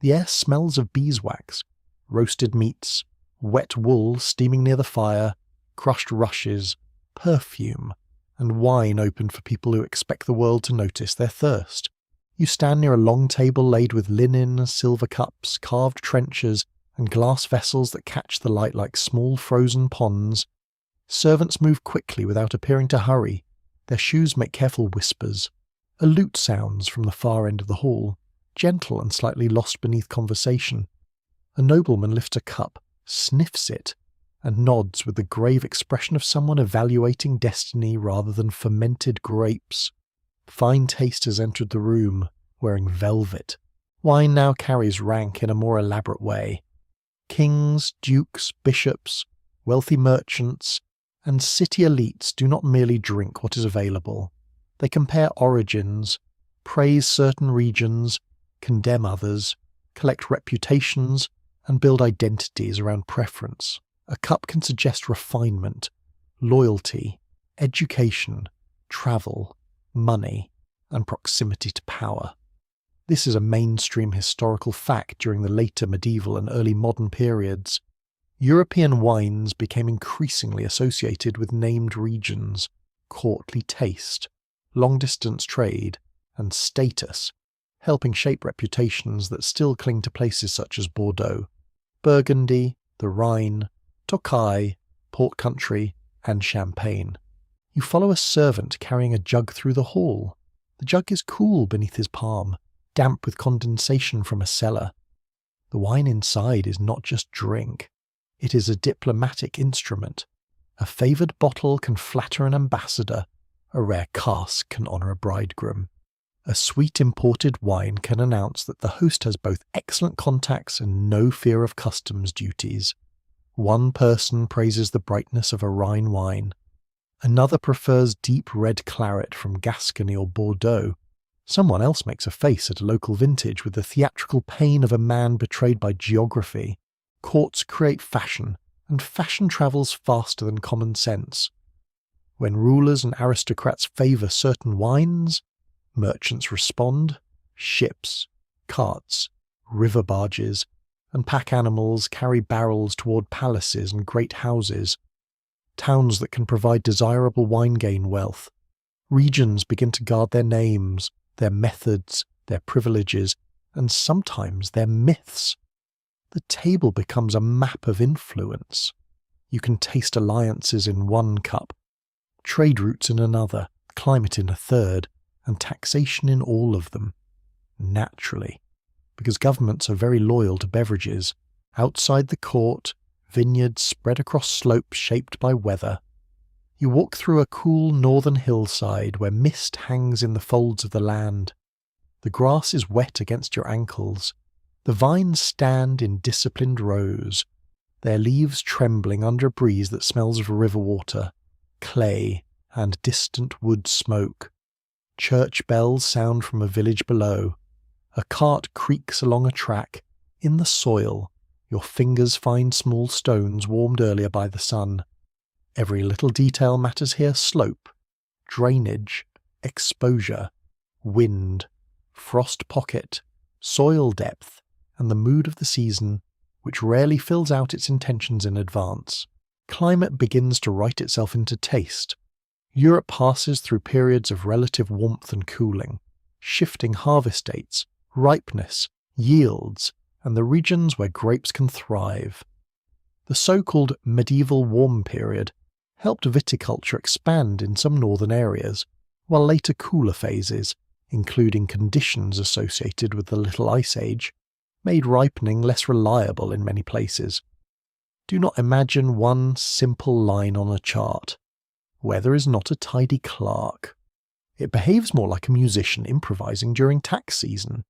The air smells of beeswax, roasted meats, wet wool steaming near the fire, crushed rushes, perfume, and wine opened for people who expect the world to notice their thirst. You stand near a long table laid with linen, silver cups, carved trenchers, and glass vessels that catch the light like small frozen ponds. Servants move quickly without appearing to hurry. Their shoes make careful whispers. A lute sounds from the far end of the hall, gentle and slightly lost beneath conversation. A nobleman lifts a cup, sniffs it, and nods with the grave expression of someone evaluating destiny rather than fermented grapes. Fine taste has entered the room, wearing velvet. Wine now carries rank in a more elaborate way. Kings, dukes, bishops, wealthy merchants, and city elites do not merely drink what is available. They compare origins, praise certain regions, condemn others, collect reputations, and build identities around preference. A cup can suggest refinement, loyalty, education, travel, money, and proximity to power. This is a mainstream historical fact during the later medieval and early modern periods. European wines became increasingly associated with named regions, courtly taste, long-distance trade, and status, helping shape reputations that still cling to places such as Bordeaux, Burgundy, the Rhine, Tokai, Port Country, and Champagne. You follow a servant carrying a jug through the hall. The jug is cool beneath his palm, damp with condensation from a cellar. The wine inside is not just drink. It is a diplomatic instrument. A favoured bottle can flatter an ambassador. A rare cask can honour a bridegroom. A sweet imported wine can announce that the host has both excellent contacts and no fear of customs duties. One person praises the brightness of a Rhine wine. Another prefers deep red claret from Gascony or Bordeaux. Someone else makes a face at a local vintage with the theatrical pain of a man betrayed by geography. Courts create fashion, and fashion travels faster than common sense. When rulers and aristocrats favour certain wines, merchants respond. Ships, carts, river barges, and pack animals carry barrels toward palaces and great houses. Towns that can provide desirable wine gain wealth. Regions begin to guard their names, their methods, their privileges, and sometimes their myths. The table becomes a map of influence. You can taste alliances in one cup, trade routes in another, climate in a third, and taxation in all of them. Naturally, because governments are very loyal to beverages. Outside the court, vineyards spread across slopes shaped by weather. You walk through a cool northern hillside where mist hangs in the folds of the land. The grass is wet against your ankles. The vines stand in disciplined rows, their leaves trembling under a breeze that smells of river water, clay, and distant wood smoke. Church bells sound from a village below. A cart creaks along a track. In the soil, your fingers find small stones warmed earlier by the sun. Every little detail matters here: slope, drainage, exposure, wind, frost pocket, soil depth, and the mood of the season, which rarely fills out its intentions in advance. Climate begins to write itself into taste. Europe passes through periods of relative warmth and cooling, shifting harvest dates, ripeness, yields, and the regions where grapes can thrive. The so-called medieval warm period helped viticulture expand in some northern areas, while later cooler phases, including conditions associated with the Little Ice Age, made ripening less reliable in many places. Do not imagine one simple line on a chart. Weather is not a tidy clerk. It behaves more like a musician improvising during tax season.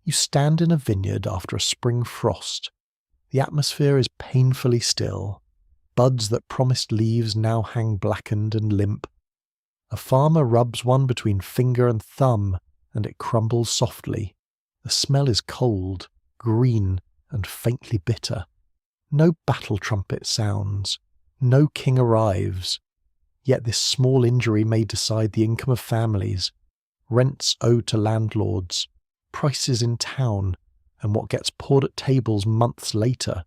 You stand in a vineyard after a spring frost. The atmosphere is painfully still. Buds that promised leaves now hang blackened and limp. A farmer rubs one between finger and thumb, and it crumbles softly. The smell is cold, green, and faintly bitter. No battle trumpet sounds. No king arrives. Yet this small injury may decide the income of families, rents owed to landlords, prices in town, and what gets poured at tables months later.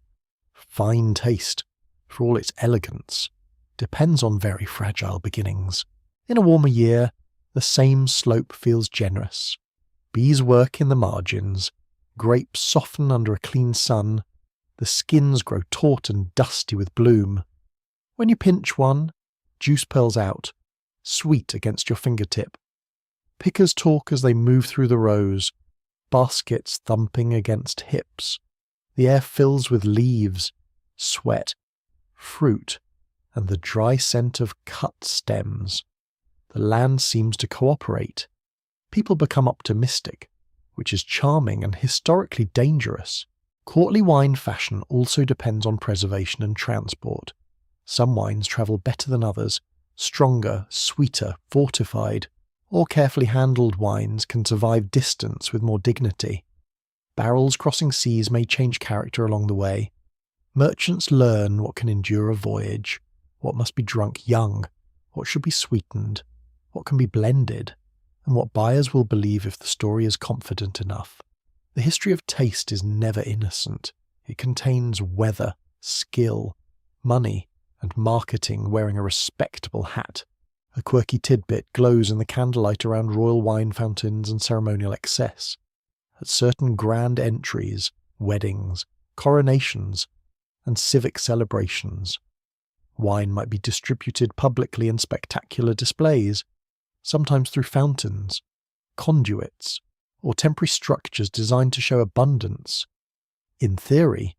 Fine taste, for all its elegance, depends on very fragile beginnings. In a warmer year, the same slope feels generous. Bees work in the margins, grapes soften under a clean sun, the skins grow taut and dusty with bloom. When you pinch one, juice pearls out, sweet against your fingertip. Pickers talk as they move through the rows, baskets thumping against hips. The air fills with leaves, sweat, fruit, and the dry scent of cut stems. The land seems to cooperate. People become optimistic, which is charming and historically dangerous. Courtly wine fashion also depends on preservation and transport. Some wines travel better than others, stronger, sweeter, fortified, or carefully handled wines can survive distance with more dignity. Barrels crossing seas may change character along the way. Merchants learn what can endure a voyage, what must be drunk young, what should be sweetened, what can be blended, and what buyers will believe if the story is confident enough. The history of taste is never innocent. It contains weather, skill, money, and marketing wearing a respectable hat. A quirky tidbit glows in the candlelight around royal wine fountains and ceremonial excess. At certain grand entries, weddings, coronations, and civic celebrations, wine might be distributed publicly in spectacular displays, sometimes through fountains, conduits, or temporary structures designed to show abundance. In theory,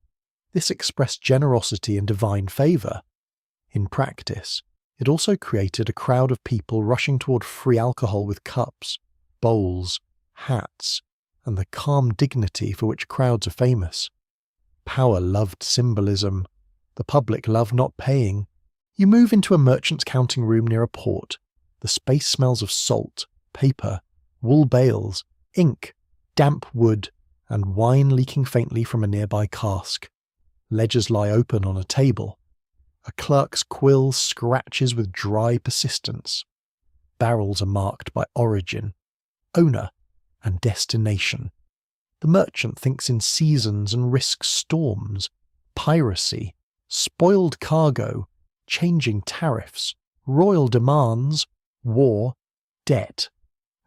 this expressed generosity and divine favour. In practice, it also created a crowd of people rushing toward free alcohol with cups, bowls, hats, and the calm dignity for which crowds are famous. Power loved symbolism. The public loved not paying. You move into a merchant's counting room near a port. The space smells of salt, paper, wool bales, ink, damp wood, and wine leaking faintly from a nearby cask. Ledgers lie open on a table. A clerk's quill scratches with dry persistence. Barrels are marked by origin, owner, and destination. The merchant thinks in seasons and risks storms, piracy, spoiled cargo, changing tariffs, royal demands, war, debt,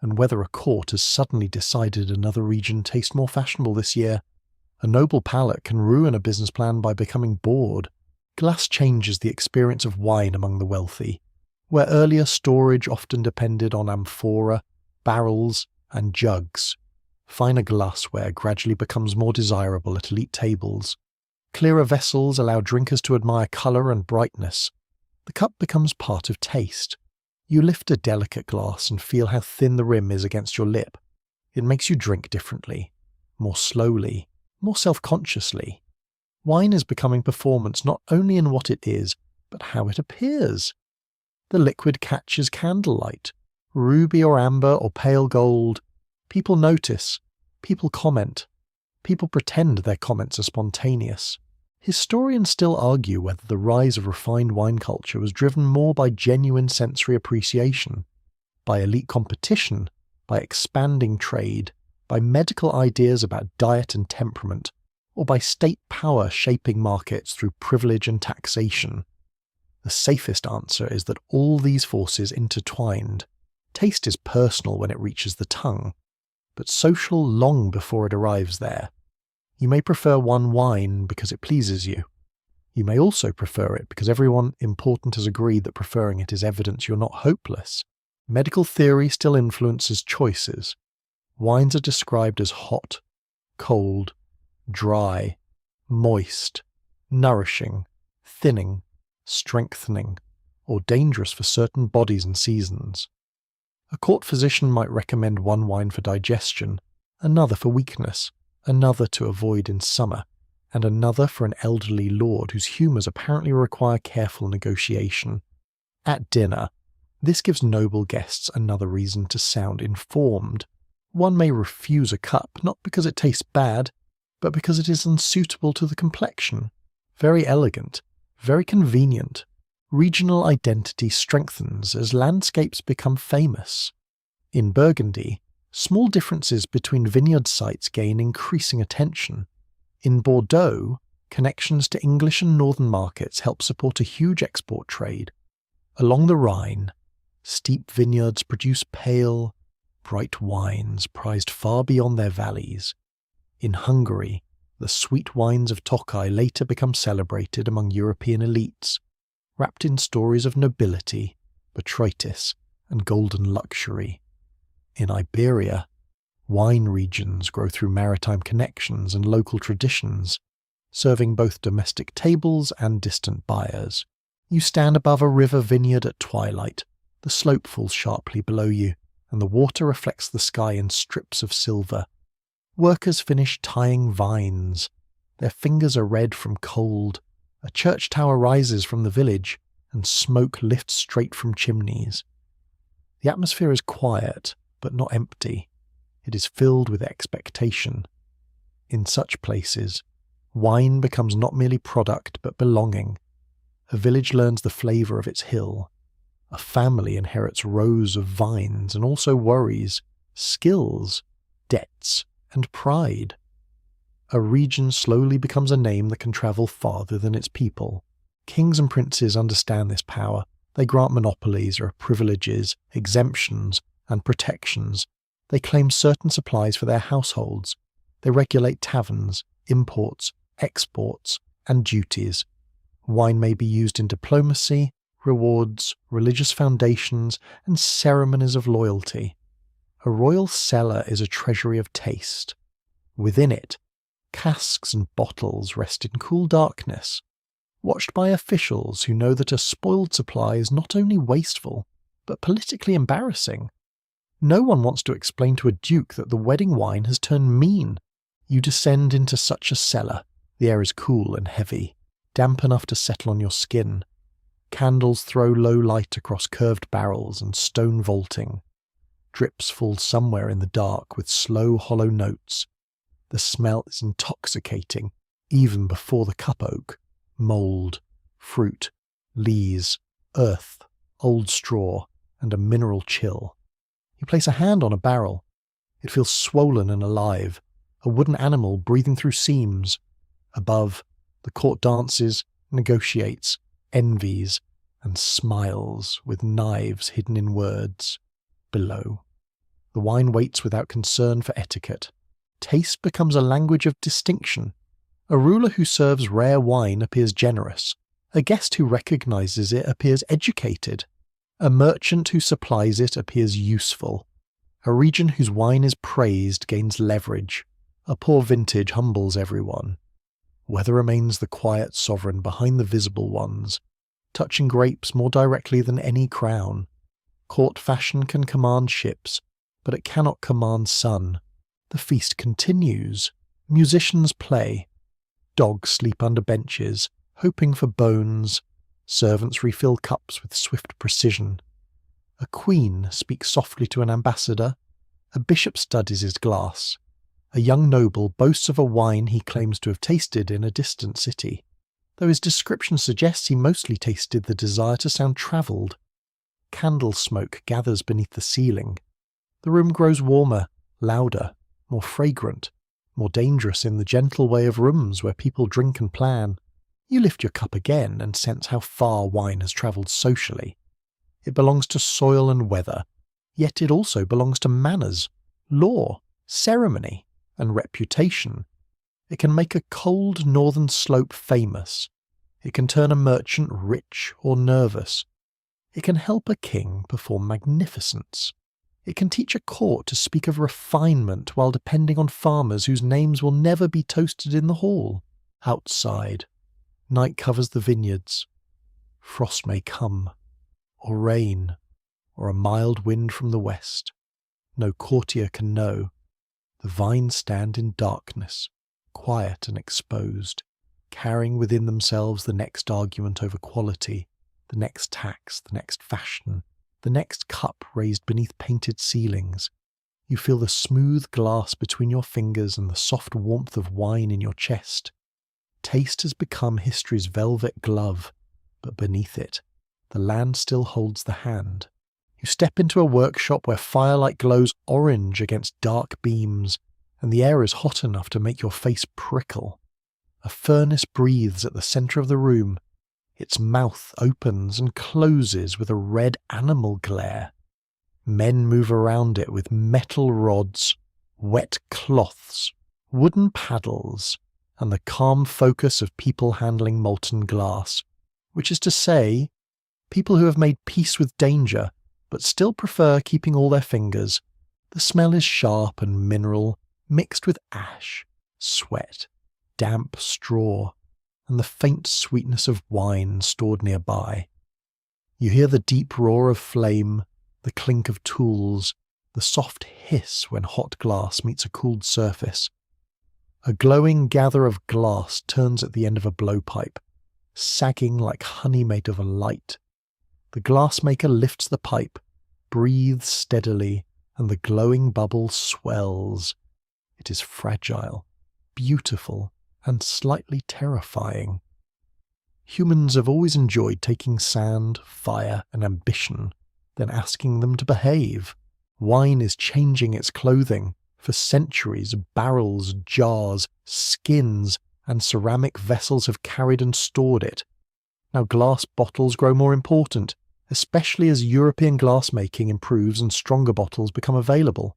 and whether a court has suddenly decided another region tastes more fashionable this year. A noble palate can ruin a business plan by becoming bored. Glass changes the experience of wine among the wealthy, where earlier storage often depended on amphora, barrels, and jugs. Finer glassware gradually becomes more desirable at elite tables. Clearer vessels allow drinkers to admire colour and brightness. The cup becomes part of taste. You lift a delicate glass and feel how thin the rim is against your lip. It makes you drink differently, more slowly, more self-consciously. Wine is becoming performance not only in what it is, but how it appears. The liquid catches candlelight, ruby or amber or pale gold. People notice, people comment, people pretend their comments are spontaneous. Historians still argue whether the rise of refined wine culture was driven more by genuine sensory appreciation, by elite competition, by expanding trade, by medical ideas about diet and temperament, or by state power shaping markets through privilege and taxation? The safest answer is that all these forces intertwined. Taste is personal when it reaches the tongue, but social long before it arrives there. You may prefer one wine because it pleases you. You may also prefer it because everyone important has agreed that preferring it is evidence you're not hopeless. Medical theory still influences choices. Wines are described as hot, cold, dry, moist, nourishing, thinning, strengthening, or dangerous for certain bodies and seasons. A court physician might recommend one wine for digestion, another for weakness, another to avoid in summer, and another for an elderly lord whose humours apparently require careful negotiation. At dinner, this gives noble guests another reason to sound informed. One may refuse a cup not because it tastes bad, but because it is unsuitable to the complexion. Very elegant, very convenient. Regional identity strengthens as landscapes become famous. In Burgundy, small differences between vineyard sites gain increasing attention. In Bordeaux, connections to English and northern markets help support a huge export trade. Along the Rhine, steep vineyards produce pale, bright wines prized far beyond their valleys. In Hungary, the sweet wines of Tokai later become celebrated among European elites, wrapped in stories of nobility, botrytis, and golden luxury. In Iberia, wine regions grow through maritime connections and local traditions, serving both domestic tables and distant buyers. You stand above a river vineyard at twilight, the slope falls sharply below you, and the water reflects the sky in strips of silver. Workers finish tying vines. Their fingers are red from cold. A church tower rises from the village, and smoke lifts straight from chimneys. The atmosphere is quiet, but not empty. It is filled with expectation. In such places, wine becomes not merely product but belonging. A village learns the flavour of its hill. A family inherits rows of vines and also worries, skills, debts, and pride. A region slowly becomes a name that can travel farther than its people. Kings and princes understand this power. They grant monopolies or privileges, exemptions, and protections. They claim certain supplies for their households. They regulate taverns, imports, exports, and duties. Wine may be used in diplomacy, rewards, religious foundations, and ceremonies of loyalty. A royal cellar is a treasury of taste. Within it, casks and bottles rest in cool darkness, watched by officials who know that a spoiled supply is not only wasteful, but politically embarrassing. No one wants to explain to a duke that the wedding wine has turned mean. You descend into such a cellar. The air is cool and heavy, damp enough to settle on your skin. Candles throw low light across curved barrels and stone vaulting. Drips fall somewhere in the dark with slow, hollow notes. The smell is intoxicating, even before the cup oak. Mould, fruit, lees, earth, old straw, and a mineral chill. You place a hand on a barrel. It feels swollen and alive, a wooden animal breathing through seams. Above, the court dances, negotiates, envies, and smiles with knives hidden in words. Below, the wine waits without concern for etiquette. Taste becomes a language of distinction. A ruler who serves rare wine appears generous. A guest who recognizes it appears educated. A merchant who supplies it appears useful. A region whose wine is praised gains leverage. A poor vintage humbles everyone. Weather remains the quiet sovereign behind the visible ones, touching grapes more directly than any crown. Court fashion can command ships, but it cannot command sun. The feast continues. Musicians play. Dogs sleep under benches, hoping for bones. Servants refill cups with swift precision. A queen speaks softly to an ambassador. A bishop studies his glass. A young noble boasts of a wine he claims to have tasted in a distant city, though his description suggests he mostly tasted the desire to sound travelled. Candle smoke gathers beneath the ceiling. The room grows warmer, louder, more fragrant, more dangerous in the gentle way of rooms where people drink and plan. You lift your cup again and sense how far wine has travelled socially. It belongs to soil and weather, yet it also belongs to manners, law, ceremony, and reputation. It can make a cold northern slope famous. It can turn a merchant rich or nervous. It can help a king perform magnificence. It can teach a court to speak of refinement while depending on farmers whose names will never be toasted in the hall. Outside, night covers the vineyards. Frost may come, or rain, or a mild wind from the west. No courtier can know. The vines stand in darkness, quiet and exposed, carrying within themselves the next argument over quality, the next tax, the next fashion, the next cup raised beneath painted ceilings. You feel the smooth glass between your fingers and the soft warmth of wine in your chest. Taste has become history's velvet glove, but beneath it, the land still holds the hand. You step into a workshop where firelight glows orange against dark beams, and the air is hot enough to make your face prickle. A furnace breathes at the centre of the room. Its mouth opens and closes with a red animal glare. Men move around it with metal rods, wet cloths, wooden paddles, and the calm focus of people handling molten glass, which is to say, people who have made peace with danger but still prefer keeping all their fingers. The smell is sharp and mineral, mixed with ash, sweat, damp straw, and the faint sweetness of wine stored nearby. You hear the deep roar of flame, the clink of tools, the soft hiss when hot glass meets a cooled surface. A glowing gather of glass turns at the end of a blowpipe, sagging like honey made of a light. The glassmaker lifts the pipe, breathes steadily, and the glowing bubble swells. It is fragile, beautiful, and slightly terrifying. Humans have always enjoyed taking sand, fire, and ambition, then asking them to behave. Wine is changing its clothing. For centuries, barrels, jars, skins, and ceramic vessels have carried and stored it. Now glass bottles grow more important, especially as European glassmaking improves and stronger bottles become available.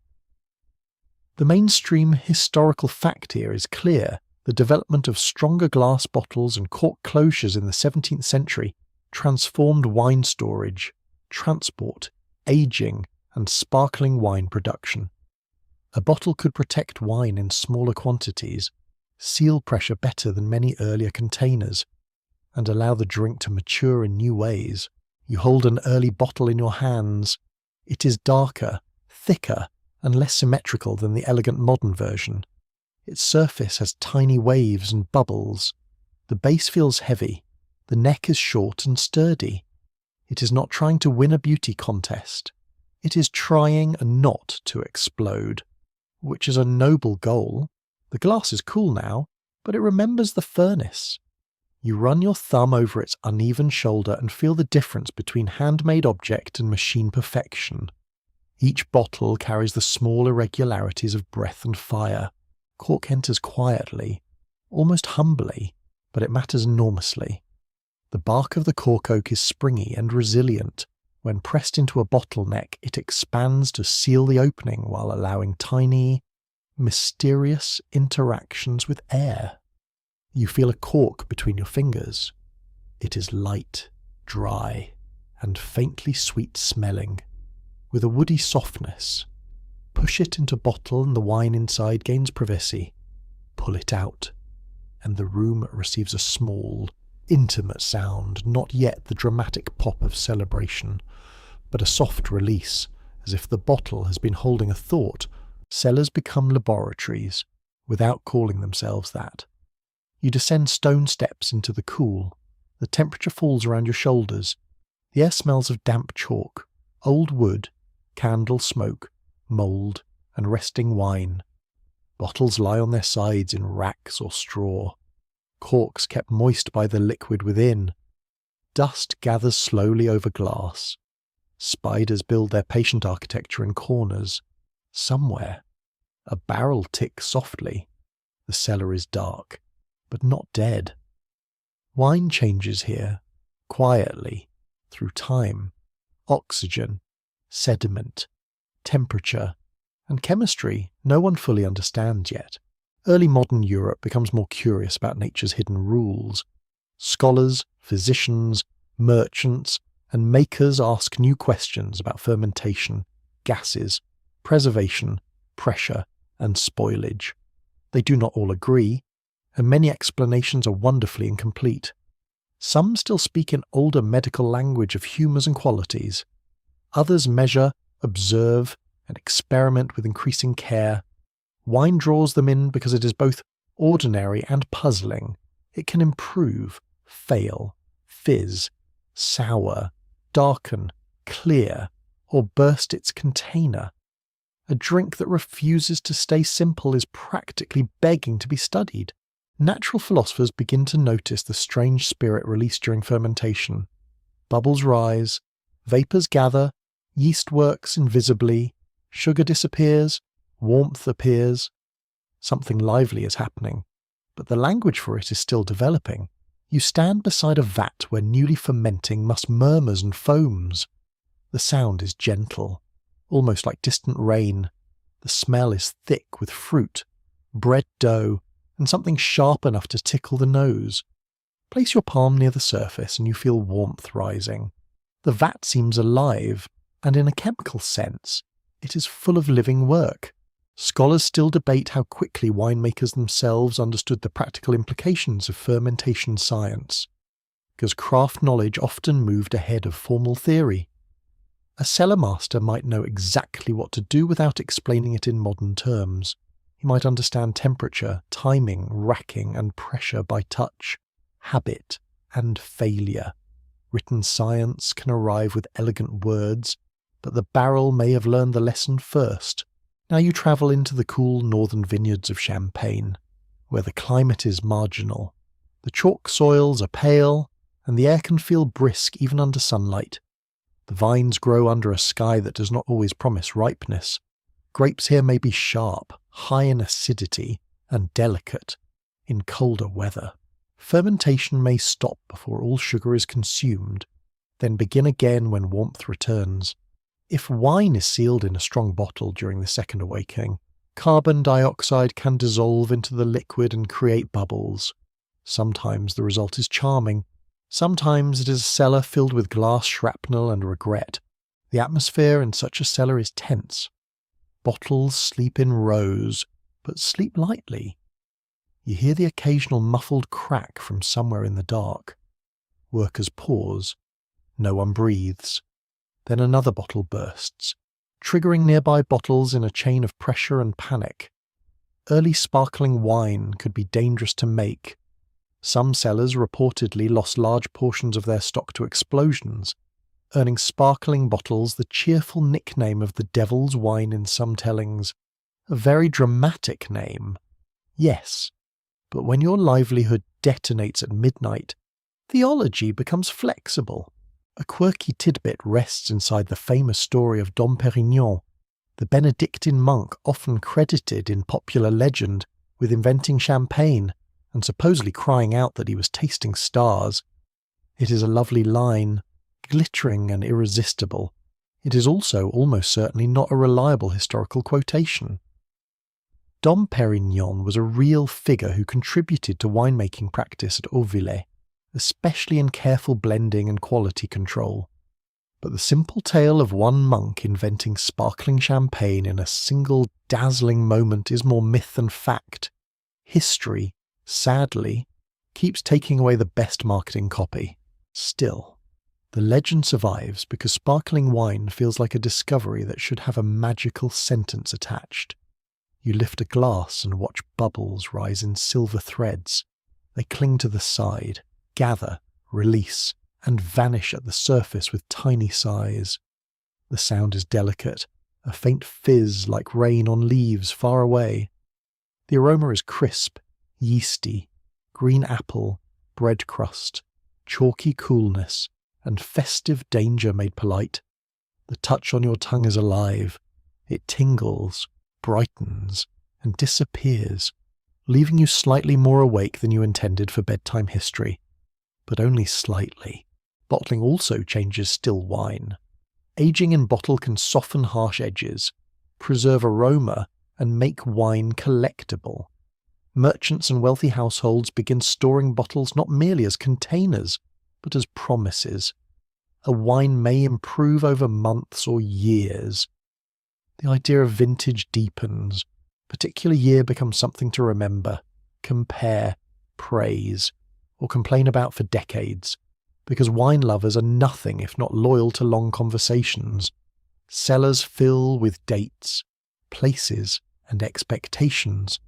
The mainstream historical fact here is clear. The development of stronger glass bottles and cork closures in the 17th century transformed wine storage, transport, aging, and sparkling wine production. A bottle could protect wine in smaller quantities, seal pressure better than many earlier containers, and allow the drink to mature in new ways. You hold an early bottle in your hands. It is darker, thicker, and less symmetrical than the elegant modern version. Its surface has tiny waves and bubbles. The base feels heavy. The neck is short and sturdy. It is not trying to win a beauty contest. It is trying not to explode, which is a noble goal. The glass is cool now, but it remembers the furnace. You run your thumb over its uneven shoulder and feel the difference between handmade object and machine perfection. Each bottle carries the small irregularities of breath and fire. Cork enters quietly, almost humbly, but it matters enormously. The bark of the cork oak is springy and resilient. When pressed into a bottleneck, it expands to seal the opening while allowing tiny, mysterious interactions with air. You feel a cork between your fingers. It is light, dry, and faintly sweet smelling, with a woody softness. Push it into bottle and the wine inside gains privacy. Pull it out, and the room receives a small, intimate sound, not yet the dramatic pop of celebration, but a soft release, as if the bottle has been holding a thought. Cellars become laboratories, without calling themselves that. You descend stone steps into the cool. The temperature falls around your shoulders. The air smells of damp chalk, old wood, candle smoke, mould, and resting wine. Bottles lie on their sides in racks or straw. Corks kept moist by the liquid within. Dust gathers slowly over glass. Spiders build their patient architecture in corners. Somewhere, a barrel ticks softly. The cellar is dark, but not dead. Wine changes here, quietly, through time, oxygen, sediment, temperature, and chemistry no one fully understands yet. Early modern Europe becomes more curious about nature's hidden rules. Scholars, physicians, merchants, and makers ask new questions about fermentation, gases, preservation, pressure, and spoilage. They do not all agree, and many explanations are wonderfully incomplete. Some still speak in older medical language of humours and qualities. Others measure, observe, and experiment with increasing care. Wine draws them in because it is both ordinary and puzzling. It can improve, fail, fizz, sour, darken, clear, or burst its container. A drink that refuses to stay simple is practically begging to be studied. Natural philosophers begin to notice the strange spirit released during fermentation. Bubbles rise, vapours gather, yeast works invisibly, sugar disappears, warmth appears. Something lively is happening, but the language for it is still developing. You stand beside a vat where newly fermenting musk murmurs and foams. The sound is gentle, almost like distant rain. The smell is thick with fruit, bread dough, and something sharp enough to tickle the nose. Place your palm near the surface and you feel warmth rising. The vat seems alive, and in a chemical sense, it is full of living work. Scholars still debate how quickly winemakers themselves understood the practical implications of fermentation science, because craft knowledge often moved ahead of formal theory. A cellar master might know exactly what to do without explaining it in modern terms. He might understand temperature, timing, racking, and pressure by touch, habit, and failure. Written science can arrive with elegant words, but the barrel may have learned the lesson first. Now you travel into the cool northern vineyards of Champagne, where the climate is marginal. The chalk soils are pale, and the air can feel brisk even under sunlight. The vines grow under a sky that does not always promise ripeness. Grapes here may be sharp, high in acidity, and delicate in colder weather. Fermentation may stop before all sugar is consumed, then begin again when warmth returns. If wine is sealed in a strong bottle during the second awakening, carbon dioxide can dissolve into the liquid and create bubbles. Sometimes the result is charming. Sometimes it is a cellar filled with glass shrapnel and regret. The atmosphere in such a cellar is tense. Bottles sleep in rows, but sleep lightly. You hear the occasional muffled crack from somewhere in the dark. Workers pause. No one breathes. Then another bottle bursts, triggering nearby bottles in a chain of pressure and panic. Early sparkling wine could be dangerous to make. Some cellars reportedly lost large portions of their stock to explosions, earning sparkling bottles the cheerful nickname of the devil's wine in some tellings. A very dramatic name. Yes, but when your livelihood detonates at midnight, theology becomes flexible. A quirky tidbit rests inside the famous story of Dom Pérignon, the Benedictine monk often credited in popular legend with inventing champagne and supposedly crying out that he was tasting stars. It is a lovely line, glittering and irresistible. It is also almost certainly not a reliable historical quotation. Dom Pérignon was a real figure who contributed to winemaking practice at Hautevillers, especially in careful blending and quality control. But the simple tale of one monk inventing sparkling champagne in a single dazzling moment is more myth than fact. History, sadly, keeps taking away the best marketing copy. Still, the legend survives because sparkling wine feels like a discovery that should have a magical sentence attached. You lift a glass and watch bubbles rise in silver threads. They cling to the side, gather, release, and vanish at the surface with tiny sighs. The sound is delicate, a faint fizz like rain on leaves far away. The aroma is crisp, yeasty, green apple, bread crust, chalky coolness, and festive danger made polite. The touch on your tongue is alive. It tingles, brightens, and disappears. leaving you slightly more awake than you intended for bedtime history. But only slightly. Bottling also changes still wine. Aging in bottle can soften harsh edges, preserve aroma, and make wine collectible. Merchants and wealthy households begin storing bottles not merely as containers, but as promises. A wine may improve over months or years. The idea of vintage deepens. A particular year becomes something to remember, compare, praise, or complain about for decades, because wine lovers are nothing if not loyal to long conversations. Cellars fill with dates, places, and expectations.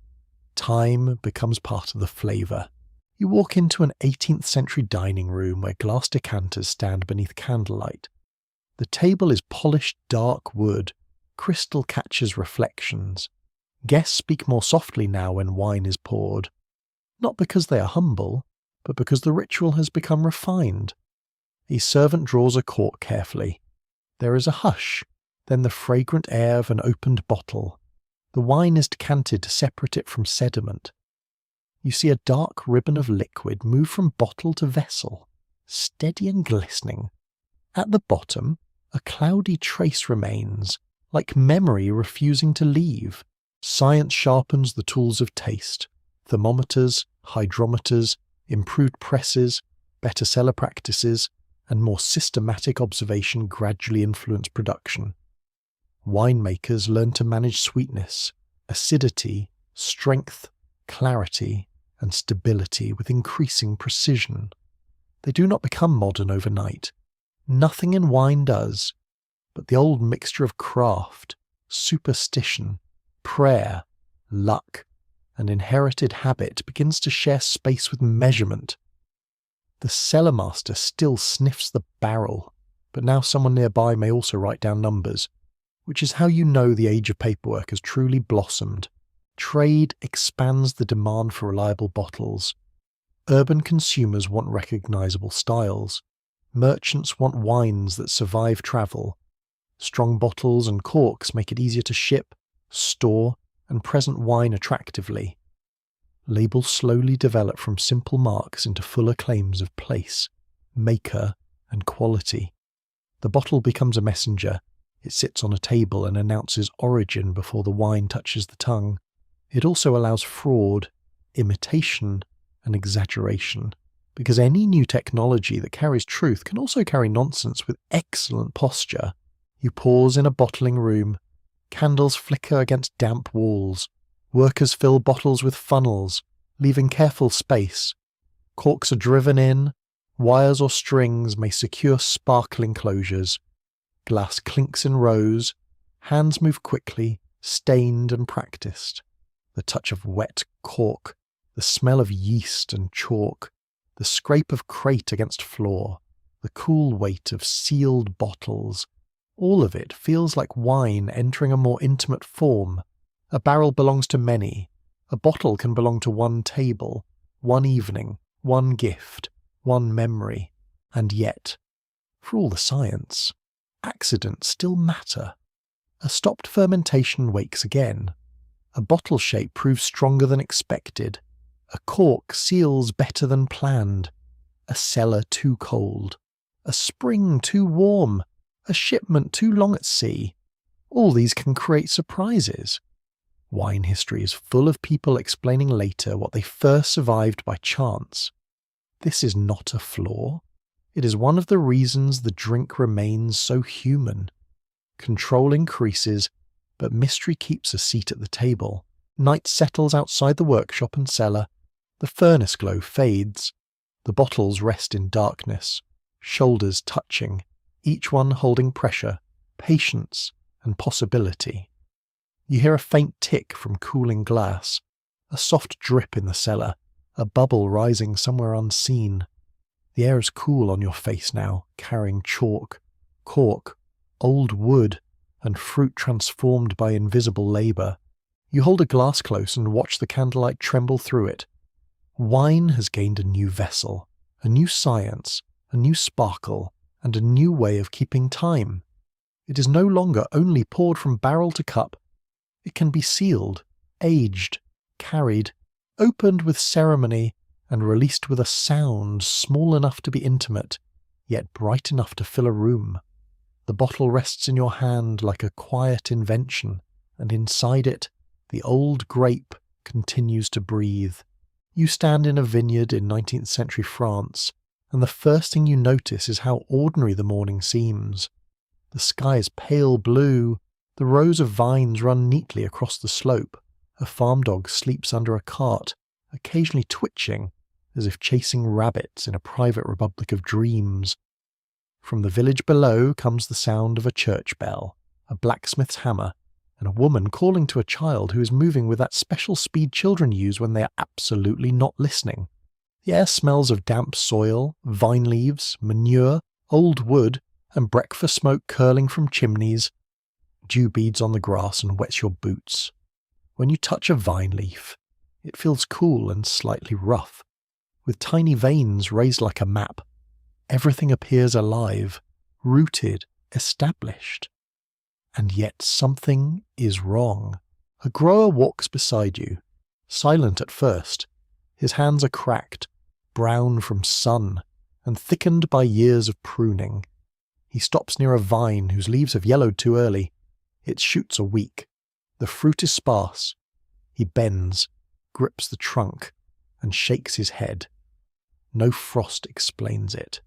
Time becomes part of the flavour. You walk into an 18th century dining room where glass decanters stand beneath candlelight. The table is polished dark wood, crystal catches reflections. Guests speak more softly now when wine is poured. Not because they are humble, but because the ritual has become refined. A servant draws a cork carefully. There is a hush, then the fragrant air of an opened bottle. The wine is decanted to separate it from sediment. You see a dark ribbon of liquid move from bottle to vessel, steady and glistening. At the bottom, a cloudy trace remains, like memory refusing to leave. Science sharpens the tools of taste. Thermometers, hydrometers, improved presses, better cellar practices, and more systematic observation gradually influence production. Winemakers learn to manage sweetness, acidity, strength, clarity, and stability with increasing precision. They do not become modern overnight. Nothing in wine does, but the old mixture of craft, superstition, prayer, luck, and inherited habit begins to share space with measurement. The cellar master still sniffs the barrel, but now someone nearby may also write down numbers, which is how you know the age of paperwork has truly blossomed. Trade expands the demand for reliable bottles. Urban consumers want recognizable styles. Merchants want wines that survive travel. Strong bottles and corks make it easier to ship, store, and present wine attractively. Labels slowly develop from simple marks into fuller claims of place, maker, and quality. The bottle becomes a messenger. It sits on a table and announces origin before the wine touches the tongue. It also allows fraud, imitation, and exaggeration, because any new technology that carries truth can also carry nonsense with excellent posture. You pause in a bottling room. Candles flicker against damp walls. Workers fill bottles with funnels, leaving careful space. Corks are driven in. Wires or strings may secure sparkling closures. Glass clinks in rows. Hands move quickly, stained and practiced. The touch of wet cork, the smell of yeast and chalk, the scrape of crate against floor, the cool weight of sealed bottles, all of it feels like wine entering a more intimate form. A barrel belongs to many. A bottle can belong to one table, one evening, one gift, one memory. And yet, for all the science, accidents still matter. A stopped fermentation wakes again. A bottle shape proves stronger than expected. A cork seals better than planned. A cellar too cold. A spring too warm. A shipment too long at sea. All these can create surprises. Wine history is full of people explaining later what they first survived by chance. This is not a flaw. It is one of the reasons the drink remains so human. Control increases, but mystery keeps a seat at the table. Night settles outside the workshop and cellar. The furnace glow fades. The bottles rest in darkness, shoulders touching, each one holding pressure, patience, and possibility. You hear a faint tick from cooling glass, a soft drip in the cellar, a bubble rising somewhere unseen. The air is cool on your face now, carrying chalk, cork, old wood, and fruit transformed by invisible labour. You hold a glass close and watch the candlelight tremble through it. Wine has gained a new vessel, a new science, a new sparkle, and a new way of keeping time. It is no longer only poured from barrel to cup. It can be sealed, aged, carried, opened with ceremony and released with a sound small enough to be intimate, yet bright enough to fill a room. The bottle rests in your hand like a quiet invention, and inside it, the old grape continues to breathe. You stand in a vineyard in 19th century France, and the first thing you notice is how ordinary the morning seems. The sky is pale blue, the rows of vines run neatly across the slope, a farm dog sleeps under a cart, occasionally twitching, as if chasing rabbits in a private republic of dreams. From the village below comes the sound of a church bell, a blacksmith's hammer, and a woman calling to a child who is moving with that special speed children use when they are absolutely not listening. The air smells of damp soil, vine leaves, manure, old wood, and breakfast smoke curling from chimneys. Dew beads on the grass and wets your boots. When you touch a vine leaf, it feels cool and slightly rough. With tiny veins raised like a map, everything appears alive, rooted, established. And yet something is wrong. A grower walks beside you, silent at first. His hands are cracked, brown from sun, and thickened by years of pruning. He stops near a vine whose leaves have yellowed too early. Its shoots are weak. The fruit is sparse. He bends, grips the trunk, and shakes his head. No frost explains it.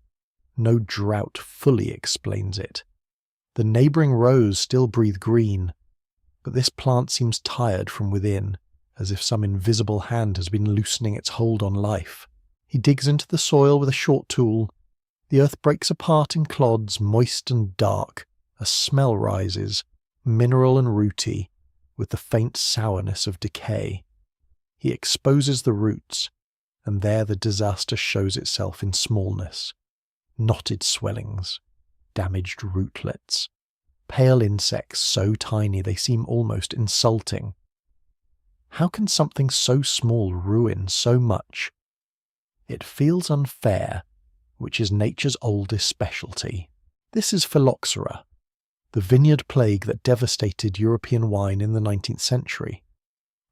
No drought fully explains it. The neighbouring rows still breathe green, but this plant seems tired from within, as if some invisible hand has been loosening its hold on life. He digs into the soil with a short tool. The earth breaks apart in clods, moist and dark. A smell rises, mineral and rooty, with the faint sourness of decay. He exposes the roots, and there the disaster shows itself in smallness. Knotted swellings, damaged rootlets, pale insects so tiny they seem almost insulting. How can something so small ruin so much? It feels unfair, which is nature's oldest specialty. This is phylloxera, the vineyard plague that devastated European wine in the 19th century.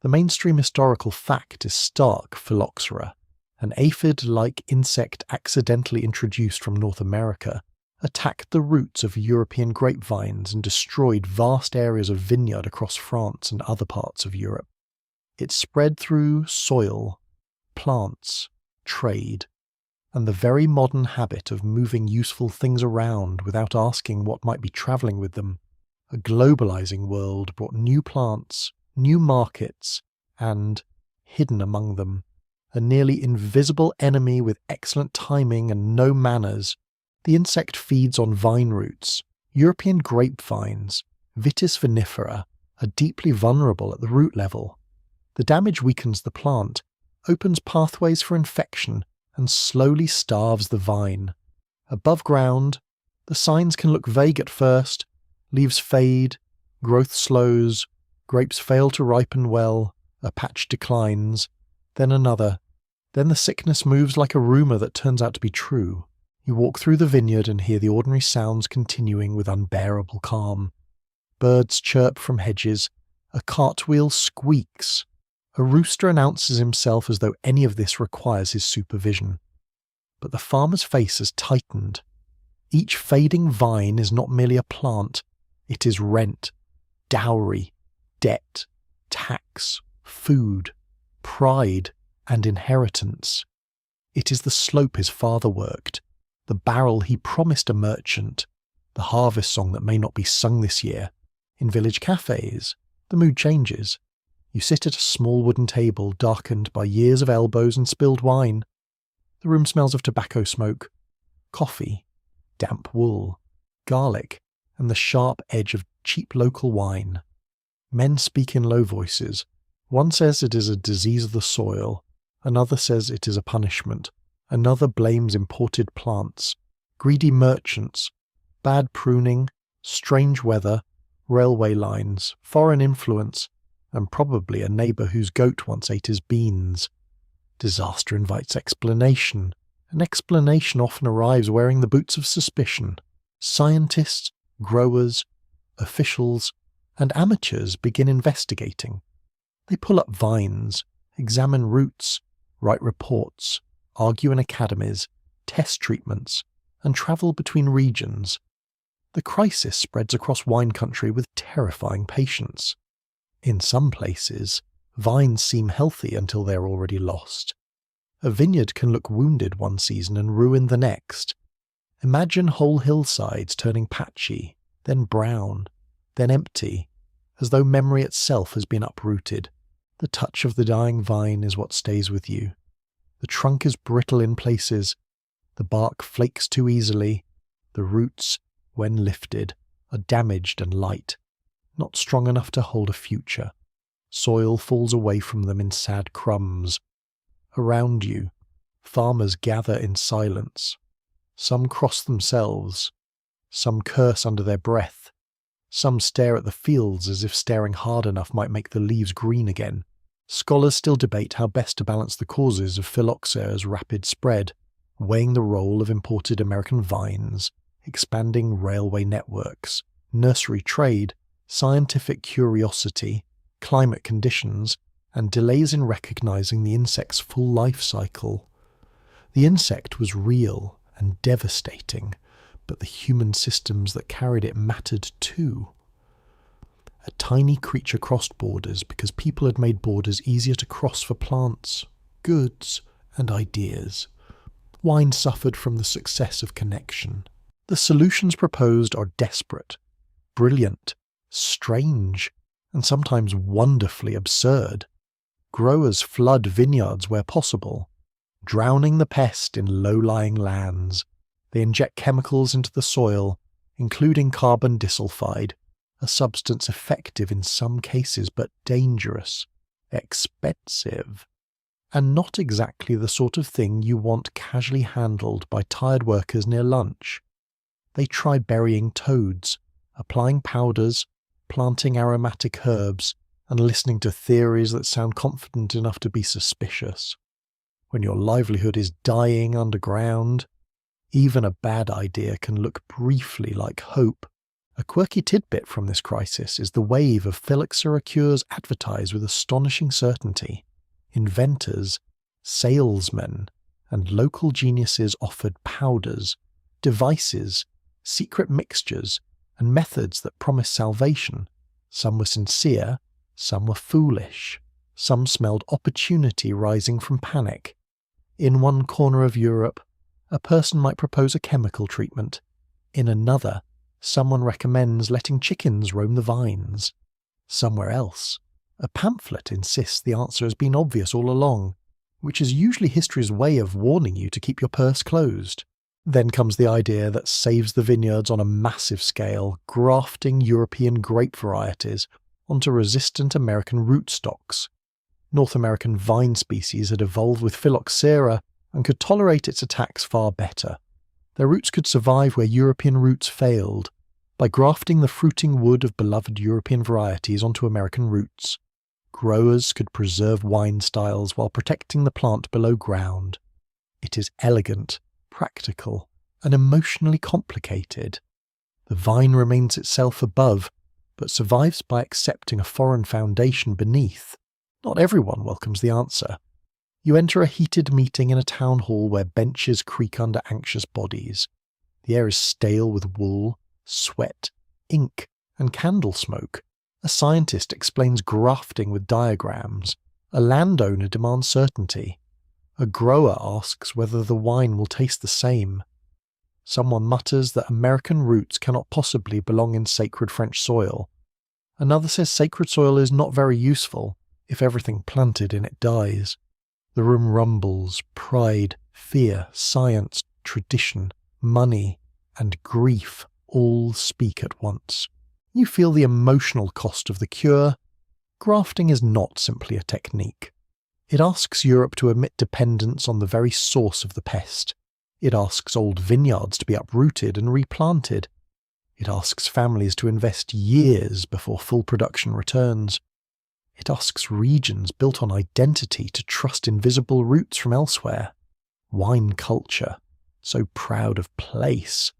The mainstream historical fact is stark phylloxera, an aphid-like insect accidentally introduced from North America, attacked the roots of European grapevines and destroyed vast areas of vineyard across France and other parts of Europe. It spread through soil, plants, trade, and the very modern habit of moving useful things around without asking what might be travelling with them. A globalizing world brought new plants, new markets, and, hidden among them, a nearly invisible enemy with excellent timing and no manners. The insect feeds on vine roots. European grapevines, Vitis vinifera, are deeply vulnerable at the root level. The damage weakens the plant, opens pathways for infection, and slowly starves the vine. Above ground, the signs can look vague at first. Leaves fade, growth slows, grapes fail to ripen well, a patch declines, then another. Then the sickness moves like a rumour that turns out to be true. You walk through the vineyard and hear the ordinary sounds continuing with unbearable calm. Birds chirp from hedges, a cartwheel squeaks. A rooster announces himself as though any of this requires his supervision. But the farmer's face has tightened. Each fading vine is not merely a plant, it is rent, dowry, debt, tax, food, pride, and inheritance. It is the slope his father worked, the barrel he promised a merchant, the harvest song that may not be sung this year. In village cafes, the mood changes. You sit at a small wooden table darkened by years of elbows and spilled wine. The room smells of tobacco smoke, coffee, damp wool, garlic, and the sharp edge of cheap local wine. Men speak in low voices. One says it is a disease of the soil, another says it is a punishment, another blames imported plants, greedy merchants, bad pruning, strange weather, railway lines, foreign influence, and probably a neighbour whose goat once ate his beans. Disaster invites explanation, and explanation often arrives wearing the boots of suspicion. Scientists, growers, officials, and amateurs begin investigating. They pull up vines, examine routes, write reports, argue in academies, test treatments, and travel between regions. The crisis spreads across wine country with terrifying patience. In some places, vines seem healthy until they are already lost. A vineyard can look wounded one season and ruin the next. Imagine whole hillsides turning patchy, then brown, then empty, as though memory itself has been uprooted. The touch of the dying vine is what stays with you. The trunk is brittle in places, the bark flakes too easily, the roots, when lifted, are damaged and light, not strong enough to hold a future. Soil falls away from them in sad crumbs. Around you, farmers gather in silence. Some cross themselves, some curse under their breath, some stare at the fields as if staring hard enough might make the leaves green again. Scholars still debate how best to balance the causes of phylloxera's rapid spread, weighing the role of imported American vines, expanding railway networks, nursery trade, scientific curiosity, climate conditions, and delays in recognizing the insect's full life cycle. The insect was real and devastating, but the human systems that carried it mattered too. A tiny creature crossed borders because people had made borders easier to cross for plants, goods, and ideas. Wine suffered from the success of connection. The solutions proposed are desperate, brilliant, strange, and sometimes wonderfully absurd. Growers flood vineyards where possible, drowning the pest in low-lying lands. They inject chemicals into the soil, including carbon disulfide, a substance effective in some cases but dangerous, expensive, and not exactly the sort of thing you want casually handled by tired workers near lunch. They try burying toads, applying powders, planting aromatic herbs, and listening to theories that sound confident enough to be suspicious. When your livelihood is dying underground, even a bad idea can look briefly like hope. A quirky tidbit from this crisis is the wave of phylloxera cures advertised with astonishing certainty. Inventors, salesmen, and local geniuses offered powders, devices, secret mixtures, and methods that promised salvation. Some were sincere, some were foolish, some smelled opportunity rising from panic. In one corner of Europe, a person might propose a chemical treatment. In another, someone recommends letting chickens roam the vines. Somewhere else, a pamphlet insists the answer has been obvious all along, which is usually history's way of warning you to keep your purse closed. Then comes the idea that saves the vineyards on a massive scale, grafting European grape varieties onto resistant American rootstocks. North American vine species had evolved with phylloxera and could tolerate its attacks far better. Their roots could survive where European roots failed, by grafting the fruiting wood of beloved European varieties onto American roots. Growers could preserve wine styles while protecting the plant below ground. It is elegant, practical, and emotionally complicated. The vine remains itself above, but survives by accepting a foreign foundation beneath. Not everyone welcomes the answer. You enter a heated meeting in a town hall where benches creak under anxious bodies. The air is stale with wool, sweat, ink, and candle smoke. A scientist explains grafting with diagrams. A landowner demands certainty. A grower asks whether the wine will taste the same. Someone mutters that American roots cannot possibly belong in sacred French soil. Another says sacred soil is not very useful if everything planted in it dies. The room rumbles. Pride, fear, science, tradition, money, and grief all speak at once. You feel the emotional cost of the cure. Grafting is not simply a technique. It asks Europe to admit dependence on the very source of the pest. It asks old vineyards to be uprooted and replanted. It asks families to invest years before full production returns. It asks regions built on identity to trust invisible roots from elsewhere. Wine culture, so proud of place,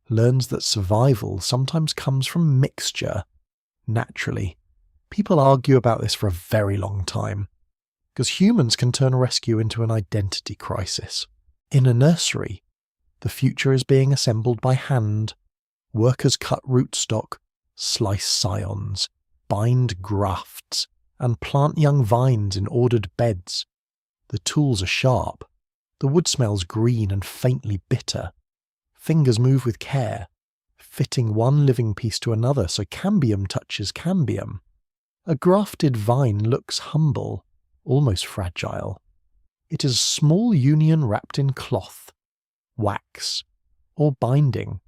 learns that survival sometimes comes from mixture. Naturally, people argue about this for a very long time. because humans can turn rescue into an identity crisis. In a nursery, the future is being assembled by hand. Workers cut rootstock, slice scions, bind grafts, and plant young vines in ordered beds. The tools are sharp. The wood smells green and faintly bitter. Fingers move with care, fitting one living piece to another so cambium touches cambium. A grafted vine looks humble, almost fragile. It is a small union wrapped in cloth, wax, or binding.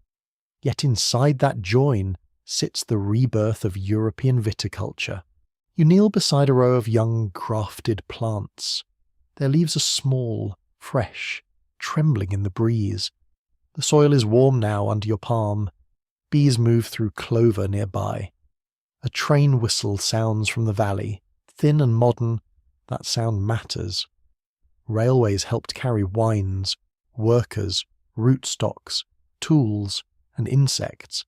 Yet inside that join sits the rebirth of European viticulture. You kneel beside a row of young grafted plants. Their leaves are small, fresh, trembling in the breeze. The soil is warm now under your palm. Bees move through clover nearby. A train whistle sounds from the valley. Thin and modern, that sound matters. Railways helped carry wines, workers, rootstocks, tools, and insects.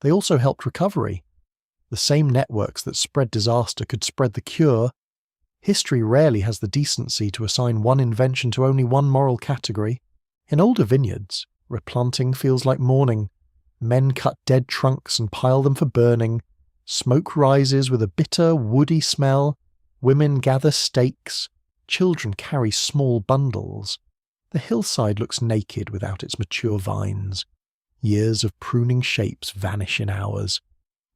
They also helped recovery. The same networks that spread disaster could spread the cure. History rarely has the decency to assign one invention to only one moral category. In older vineyards, replanting feels like mourning. Men cut dead trunks and pile them for burning. Smoke rises with a bitter, woody smell. Women gather stakes. Children carry small bundles. The hillside looks naked without its mature vines. Years of pruning shapes vanish in hours.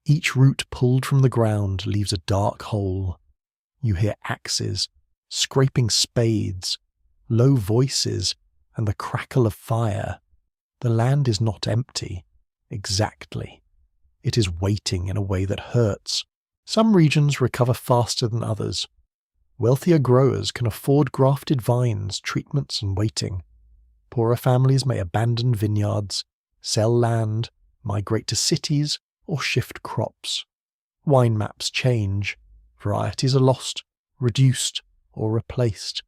Each root pulled from the ground leaves a dark hole. You hear axes, scraping spades, low voices, and the crackle of fire. The land is not empty, exactly. It is waiting in a way that hurts. Some regions recover faster than others. Wealthier growers can afford grafted vines, treatments, and waiting. Poorer families may abandon vineyards, sell land, migrate to cities, or shift crops. Wine maps change. Varieties are lost, reduced, or replaced.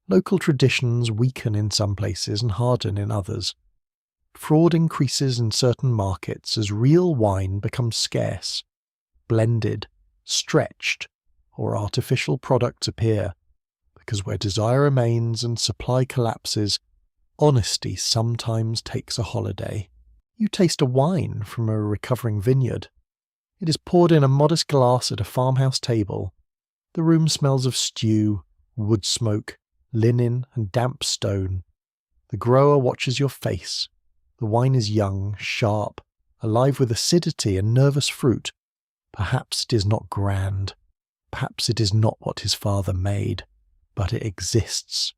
Local traditions weaken in some places and harden in others. Fraud increases in certain markets as real wine becomes scarce. Blended, stretched, or artificial products appear, because where desire remains and supply collapses, honesty sometimes takes a holiday. You taste a wine from a recovering vineyard. It is poured in a modest glass at a farmhouse table. The room smells of stew, wood smoke, linen, and damp stone. The grower watches your face. The wine is young, sharp, alive with acidity and nervous fruit. Perhaps it is not grand. Perhaps it is not what his father made. But it exists.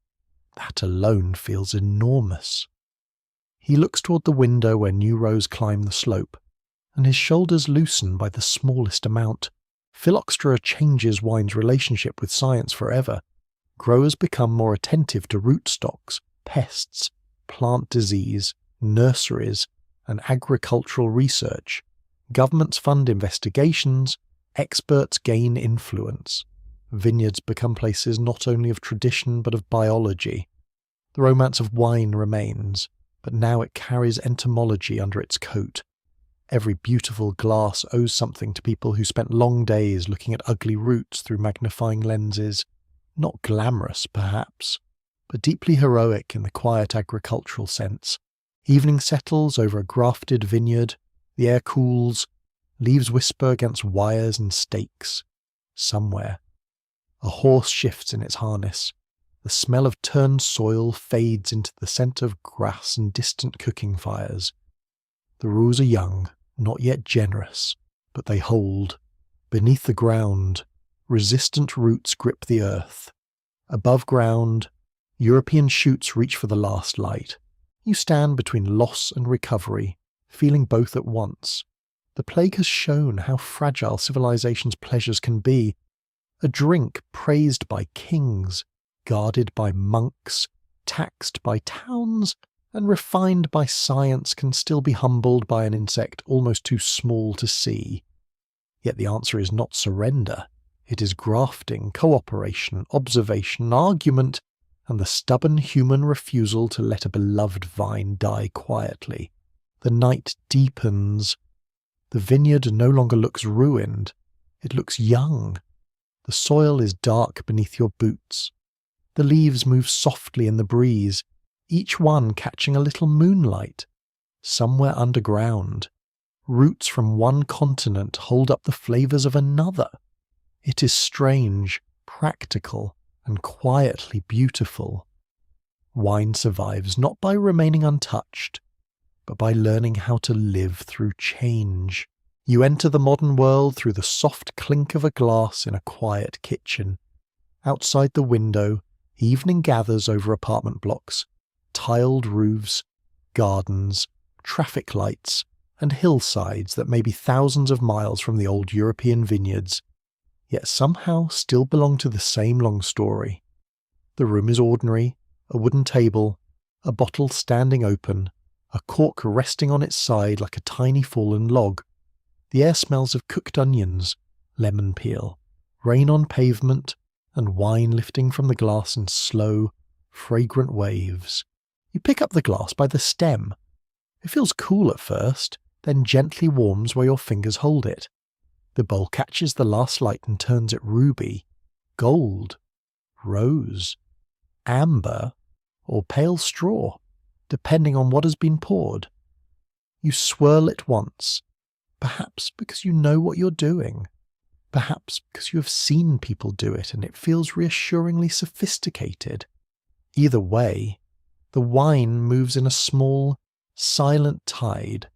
That alone feels enormous. He looks toward the window where new rows climb the slope, and his shoulders loosen by the smallest amount. Phylloxera changes wine's relationship with science forever. Growers become more attentive to rootstocks, pests, plant disease, nurseries, and agricultural research. Governments fund investigations, experts gain influence. Vineyards become places not only of tradition but of biology. The romance of wine remains, but now it carries entomology under its coat. Every beautiful glass owes something to people who spent long days looking at ugly roots through magnifying lenses. Not glamorous, perhaps, but deeply heroic in the quiet agricultural sense. Evening settles over a grafted vineyard. The air cools. Leaves whisper against wires and stakes. Somewhere, a horse shifts in its harness. The smell of turned soil fades into the scent of grass and distant cooking fires. The rules are young, not yet generous, but they hold. Beneath the ground, resistant roots grip the earth. Above ground, European shoots reach for the last light. You stand between loss and recovery, feeling both at once. The plague has shown how fragile civilization's pleasures can be. A drink praised by kings, guarded by monks, taxed by towns, and refined by science can still be humbled by an insect almost too small to see. Yet the answer is not surrender. It is grafting, cooperation, observation, argument, and the stubborn human refusal to let a beloved vine die quietly. The night deepens. The vineyard no longer looks ruined. It looks young. The soil is dark beneath your boots. The leaves move softly in the breeze, each one catching a little moonlight. Somewhere underground, roots from one continent hold up the flavours of another. It is strange, practical, and quietly beautiful. Wine survives not by remaining untouched, but by learning how to live through change. You enter the modern world through the soft clink of a glass in a quiet kitchen. Outside the window, evening gathers over apartment blocks, tiled roofs, gardens, traffic lights, and hillsides that may be thousands of miles from the old European vineyards, yet somehow still belong to the same long story. The room is ordinary, a wooden table, a bottle standing open, a cork resting on its side like a tiny fallen log. The air smells of cooked onions, lemon peel, rain on pavement, and wine lifting from the glass in slow, fragrant waves. You pick up the glass by the stem. It feels cool at first, then gently warms where your fingers hold it. The bowl catches the last light and turns it ruby, gold, rose, amber, or pale straw, depending on what has been poured. You swirl it once, perhaps because you know what you're doing, perhaps because you have seen people do it and it feels reassuringly sophisticated. Either way, the wine moves in a small, silent tide,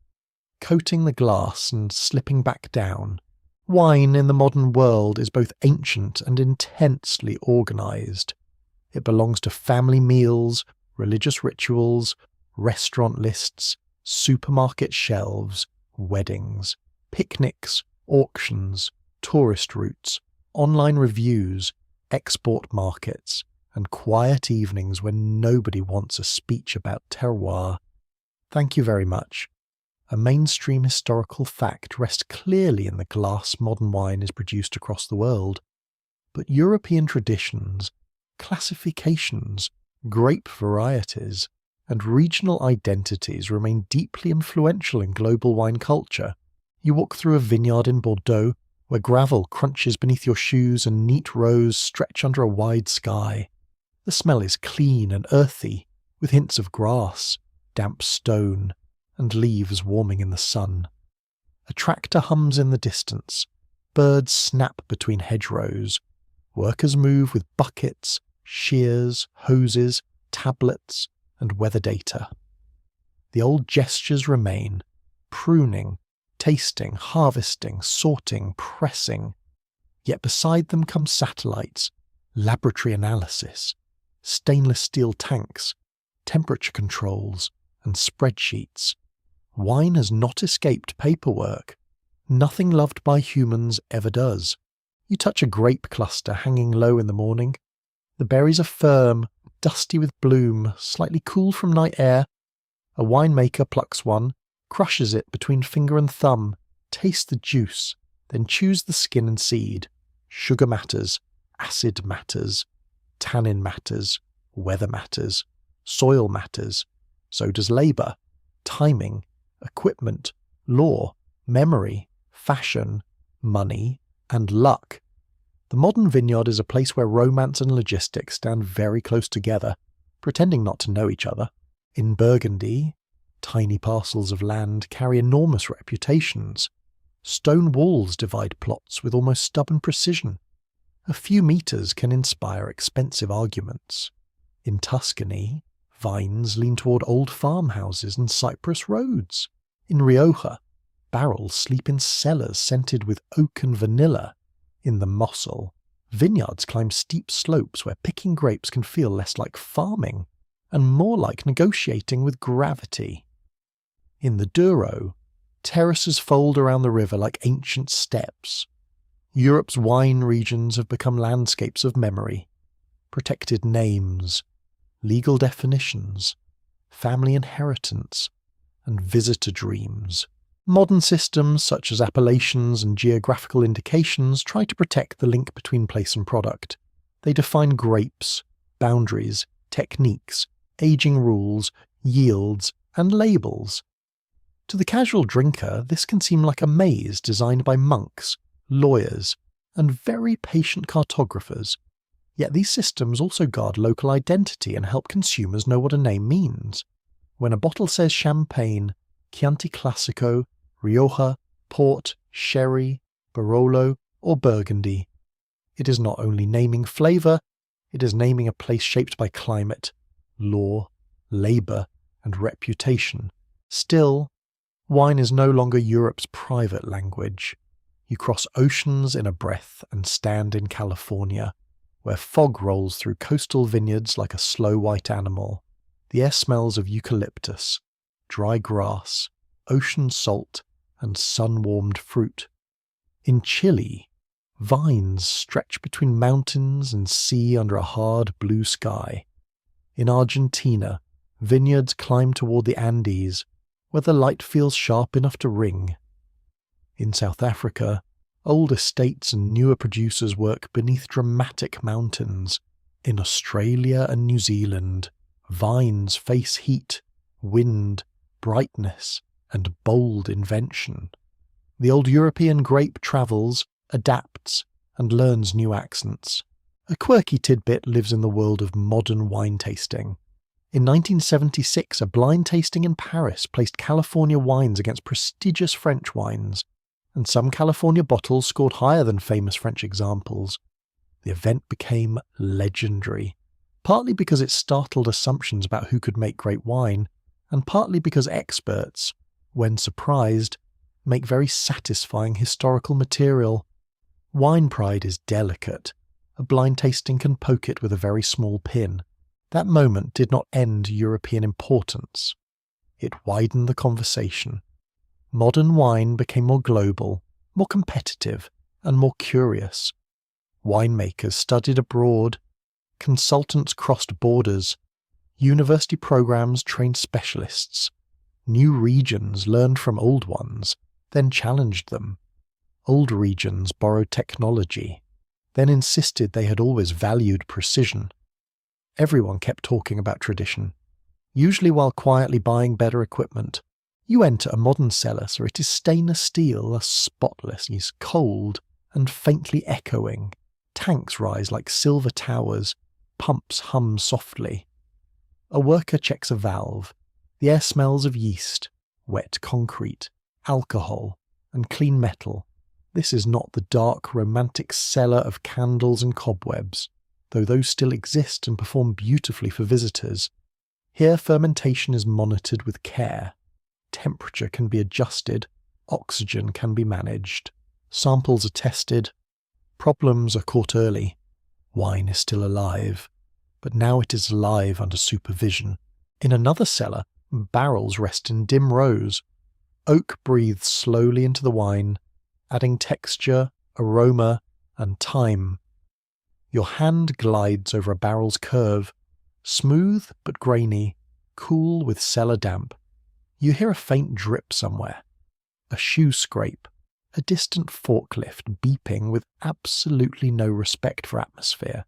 coating the glass and slipping back down. Wine in the modern world is both ancient and intensely organised. It belongs to family meals, religious rituals, restaurant lists, supermarket shelves, weddings, picnics, auctions, tourist routes, online reviews, export markets, and quiet evenings when nobody wants a speech about terroir. Thank you very much. A mainstream historical fact rests clearly in the glass modern wine is produced across the world. But European traditions, classifications, grape varieties, and regional identities remain deeply influential in global wine culture. You walk through a vineyard in Bordeaux, where gravel crunches beneath your shoes and neat rows stretch under a wide sky. The smell is clean and earthy, with hints of grass, damp stone, and leaves warming in the sun. A tractor hums in the distance, birds snap between hedgerows, workers move with buckets, shears, hoses, tablets, and weather data. The old gestures remain: pruning, tasting, harvesting, sorting, pressing. Yet beside them come satellites, laboratory analysis, stainless steel tanks, temperature controls, and spreadsheets. Wine has not escaped paperwork. Nothing loved by humans ever does. You touch a grape cluster hanging low in the morning. The berries are firm, dusty with bloom, slightly cool from night air. A winemaker plucks one, crushes it between finger and thumb, tastes the juice, then chews the skin and seed. Sugar matters, acid matters, tannin matters, weather matters, soil matters. So does labour, timing, equipment, law, memory, fashion, money, and luck. The modern vineyard is a place where romance and logistics stand very close together, pretending not to know each other. In Burgundy, tiny parcels of land carry enormous reputations. Stone walls divide plots with almost stubborn precision. A few metres can inspire expensive arguments. In Tuscany, vines lean toward old farmhouses and cypress roads. In Rioja, barrels sleep in cellars scented with oak and vanilla. In the Mosel, vineyards climb steep slopes where picking grapes can feel less like farming and more like negotiating with gravity. In the Douro, terraces fold around the river like ancient steps. Europe's wine regions have become landscapes of memory, protected names, legal definitions, family inheritance, and visitor dreams. Modern systems such as appellations and geographical indications try to protect the link between place and product. They define grapes, boundaries, techniques, aging rules, yields, and labels. To the casual drinker, this can seem like a maze designed by monks, lawyers, and very patient cartographers. Yet these systems also guard local identity and help consumers know what a name means. When a bottle says Champagne, Chianti Classico, Rioja, Port, Sherry, Barolo, or Burgundy, it is not only naming flavour, it is naming a place shaped by climate, law, labour, and reputation. Still, wine is no longer Europe's private language. You cross oceans in a breath and stand in California, where fog rolls through coastal vineyards like a slow white animal. The air smells of eucalyptus, dry grass, ocean salt, and sun-warmed fruit. In Chile, vines stretch between mountains and sea under a hard blue sky. In Argentina, vineyards climb toward the Andes, where the light feels sharp enough to ring. In South Africa, old estates and newer producers work beneath dramatic mountains. In Australia and New Zealand, vines face heat, wind, brightness, and bold invention. The old European grape travels, adapts, and learns new accents. A quirky tidbit lives in the world of modern wine tasting. In 1976, a blind tasting in Paris placed California wines against prestigious French wines, and some California bottles scored higher than famous French examples. The event became legendary, partly because it startled assumptions about who could make great wine, and partly because experts, when surprised, make very satisfying historical material. Wine pride is delicate. A blind tasting can poke it with a very small pin. That moment did not end European importance. It widened the conversation. Modern wine became more global, more competitive, and more curious. Winemakers studied abroad, consultants crossed borders, university programs trained specialists. New regions learned from old ones, then challenged them. Old regions borrowed technology, then insisted they had always valued precision. Everyone kept talking about tradition, usually while quietly buying better equipment. You enter a modern cellar, so it is stainless steel, spotless, is cold and faintly echoing. Tanks rise like silver towers, pumps hum softly. A worker checks a valve. The air smells of yeast, wet concrete, alcohol, and clean metal. This is not the dark, romantic cellar of candles and cobwebs, though those still exist and perform beautifully for visitors. Here fermentation is monitored with care. Temperature can be adjusted, oxygen can be managed, samples are tested, problems are caught early. Wine is still alive, but now it is alive under supervision. In another cellar, barrels rest in dim rows. Oak breathes slowly into the wine, adding texture, aroma, and time. Your hand glides over a barrel's curve, smooth but grainy, cool with cellar damp. You hear a faint drip somewhere, a shoe scrape, a distant forklift beeping with absolutely no respect for atmosphere.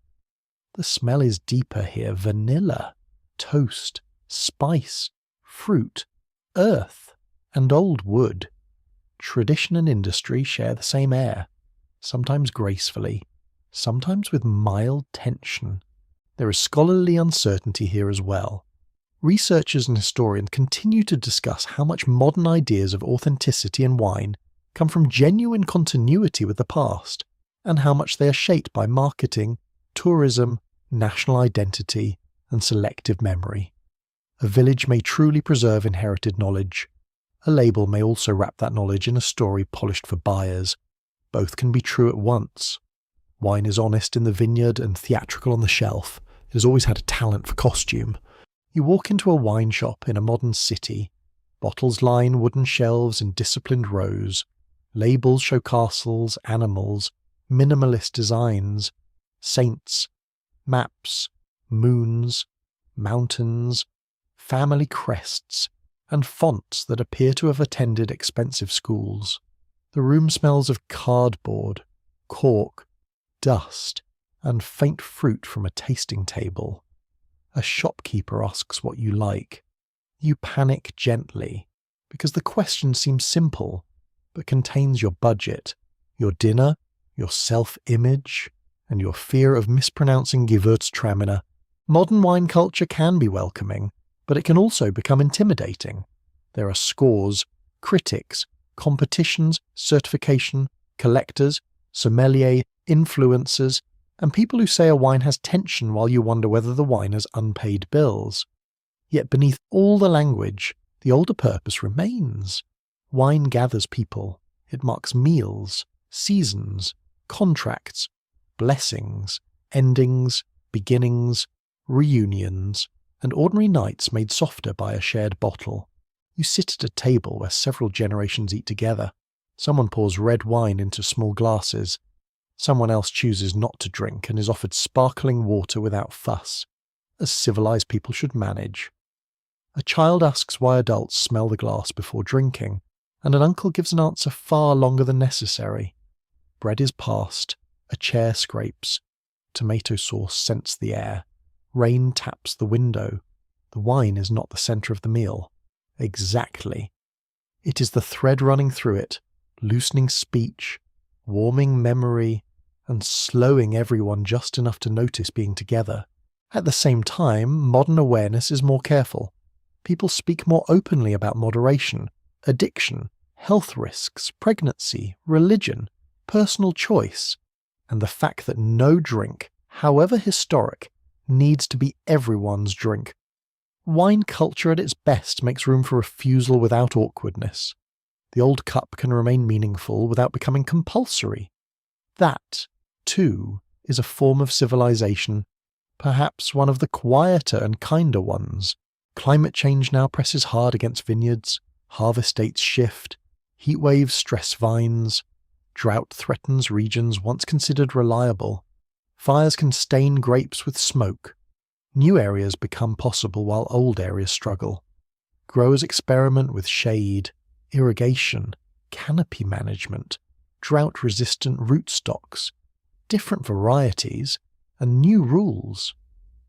The smell is deeper here: vanilla, toast, spice, fruit, earth, and old wood. Tradition and industry share the same air, sometimes gracefully, sometimes with mild tension. There is scholarly uncertainty here as well. Researchers and historians continue to discuss how much modern ideas of authenticity in wine come from genuine continuity with the past, and how much they are shaped by marketing, tourism, national identity, and selective memory. A village may truly preserve inherited knowledge. A label may also wrap that knowledge in a story polished for buyers. Both can be true at once. Wine is honest in the vineyard and theatrical on the shelf. It has always had a talent for costume. You walk into a wine shop in a modern city. Bottles line wooden shelves in disciplined rows. Labels show castles, animals, minimalist designs, saints, maps, moons, mountains, family crests, and fonts that appear to have attended expensive schools. The room smells of cardboard, cork, dust, and faint fruit from a tasting table. A shopkeeper asks what you like. You panic gently, because the question seems simple, but contains your budget, your dinner, your self-image, and your fear of mispronouncing Gewürztraminer, modern wine culture can be welcoming, but it can also become intimidating. There are scores, critics, competitions, certification, collectors, sommelier, influencers, and people who say a wine has tension while you wonder whether the wine has unpaid bills. Yet beneath all the language, the older purpose remains. Wine gathers people. It marks meals, seasons, contracts, blessings, endings, beginnings, reunions, and ordinary nights made softer by a shared bottle. You sit at a table where several generations eat together. Someone pours red wine into small glasses. Someone else chooses not to drink and is offered sparkling water without fuss, as civilized people should manage. A child asks why adults smell the glass before drinking, and an uncle gives an answer far longer than necessary. Bread is passed, a chair scrapes, tomato sauce scents the air, rain taps the window. The wine is not the centre of the meal. Exactly. It is the thread running through it, loosening speech, warming memory, and slowing everyone just enough to notice being together. At the same time, modern awareness is more careful. People speak more openly about moderation, addiction, health risks, pregnancy, religion, personal choice, and the fact that no drink, however historic, needs to be everyone's drink. Wine culture at its best makes room for refusal without awkwardness. The old cup can remain meaningful without becoming compulsory. That, too, is a form of civilization, perhaps one of the quieter and kinder ones. Climate change now presses hard against vineyards, harvest dates shift, heat waves stress vines, drought threatens regions once considered reliable, fires can stain grapes with smoke, new areas become possible while old areas struggle. Growers experiment with shade, irrigation, canopy management, drought-resistant rootstocks, different varieties, and new rules.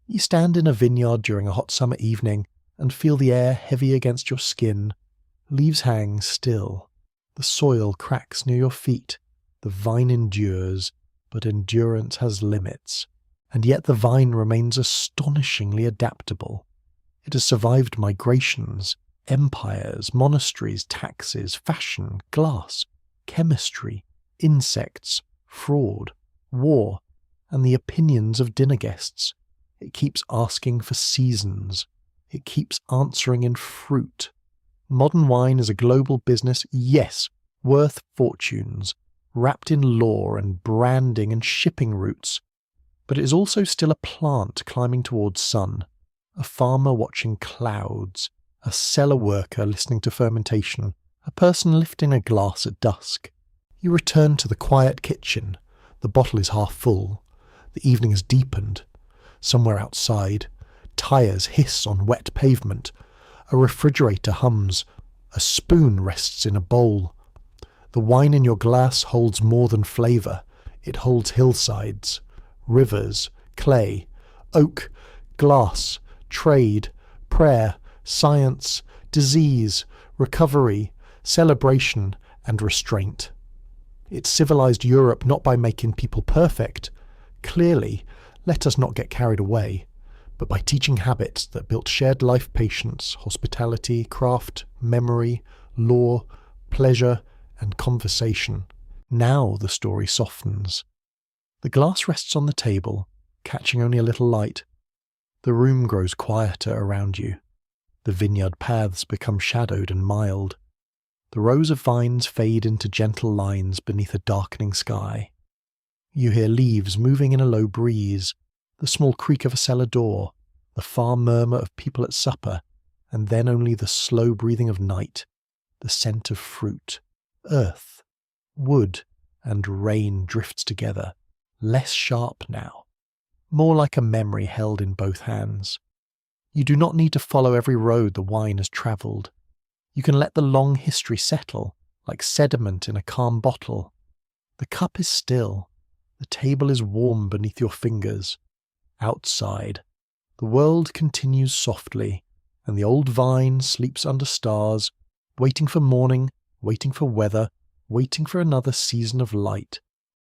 You stand in a vineyard during a hot summer evening and feel the air heavy against your skin. Leaves hang still. The soil cracks near your feet. The vine endures, but endurance has limits. And yet the vine remains astonishingly adaptable. It has survived migrations, empires, monasteries, taxes, fashion, glass, chemistry, insects, fraud, war, and the opinions of dinner guests. It keeps asking for seasons. It keeps answering in fruit. Modern wine is a global business, yes, worth fortunes, wrapped in law and branding and shipping routes. But it is also still a plant climbing towards sun, a farmer watching clouds, a cellar worker listening to fermentation, a person lifting a glass at dusk. You return to the quiet kitchen. The bottle is half full. The evening has deepened. Somewhere outside, tires hiss on wet pavement. A refrigerator hums. A spoon rests in a bowl. The wine in your glass holds more than flavour. It holds hillsides, rivers, clay, oak, glass, trade, prayer, science, disease, recovery, celebration, and restraint. It civilized Europe not by making people perfect. Clearly, let us not get carried away, but by teaching habits that built shared life patience, hospitality, craft, memory, law, pleasure, and conversation. Now the story softens. The glass rests on the table, catching only a little light. The room grows quieter around you. The vineyard paths become shadowed and mild. The rows of vines fade into gentle lines beneath a darkening sky. You hear leaves moving in a low breeze, the small creak of a cellar door, the far murmur of people at supper, and then only the slow breathing of night, the scent of fruit, earth, wood, and rain drifts together, less sharp now, more like a memory held in both hands. You do not need to follow every road the wine has travelled. You can let the long history settle, like sediment in a calm bottle. The cup is still. The table is warm beneath your fingers. Outside, the world continues softly, and the old vine sleeps under stars, waiting for morning, waiting for weather, waiting for another season of light.